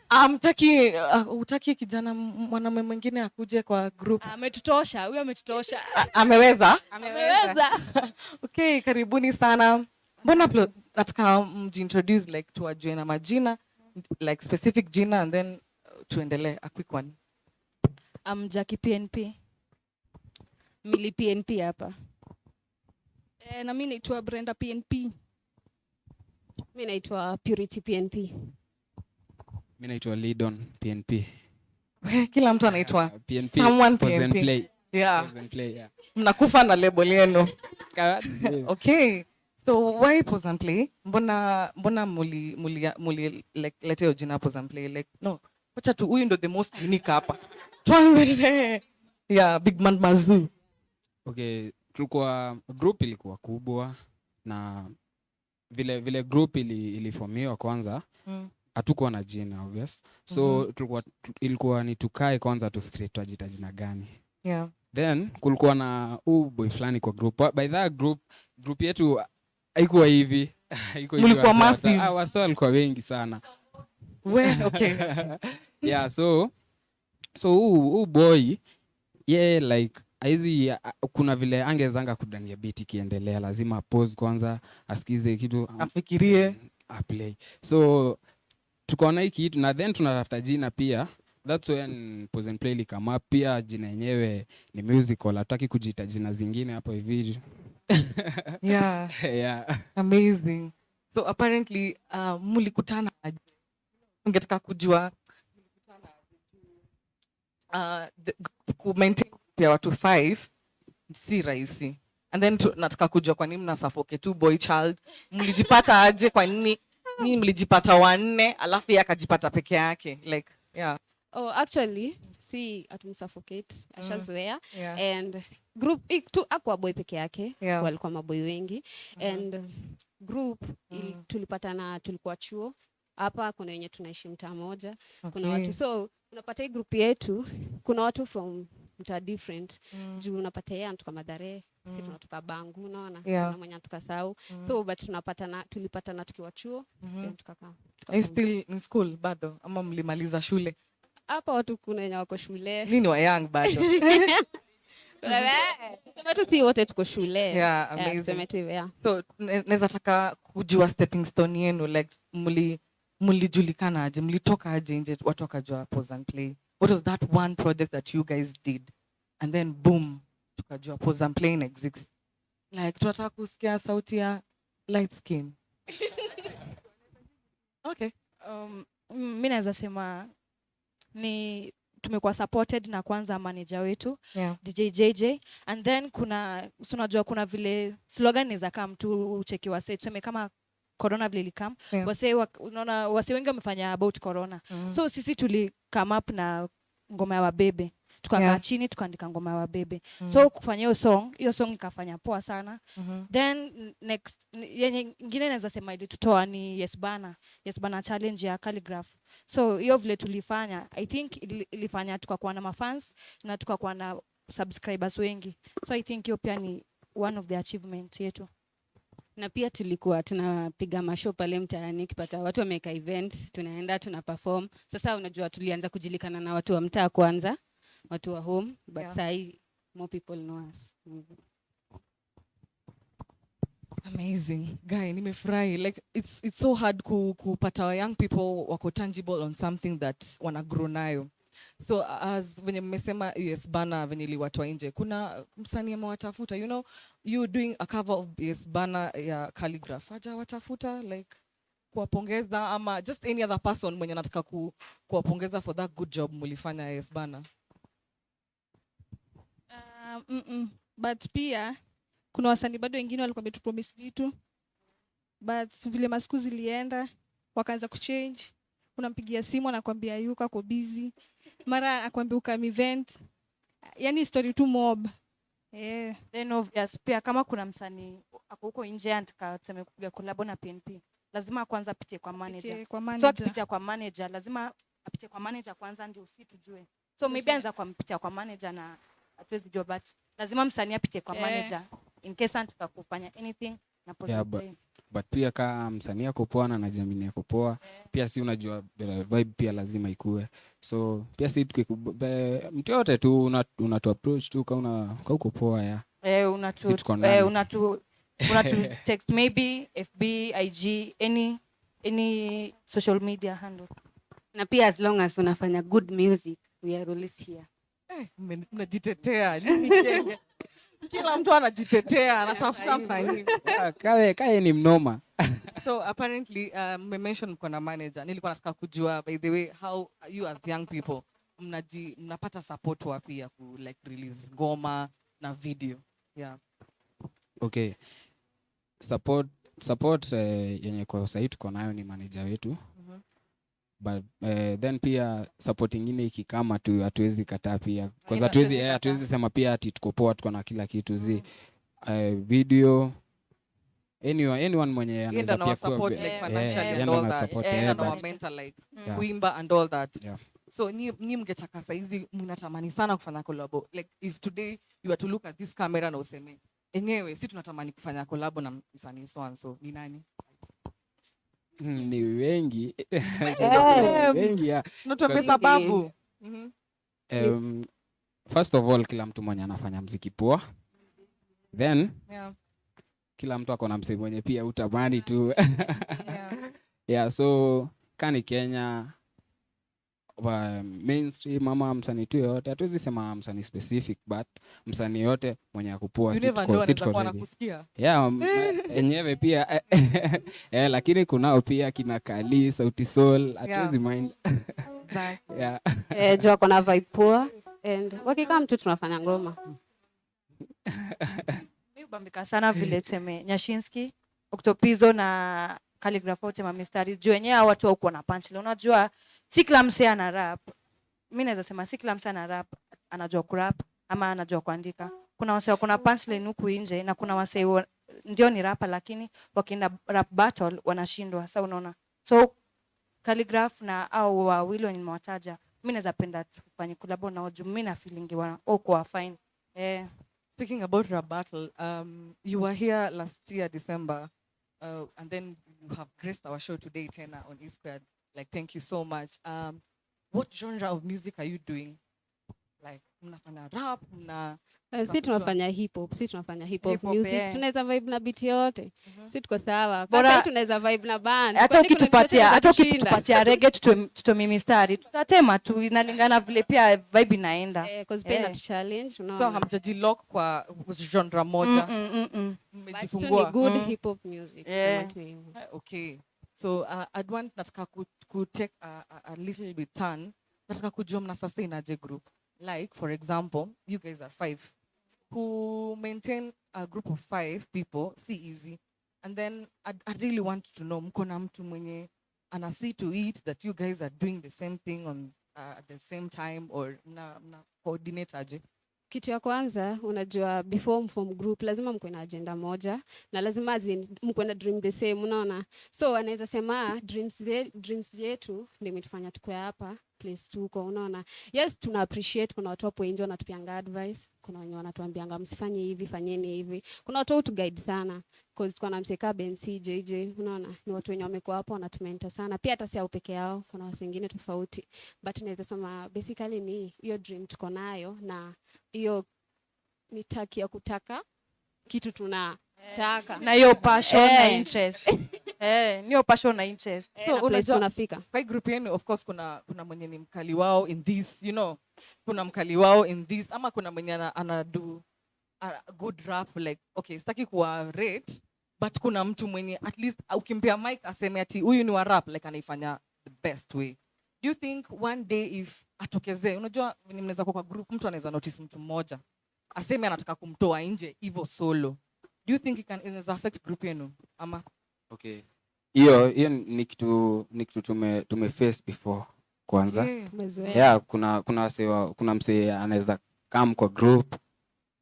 Utaki kijana mwanamume mwingine akuje kwa group. Ametutosha, huyu ametutosha. Ameweza? Ameweza. Okay, karibuni sana. Mbona nataka mjintroduce like tuwajue na majina, like specific jina and then tuendelee a quick one. Jackie PNP. Mili PNP hapa. Na mimi naitwa Brenda PNP. Mimi naitwa Purity PNP. Mimi naitwa Lidon PNP. Kila mtu anaitwa PNP. Someone Pause and PNP. play. Yeah. Pause and play, yeah. Mnakufa na label yenu. Okay. So why pause and play? Mbona muli like lete jina pause and play like no. Wacha tu huyu ndo the most unique hapa. Tuanze. Yeah, Big Man Mazu. Okay, tulikuwa group ilikuwa kubwa na vile group iliformiwa kwanza. Hatukuwa na jina obvious. So ilikuwa ni tukae kwanza tufikirie tutajita jina gani. Yeah. Then kulikuwa na boy fulani kwa group. By that group yetu haikuwa hivi. Mlikuwa massive. Wasa walikuwa wengi sana. Okay. Yeah, so boy like hizi kuna vile angezanga kudania beat ikiendelea, lazima pause kwanza asikize kitu afikirie play. So tukaona hiki kitu na then tunatafuta jina pia. That's when pause and play kama pia jina yenyewe ni musical, hataki kujiita jina zingine hapo hivi. Yeah. Yeah. Amazing. So apparently mlikutana aje? Ungetaka kujua ku maintain pia watu 5 si rahisi. And then nataka kujua kwa nini mna suffocate two boy child. Mlijipata aje, kwa nini mlijipata wanne alafu yeye akajipata peke yake like yeah. Oh, actually, si atumsuffocate, ashazoea. Yeah. And group tu akwa boy peke yake, Yeah. walikuwa maboy wengi. And group tulipatana, tulikuwa chuo. Hapa kuna wenye tunaishi mtaa moja. Kuna watu, so unapata hii group yetu, kuna watu from mtaa different. Juu unapata yeye anatoka Mathare, sisi tunatoka Bangu, unaona? Yeah. Kuna mwenye anatoka Sau. So but tulipatana tukiwa chuo, then tukakaa. Are you still in school bado ama mlimaliza shule? Hapa watu kuna wenye wako shule. Nini wa young bado? Tuseme tu si wote tuko shule. Yeah, amazing. Tuseme tu yeah. So naweza taka kujua stepping stone yenu, like mlijulikana aje, mlitoka aje nje watu wakajua pause and play. What was that one project that you guys did and then boom tukajua pause and play exists? Like tunataka kusikia sauti ya light skin. Okay. Mimi naweza sema ni tumekuwa supported na kwanza manager wetu, Yeah. DJ JJ, and then unajua kuna vile slogan inaweza kama mtu ucheki wase tuseme kama corona vile ilikam, Yeah. unaona wase wengi wamefanya about corona. So sisi tuli come up na ngoma ya wabebe, tukakaa chini tukaandika ngoma ya wabebe. So kufanya hiyo song ikafanya poa sana. Then next yenye nyingine naweza sema ilitutoa ni Yes Bana challenge ya calligraph. So hiyo vile tulifanya, I think ilifanya tukakuwa na mafans na tukakuwa na subscribers wengi. So I think hiyo pia ni one of the achievements yetu. Na pia tulikuwa tunapiga mashow pale mtaani, kipata watu wameka event, tunaenda tuna perform. Sasa unajua tulianza kujulikana na watu wa mtaa kwanza, watu wa home, but sai more people know us. Amazing. Guy, nimefurahi. Like it's so hard kupata young people wako tangible on something that wana grow nayo. So as venye mmesema Yes Bana venye liwatoa nje, kuna msanii amewatafuta, you know, you doing a cover of Yes Bana ya calligraph, haja watafuta like kuwapongeza ama just any other person mwenye nataka kuwapongeza for that good job mulifanya Yes Bana? But pia kuna wasanii bado wengine walikuwa wametupromise vitu, but vile masiku zilienda wakaanza kuchange. Unampigia simu anakuambia yuko ako busy, mara akwambia uka event, yani story tu mob. Then obvious pia kama kuna msanii ako huko nje anataka tuseme kupiga collab na PNP, lazima kwanza apitie kwa manager. Kwa So manager. akipitia kwa manager, lazima apitie kwa manager kwanza ndio si tujue. So maybe anza kwa mpitia kwa manager na hatuwezi jua, but lazima msanii apitie kwa manager in case anataka kufanya anything na positive. But pia kama msanii ako poa na anajiamini ako poa, pia si unajua vibe pia lazima ikue. So pia si mtu yote tu unatu approach tu kama uko poa unatu text maybe FB, IG, any social media handle. Na pia as long as unafanya good music, we are always here. Mnajitetea. Kila mtu anajitetea, anatafuta mfanyini. Kae ni mnoma. So apparently mention mko na manager. Nilikuwa nataka kujua by the way how you as young people mnapata support wapi ya ku like release ngoma na video. Yeah. Okay. Support yenye kwa sasa tuko nayo ni manager wetu. But then pia support ingine ikikama tu hatuwezi kataa pia. Kwa sababu hatuwezi sema pia ati tuko poa tuko na kila kitu video anyone mwenye anaweza pia support like financially and all that and mental like kuimba and all that. So ni mngetaka saizi mnatamani sana kufanya collab, like if today you were to look at this camera na useme enyewe si tunatamani kufanya collab na msanii so ni nani? Ni wengi. Wengi ya. Natuambia sababu. First of all, kila mtu mwenye anafanya muziki poa. Then kila mtu ako na msanii mwenye pia utamani tu. So kani Kenya mainstream mama msanii tu yote, hatuwezi sema msanii specific, but msanii yote mwenye akupoa sitko. Enyewe pia lakini kunao pia kina Kali, Sauti Sol, hatuwezi mind. Jua kuna vibe poa and wakikaa mtu tunafanya ngoma. Mimi bambika sana vile teme Nyashinski, Octopizo na Calligraph wote mamistari juu wenyewe watu wako na punchline. Unajua si kila msee ana rap. Mimi naweza sema si kila msee ana rap, anajua kurap ama anajua kuandika. Kuna wasee wako na punchline huku nje na kuna wasee ndio ni rapa lakini wakienda rap battle wanashindwa. Sasa unaona. So Calligraph na au wawili nimewataja. Mimi naweza penda tufanye collab na wao. Mimi na feeling kwa fine. Speaking about rap battle, you were here last year December and then you have graced our show today Tena on E-Squared. Like thank you so much. What genre of music are you doing? Like mnafanya rap si tunafanya hip hop, music. Tunaweza vibe na beat yote. Si tuko sawa. Bora tunaweza vibe na band. Hata ukitupatia reggae tutomi mistari. Tutatema tu inalingana vile pia vibe inaenda. Cause pia tu challenge, unaona. So hamjaji lock kwa genre moja. Mmejifungua. Good hip hop music. Okay. So I'd want nataka ku take a little bit turn. Nataka kujua mna sustain aje group. Like for example, you guys are 5 who maintain a group of 5 people, see easy. And then I really want to know mko na mtu mwenye ana see to it that you guys are doing the same thing on at the same time or mna coordinate aje? Kitu ya kwanza unajua before mform group lazima mko na agenda moja na lazima mko na dream the same, unaona. So anaweza sema dreams yetu ndio imetufanya tukue hapa place tuko, unaona. Yes, tuna appreciate kuna watu hapo nje wanatupianga advice, kuna wenye wanatuambianga msifanye hivi, fanyeni hivi. Kuna watu tu guide sana cause tuko na mseka BNC JJ, unaona. Ni watu wenye wamekuwa hapo wanatumenta sana. Pia hata si hao peke yao, kuna watu wengine tofauti. But naweza sema basically ni hiyo dream tuko nayo na hiyo ni taki ya kutaka kitu tunataka na hiyo passion na interest. Niyo passion na interest. So unajua tunafika. Kwa group yenu of course kuna mwenye ni mkali wao in this, you know. Kuna mkali wao in this ama kuna mwenye ana do a good rap, like okay, sitaki kuwa rate but kuna mtu mwenye at least ukimpea mic aseme ati huyu ni wa rap, like anaifanya the best way. Do you think one day if atokezee, unajua mnaweza kwa group mtu anaweza notice mtu mmoja aseme anataka kumtoa nje hivyo solo, do you think it can affect group yenu ama? Okay, hiyo ni kitu tumeface before kwanza. Kuna msee anaweza come kwa group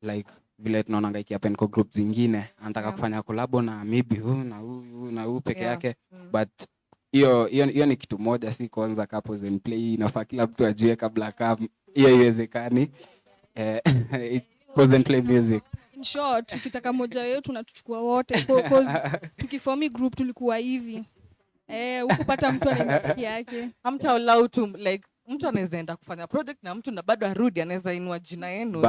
like vile tunaonanga ikihappen kwa group zingine anataka kufanya collab na maybe huyu na huyu peke yake, but hiyo ni kitu moja, si kwanza couples and play, inafaa kila mtu ajue kabla kama hiyo iwezekani. It's pause and play music. In short, tukitaka moja wetu tunatuchukua wote because tukiform group tulikuwa hivi. Ukupata mtu anaenda yake. Hamta allow to like mtu anaweza enda kufanya project na mtu na bado arudi anaweza inua jina yenu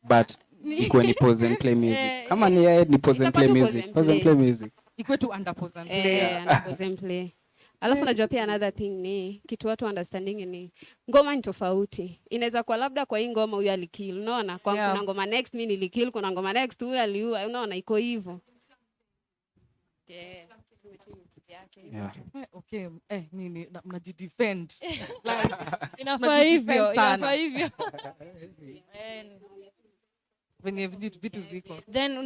but ikuwe ni pause and play music. Kama ni yeye ni pause and play music. Pause and play music. Ikuwe tu under pause and play. Under pause and play. Alafu najua pia another thing ni kitu watu understanding ni ngoma ni tofauti. Inaweza kwa labda kwa hii ngoma huyu alikill, unaona? Kwa kuna ngoma next mimi nilikill, kuna ngoma next huyu aliua, unaona iko hivyo. Yeah. Okay, nini mnajidefend. Like inafaa hivyo. Venye vitu ziko. Then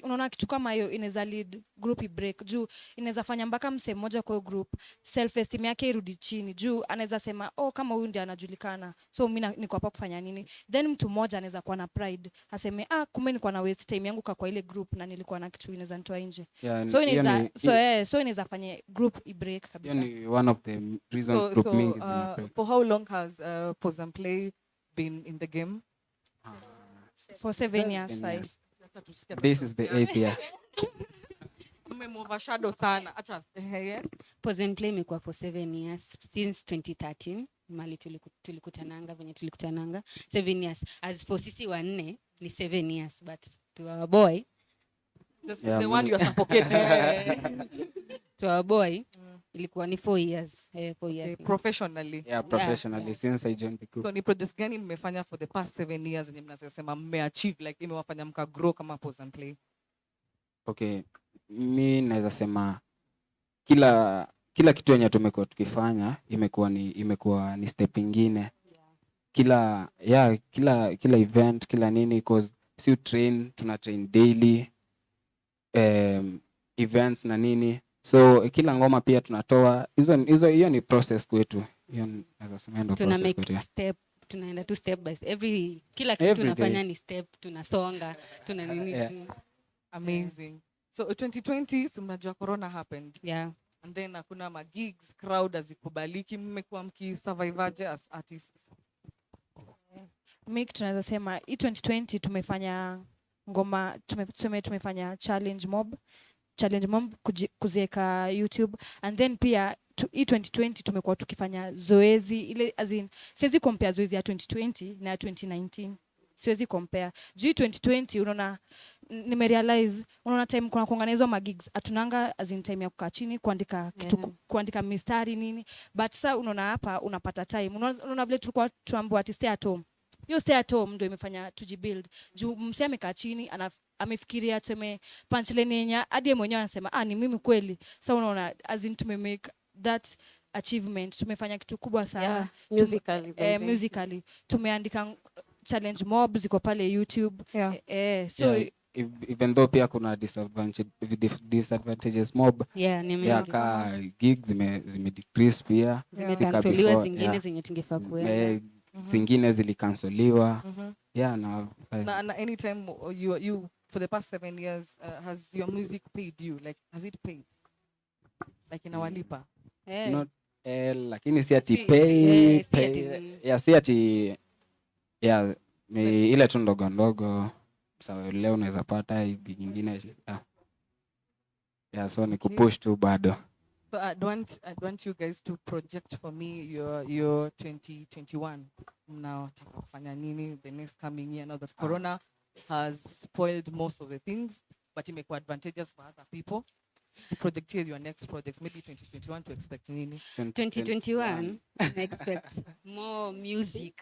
unaona kitu kama hiyo inaweza lead group break juu inaweza fanya mpaka mse mmoja kwa group self esteem yake irudi chini juu anaweza sema kama huyu ndiye anajulikana so mimi niko hapa kufanya nini, then mtu mmoja anaweza kuwa na pride aseme kumbe nilikuwa na waste time yangu kwa ile group na nilikuwa na kitu inaweza nitoa nje. So inaweza fanya group break kabisa. Yani one of the reasons group mingi zina break. For how long has pause and play been in the game? For 7 years. This is the 8th year. Overshadow sana. Acha Pause and play imekuwa for 7 years since 2013 mali tulikutananga venye tulikutananga 7 years. As for sisi wanne ni 7 years but to our boy the one you are suffocating. To our boy ilikuwa ni 4 years. 4 years. Professionally. Yeah, professionally since I joined the group. So ni projects gani mmefanya for the past 7 years yenye mnasema mmeachieve like imewafanya mka grow kama pause and play? Okay, mimi naweza sema kila kitu yenye tumekuwa tukifanya imekuwa ni step ingine. Kila event, kila nini, because si tuna train daily events na nini. So kila ngoma pia tunatoa hiyo ni process kwetu. Hiyo naweza sema ndio process kwetu. Tunaenda tu step by step. Kila kitu tunafanya ni step, tunasonga, tuna nini. Amazing. So 2020 so mnajua corona happened. Yeah. And then hakuna gigs, crowd azikubaliki, mmekuwa mkisurvive as artists. Mimi tunaweza sema 2020 tumefanya ngoma, tumefanya challenge mob kuziweka YouTube, and then pia 2020 tumekuwa tukifanya zoezi ile, as in siwezi compare zoezi ya 2020 na 2019, siwezi compare. Juu 2020 unaona nimerealize unaona time kuna kuanganiza gigs atunanga as in time ya kukaa chini kuandika kitu, kuandika mistari nini, but sasa unaona hapa unapata time, unaona vile tulikuwa tuambiwa ati stay at home. Hiyo stay at home ndio imefanya tujibuild. Juu msee amekaa chini amefikiria tuseme punchline yenye hadi mwenyewe anasema ni mimi kweli. Sasa unaona as in tumemake that achievement, tumefanya kitu kubwa sana. Yeah, musically tumeandika challenge mob ziko pale YouTube. Even though pia kuna disadvantages mob. Ka gigs zime decrease pia. Zimekansoliwa zingine zenye tungefaa kuenda. Zingine zilikansoliwa. Na anytime you for the past 7 years has your music paid you? Like has it paid? Like inawalipa? Not lakini si ati pay. Si ati ile tu ndogo. So leo unaweza pata hivi nyingine. So ni kupush tu bado. So I want you guys to project for me your 2021. Now kufanya nini the next coming year? Now that corona has spoiled most of the things, but it make advantageous for other people. To project your next projects, maybe 2021 to expect nini? 2021 I expect more music,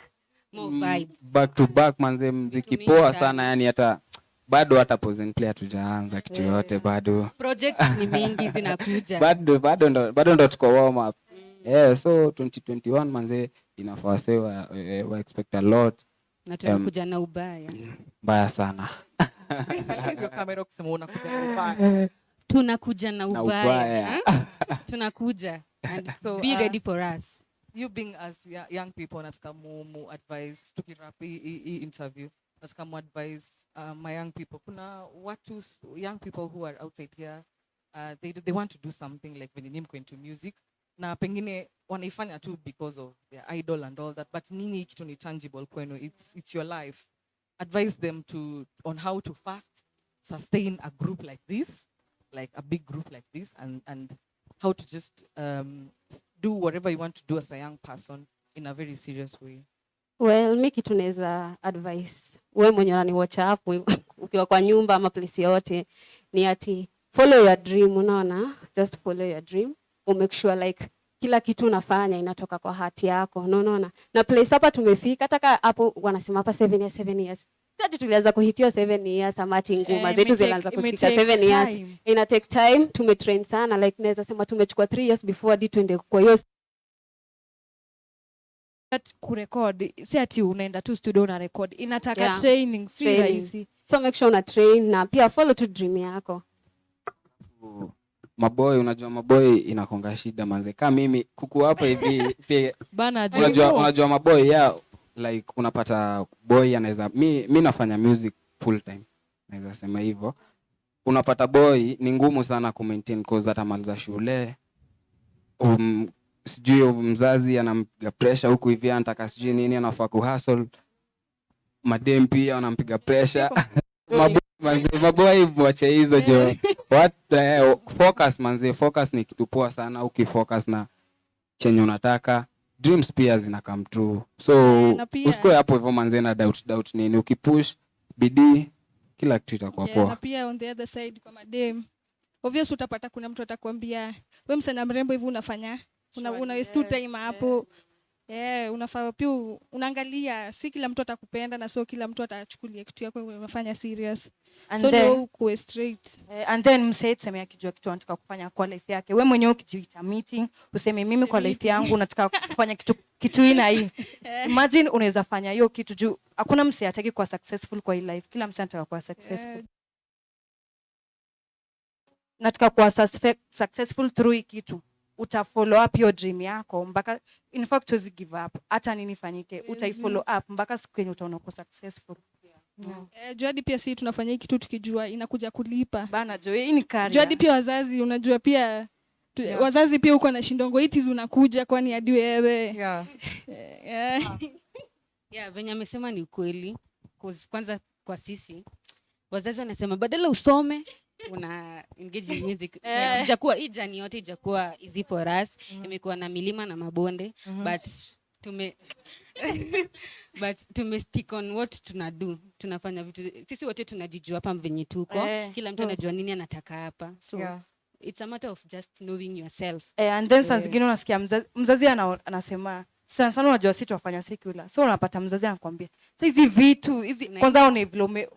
more vibe. Back to back manze, muziki poa sana, yani hata bado hata pause and play hatujaanza kitu yote bado. Projects ni mingi zinakuja. Bado ndo tuko warm up. So 2021 manze inafaa we expect a lot. Na tunakuja na ubaya. Mbaya sana. Hiyo kamera kusema unakuja na ubaya. Tunakuja na ubaya. Tunakuja. And so be ready for us. You being as young people nataka mu advise tukirapi interview. nataka advise my young people. Kuna watu young people who are outside here, they want to do something like when they go into music, na pengine wanaifanya tu because of their idol and all that, but nini kitu ni tangible kwenu, it's your life. Advise them on how to fast sustain a group like this, like a big group like this, and how to just do whatever you want to do as a young person in a very serious way. Well, mi kitu naweza advice wewe mwenye unaniwatch hapo ukiwa kwa nyumba ama place yote ni ati follow your dream, unaona? Just follow your dream. Make sure like kila kitu unafanya inatoka kwa hati yako, unaona? Na place hapa tumefika, hata hapo wanasema hapa 7 years. Sasa tulianza kuhitio 7 years amati ngoma zetu zilianza kusikika 7 years. Ina take time, tumetrain sana, like naweza sema tumechukua 3 years before hadi tuende kwa hiyo kurekod. Si ati unaenda tu studio na record. Inataka training, si rahisi. So make sure una train na pia follow to dream yako. Maboy, unajua maboy inakonga shida manze. Kama mimi kuku hapa hivi pia bana, unajua maboy like unapata boy anaweza mimi nafanya music full time. Naweza sema hivyo. Unapata boy ni ngumu sana ku maintain cause hata maliza shule. Sijui mzazi anampiga pressure huku hivi, anataka sijui nini, anafaa ku hustle. Madem pia wanampiga pressure. Maboy mwache hizo jo. What focus manze, focus ni kitu poa sana. Ukifocus na chenye unataka, dreams pia zina come true. So usikoe hapo hivyo manze na doubt nini. Ukipush bidii, kila kitu itakuwa poa. Na pia on the other side kwa madem, obviously utapata kuna mtu atakwambia wewe msana mrembo hivi unafanya una waste time hapo. Unafaa pia unaangalia si kila mtu atakupenda na so kila mtu atachukulia kitu yako unafanya serious. And so then, no go straight. And then msee tuseme akijua kitu anataka kufanya kwa life yake. Wewe mwenyewe ukijiita meeting, useme mimi kwa life yangu nataka kufanya kitu ina hii. Imagine unaweza fanya hiyo kitu juu hakuna msee hataki kuwa successful kwa hii life. Kila msee anataka kuwa successful. Nataka kuwa successful through hii kitu. Uta-follow up your dream yako mpaka in fact usi give up hata nini fanyike, utai-follow up mpaka siku yenye utaona uko successful. Jadi pia si tunafanya hiki kitu tukijua inakuja kulipa bana jo, hii ni career. Jadi pia wazazi unajua pia wazazi pia uko na shindongo iti unakuja kwani hadi wewe venye amesema ni ukweli. Kwanza kwa sisi wazazi wanasema badala usome una engage in music. Ijakuwa hii jani yote ijakuwa easy for us. Imekuwa na milima na mabonde, but tume stick on what tunadu. Tunafanya vitu sisi wote tunajijua hapa venye tuko. Kila mtu anajua nini anataka hapa. So it's a matter of just knowing yourself. And then saa zingine unasikia mzazi anasema sana unajua sisi tuwafanya secular. So unapata mzazi anakuambia sasa hizi vitu hizi kwanza unevilome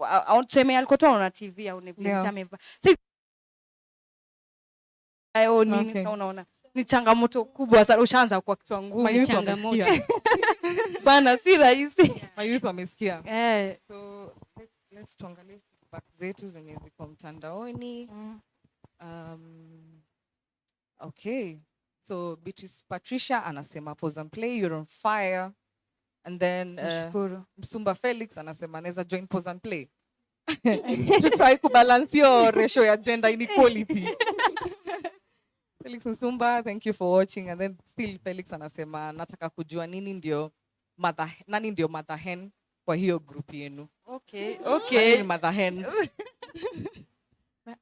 tuseme alikotoa na TV au unevilome sasa ayo nini. Sasa unaona ni changamoto kubwa sana, ushaanza kwa kitu ngumu. Changamoto bana si rahisi. Mayouth wamesikia. So let's tuangalie feedback zetu zenye ziko mtandaoni. Okay. So Beatrice Patricia anasema pause and play, you're on fire. And then Msumba Felix anasema anaweza join pause and play. To try kubalance your ratio ya gender inequality. Felix Msumba, thank you for watching. And then still Felix anasema nataka kujua nani ndio mother hen kwa hiyo group yenu. Okay. Mother hen.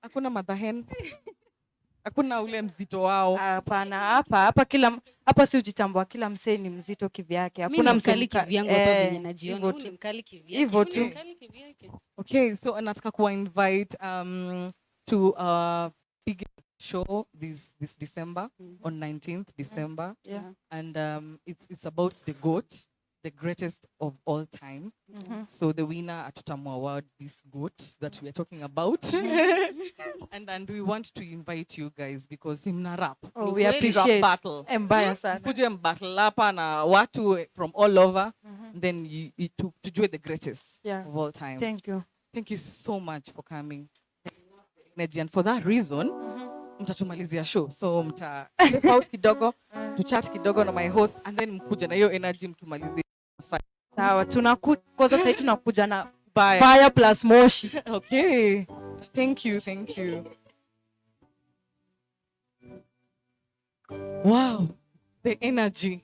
Hakuna mother hen. Hakuna ule mzito wao. Hapana, hapa si ujitambua, kila msee ni mzito kivyake. Hakuna mkali kivyangu hapa venye najiona. Ni mkali kivyake. Hivyo tu. Okay, so nataka kuwa invite to biggest show this December on 19th December. And it's about the GOAT, the greatest of all time. So the winner at Tutamu Award, this GOAT that we are talking about. and we want to invite you guys because mna rap. We appreciate rap battle. Mbaya sana. Kuje battle hapa na watu from all over. Then you tujue the greatest of all time. Thank you so much for coming. And for that reason, mtatumalizia show. So mta step out kidogo, to chat kidogo na my host, and then mkuja na hiyo energy mtumalizie. Sawa, kwa sasa tunakuja na Fire plus moshi. Okay. Thank you. Wow. The energy.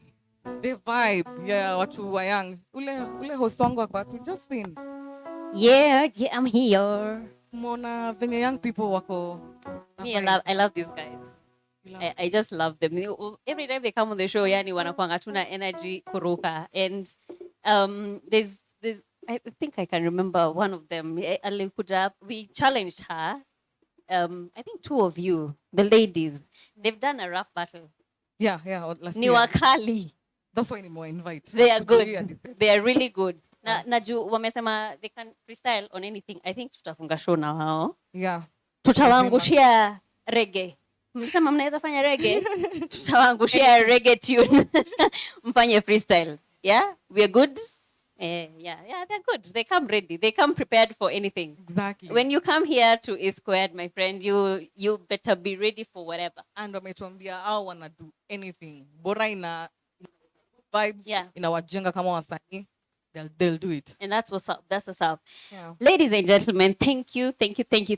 The vibe. Yeah, watu wa young. Ule host wangu wako wapi? Josephine. Yeah, I'm here. Mona, venye young people wako. Me, I love these guys. I just love them. Every time they come on the show, yani wanakuanga tuna energy kuruka. And there's I think I can remember one of them. We challenged her. I think two of you, the ladies, they've done a rap battle. Yeah. Last Ni year. wakali. That's why anymore invite. They are good. They are really good. Na juu wamesema they can freestyle on anything. I think tutafunga show na hao. Yeah. Tutawaangushia reggae. Msema mnaweza fanya reggae? Tutawaangushia reggae tune. Mfanye freestyle. Yeah? We are good. Yeah, they're good. They come ready. They come prepared for anything. Exactly. When you come here to A Squared, my friend, you better be ready for whatever. And wametuambia hao wanna do anything. Bora ina vibes, yeah. Inawajenga kama wasanii, they'll do it. And that's what's up. That's what's up. Yeah. Ladies and gentlemen, thank you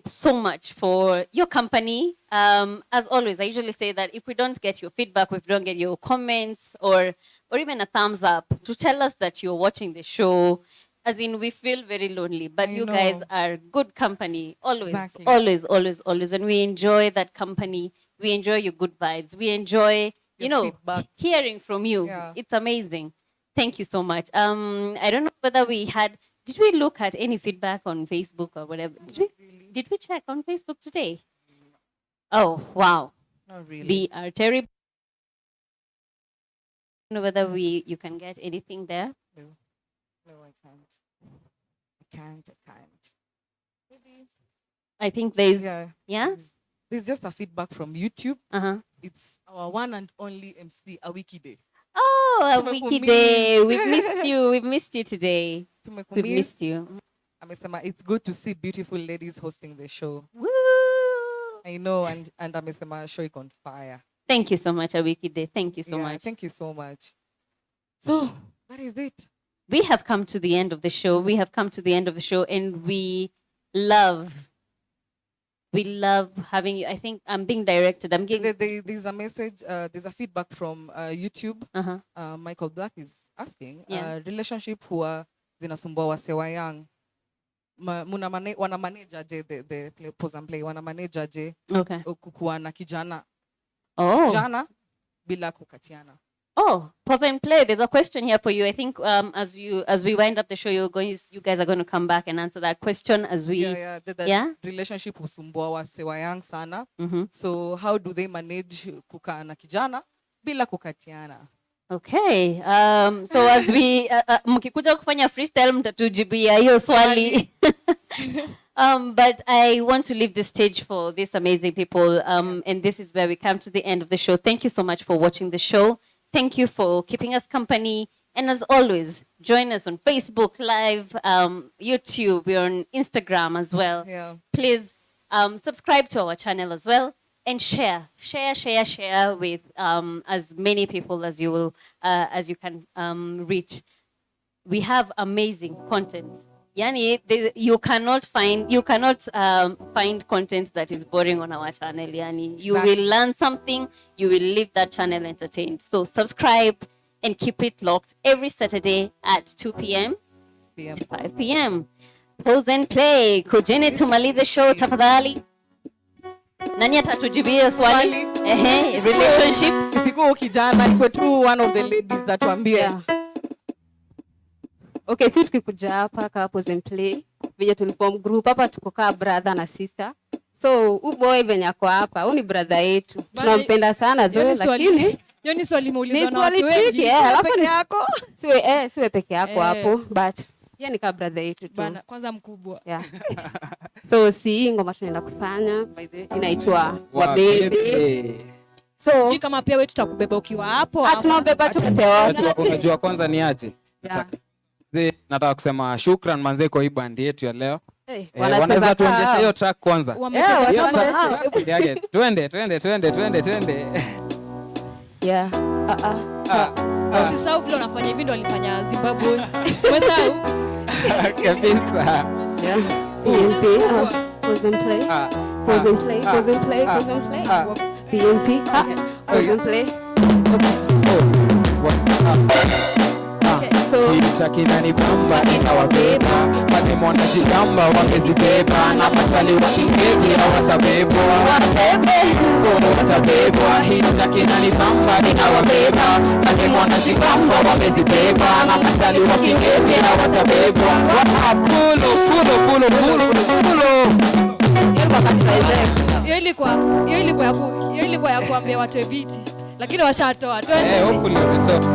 so much for your company. As always, I usually say that if we don't get your feedback, if we don't get your comments or even a thumbs up to tell us that you're watching the show, as in we feel very lonely, but you guys are good company, always, exactly. always. And we enjoy that company. We enjoy your good vibes. We enjoy, feedback. Hearing from you. Yeah. It's amazing. Thank you so much. I don't know whether did we look at any feedback on Facebook or whatever? Did we check on Facebook today? Oh, wow. Not really. We are terrible. I don't know whether you can get anything there. No, I can't. Maybe. I think there's, Yes? There's just a feedback from YouTube. Uh-huh. It's our one and only MC, Awiki Day. Oh, a wiki day. We've missed you. We've missed you today. We've missed you. Amesema, it's good to see beautiful ladies hosting the show. Woo! I know, and Amesema, show it on fire. Thank you so much, a wiki day. Thank you so much. Thank you so much. So, that is it. We have come to the end of the show. And we love having you. I think I'm being directed. I'm getting. There's a message. There's a feedback from YouTube. Uh-huh. Michael Black is asking. Yeah. Relationship huwa zinasumbua wase wa young. Wana manage aje the pose and play. Wana manage aje. Okay. Kukuwa na kijana. Oh. Kijana bila kukatiana. Oh, pause and play. There's a question here for you. I think as we wind up the show, you guys are going to come back and answer that question as we. The relationship husumbua wase wa young sana. Mm-hmm. So how do they manage kukaa na kijana bila kukatiana? Okay. So as we mkikuja kufanya freestyle mtatujibia hiyo swali. But I want to leave the stage for these amazing people. And this is where we come to the end of the show. Thank you so much for watching the show. Thank you for keeping us company. And as always, join us on Facebook Live, YouTube, we're on Instagram as well. Yeah. Please subscribe to our channel as well and share with as many people as you can reach. We have amazing content. Yani, you cannot find content that is boring on our channel. Yani, you will learn something, you will leave that channel entertained. So subscribe and keep it locked every Saturday at 2 p.m. to 5 p.m. Pause and play. Kujeni tumalize show tafadhali. Nani atatujibia swali? Relationships. Sikuwa kijana, iko tu one of the ladies that tuambie. Yeah. Okay, sisi tukikuja hapa ka Pause and Play, vile tuliform group hapa tuko kaa brother na sister. So, boy venye ako hapa, huyu ni brother yetu. Tunampenda sana though, lakini hiyo ni swali muulizo na watu wengi. Peke yako. Siwe peke yako hapo, but yeye ni kaa brother yetu tu. Bana, kwanza mkubwa. Yeah. So, si ngoma tunaenda kufanya inaitwa Wabebe. So, kama pia wewe tutakubeba ukiwa hapo. Tunabeba tu kote wote. Unajua kwanza ni aje? Yeah. Nataka kusema shukran manze kwa hii band yetu ya leo. Wanaweza tuonjeshe hiyo track kwanza. Twende. Yeah. Usisahau vile unafanya hivi ndo alifanya Zimbabwe. Umesahau? Kabisa. Yeah. BNP. Pause and play. Pause and play. Pause and play. Pause and play. BNP. Pause and play. So Chakina ni bamba inawabeba, mademona jigamba wamezibeba, na maswali wakingegi hawatabebwa. Watabebwa, hii chakina ni bamba inawabeba, mademona jigamba wamezibeba, na maswali wakingegi hawatabebwa. Pulo. Hiyo ilikuwa ya kuambia watu viti, lakini washatoa. Hopefully hope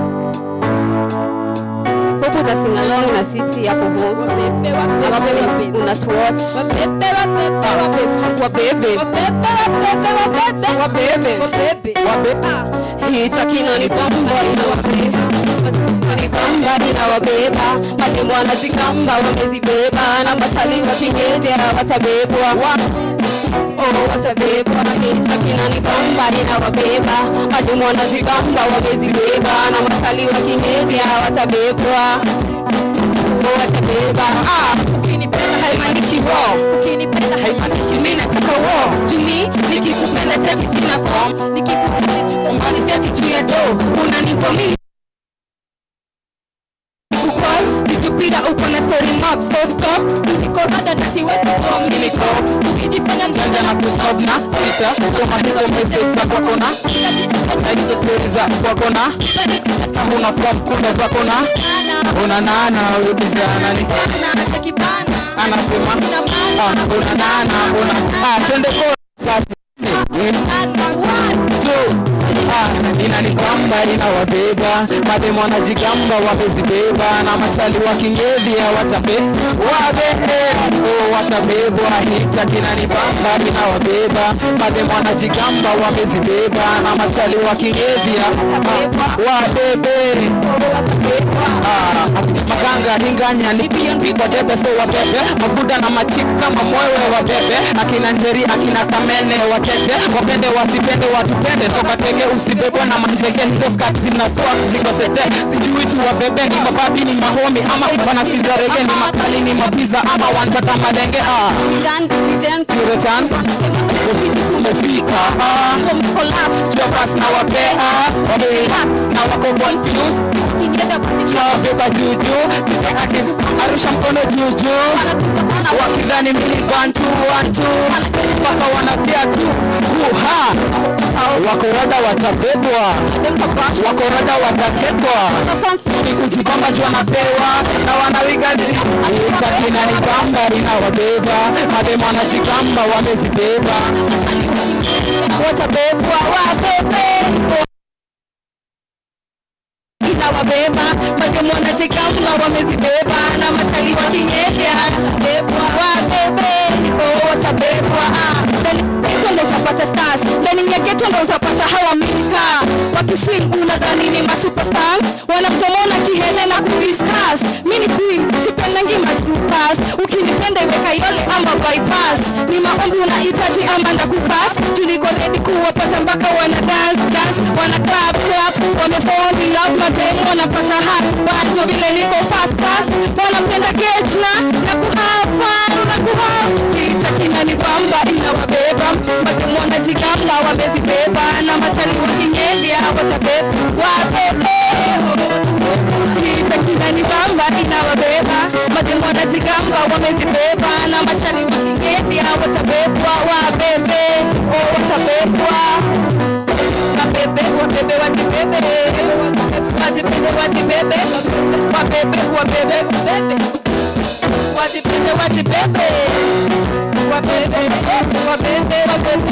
utasing along na sisi hapo home. Unatuwatch. Wabebe. Hii chakina ni bamba inawabeba, mademu wanazikamba wamezibeba, na machali wakingedea watabebwa. Watabebwa. Hii chakina ni bamba inawabeba, mademu wanazikamba wamezibeba, na machali wakingedea watabebwa. Watabeba. Ukinipenda haimaanishi wow, ukinipenda haimaanishi mimi nataka wow. Jumi nikikupenda sasa sina form, nikikutaka chukombani sasa juu ya do, unanipa mimi nikipita uko na story map, so stop. Niko rada na siwezi kuwa mimiko, ukijifanya mjanja na kustop na sita ukoma hizo message za kwako na hizo stories za kwako na una form kumbe kwako na una nana huyo kijana ni anasema una nana una twende kwa basi inanibamba inawabeba, mademu wanajigamba wamezibeba, na machali wakingevi watabebwa. Hicha kinanibamba inawabeba, mademu wanajigamba wamezibeba, na machali wakingevi wabebe. Maganga hinganya lipi kwa debe so wabebe, mabuda na machik kama mwewe wabebe, akina njeri akina kamene watete, wapende wasipende watupende, toka tege usibebwa na manjege, hizo skati zinatoa ziko sete, sijui tu wabebe ni mababi ni mahomi, ama wanasiza rege ni makali ni mapiza, ama wanataka madenge. Turechan tumefika Jofas na wapea na wako confused, tunawabeba juju arusha mkono juju, wakidhani mili bantu mpaka wanapia tu wakorada watabebwa, wakorada watatekwa, ni kujibamba juu wanapewa na wanawigazi. Chakina ni bamba inawabeba, mademu wanajigamba wamezibeba, watabebwa inawabeba, mademu wanajigamba wamezibeba, na machali wakinyekea wabebe. Watabebwa. Ndo utapata stars, ndani ya ghetto ndo utapata hawa milika, wakiswing unadhani ni masuperstar, wanapomona kihele na kudiscuss. Mimi queen sipendangi madrupas, ukinipenda iweka yole ama bypass, ni maombi unahitaji ama ndakupass, tuliko ready kuwapata mpaka wana dance, wana clap, wamefall in love, madem wanapata heart, watu vile niko fast wanapenda gauge na kuhafa. Chakina ni bamba inawabeba, mademu wanajigamba wamezibeba, na machali wakingedia watabeba wabebe. Chakina ni bamba inawabeba, mademu wanajigamba wamezibeba, na machali wakingedia watabeba wabebe. Watabebwa wabebe, wabebe, watibebe, watibebe, watibebe, wabebe, wabebe, wabebe, watibebe, watibebe, wabebe, wabebe, wabebe,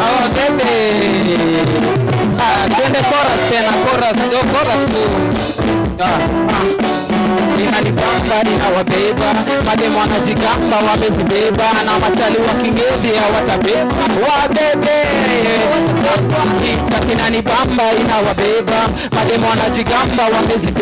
wabebe. Twende chorus tena, chorus tu. Inanibamba inawabeba, mademu wanajigamba wamezibeba, na machali wakingevi watabeba wabebe. Chakina ni bamba inawabeba, mademu wanajigamba wamezibeba.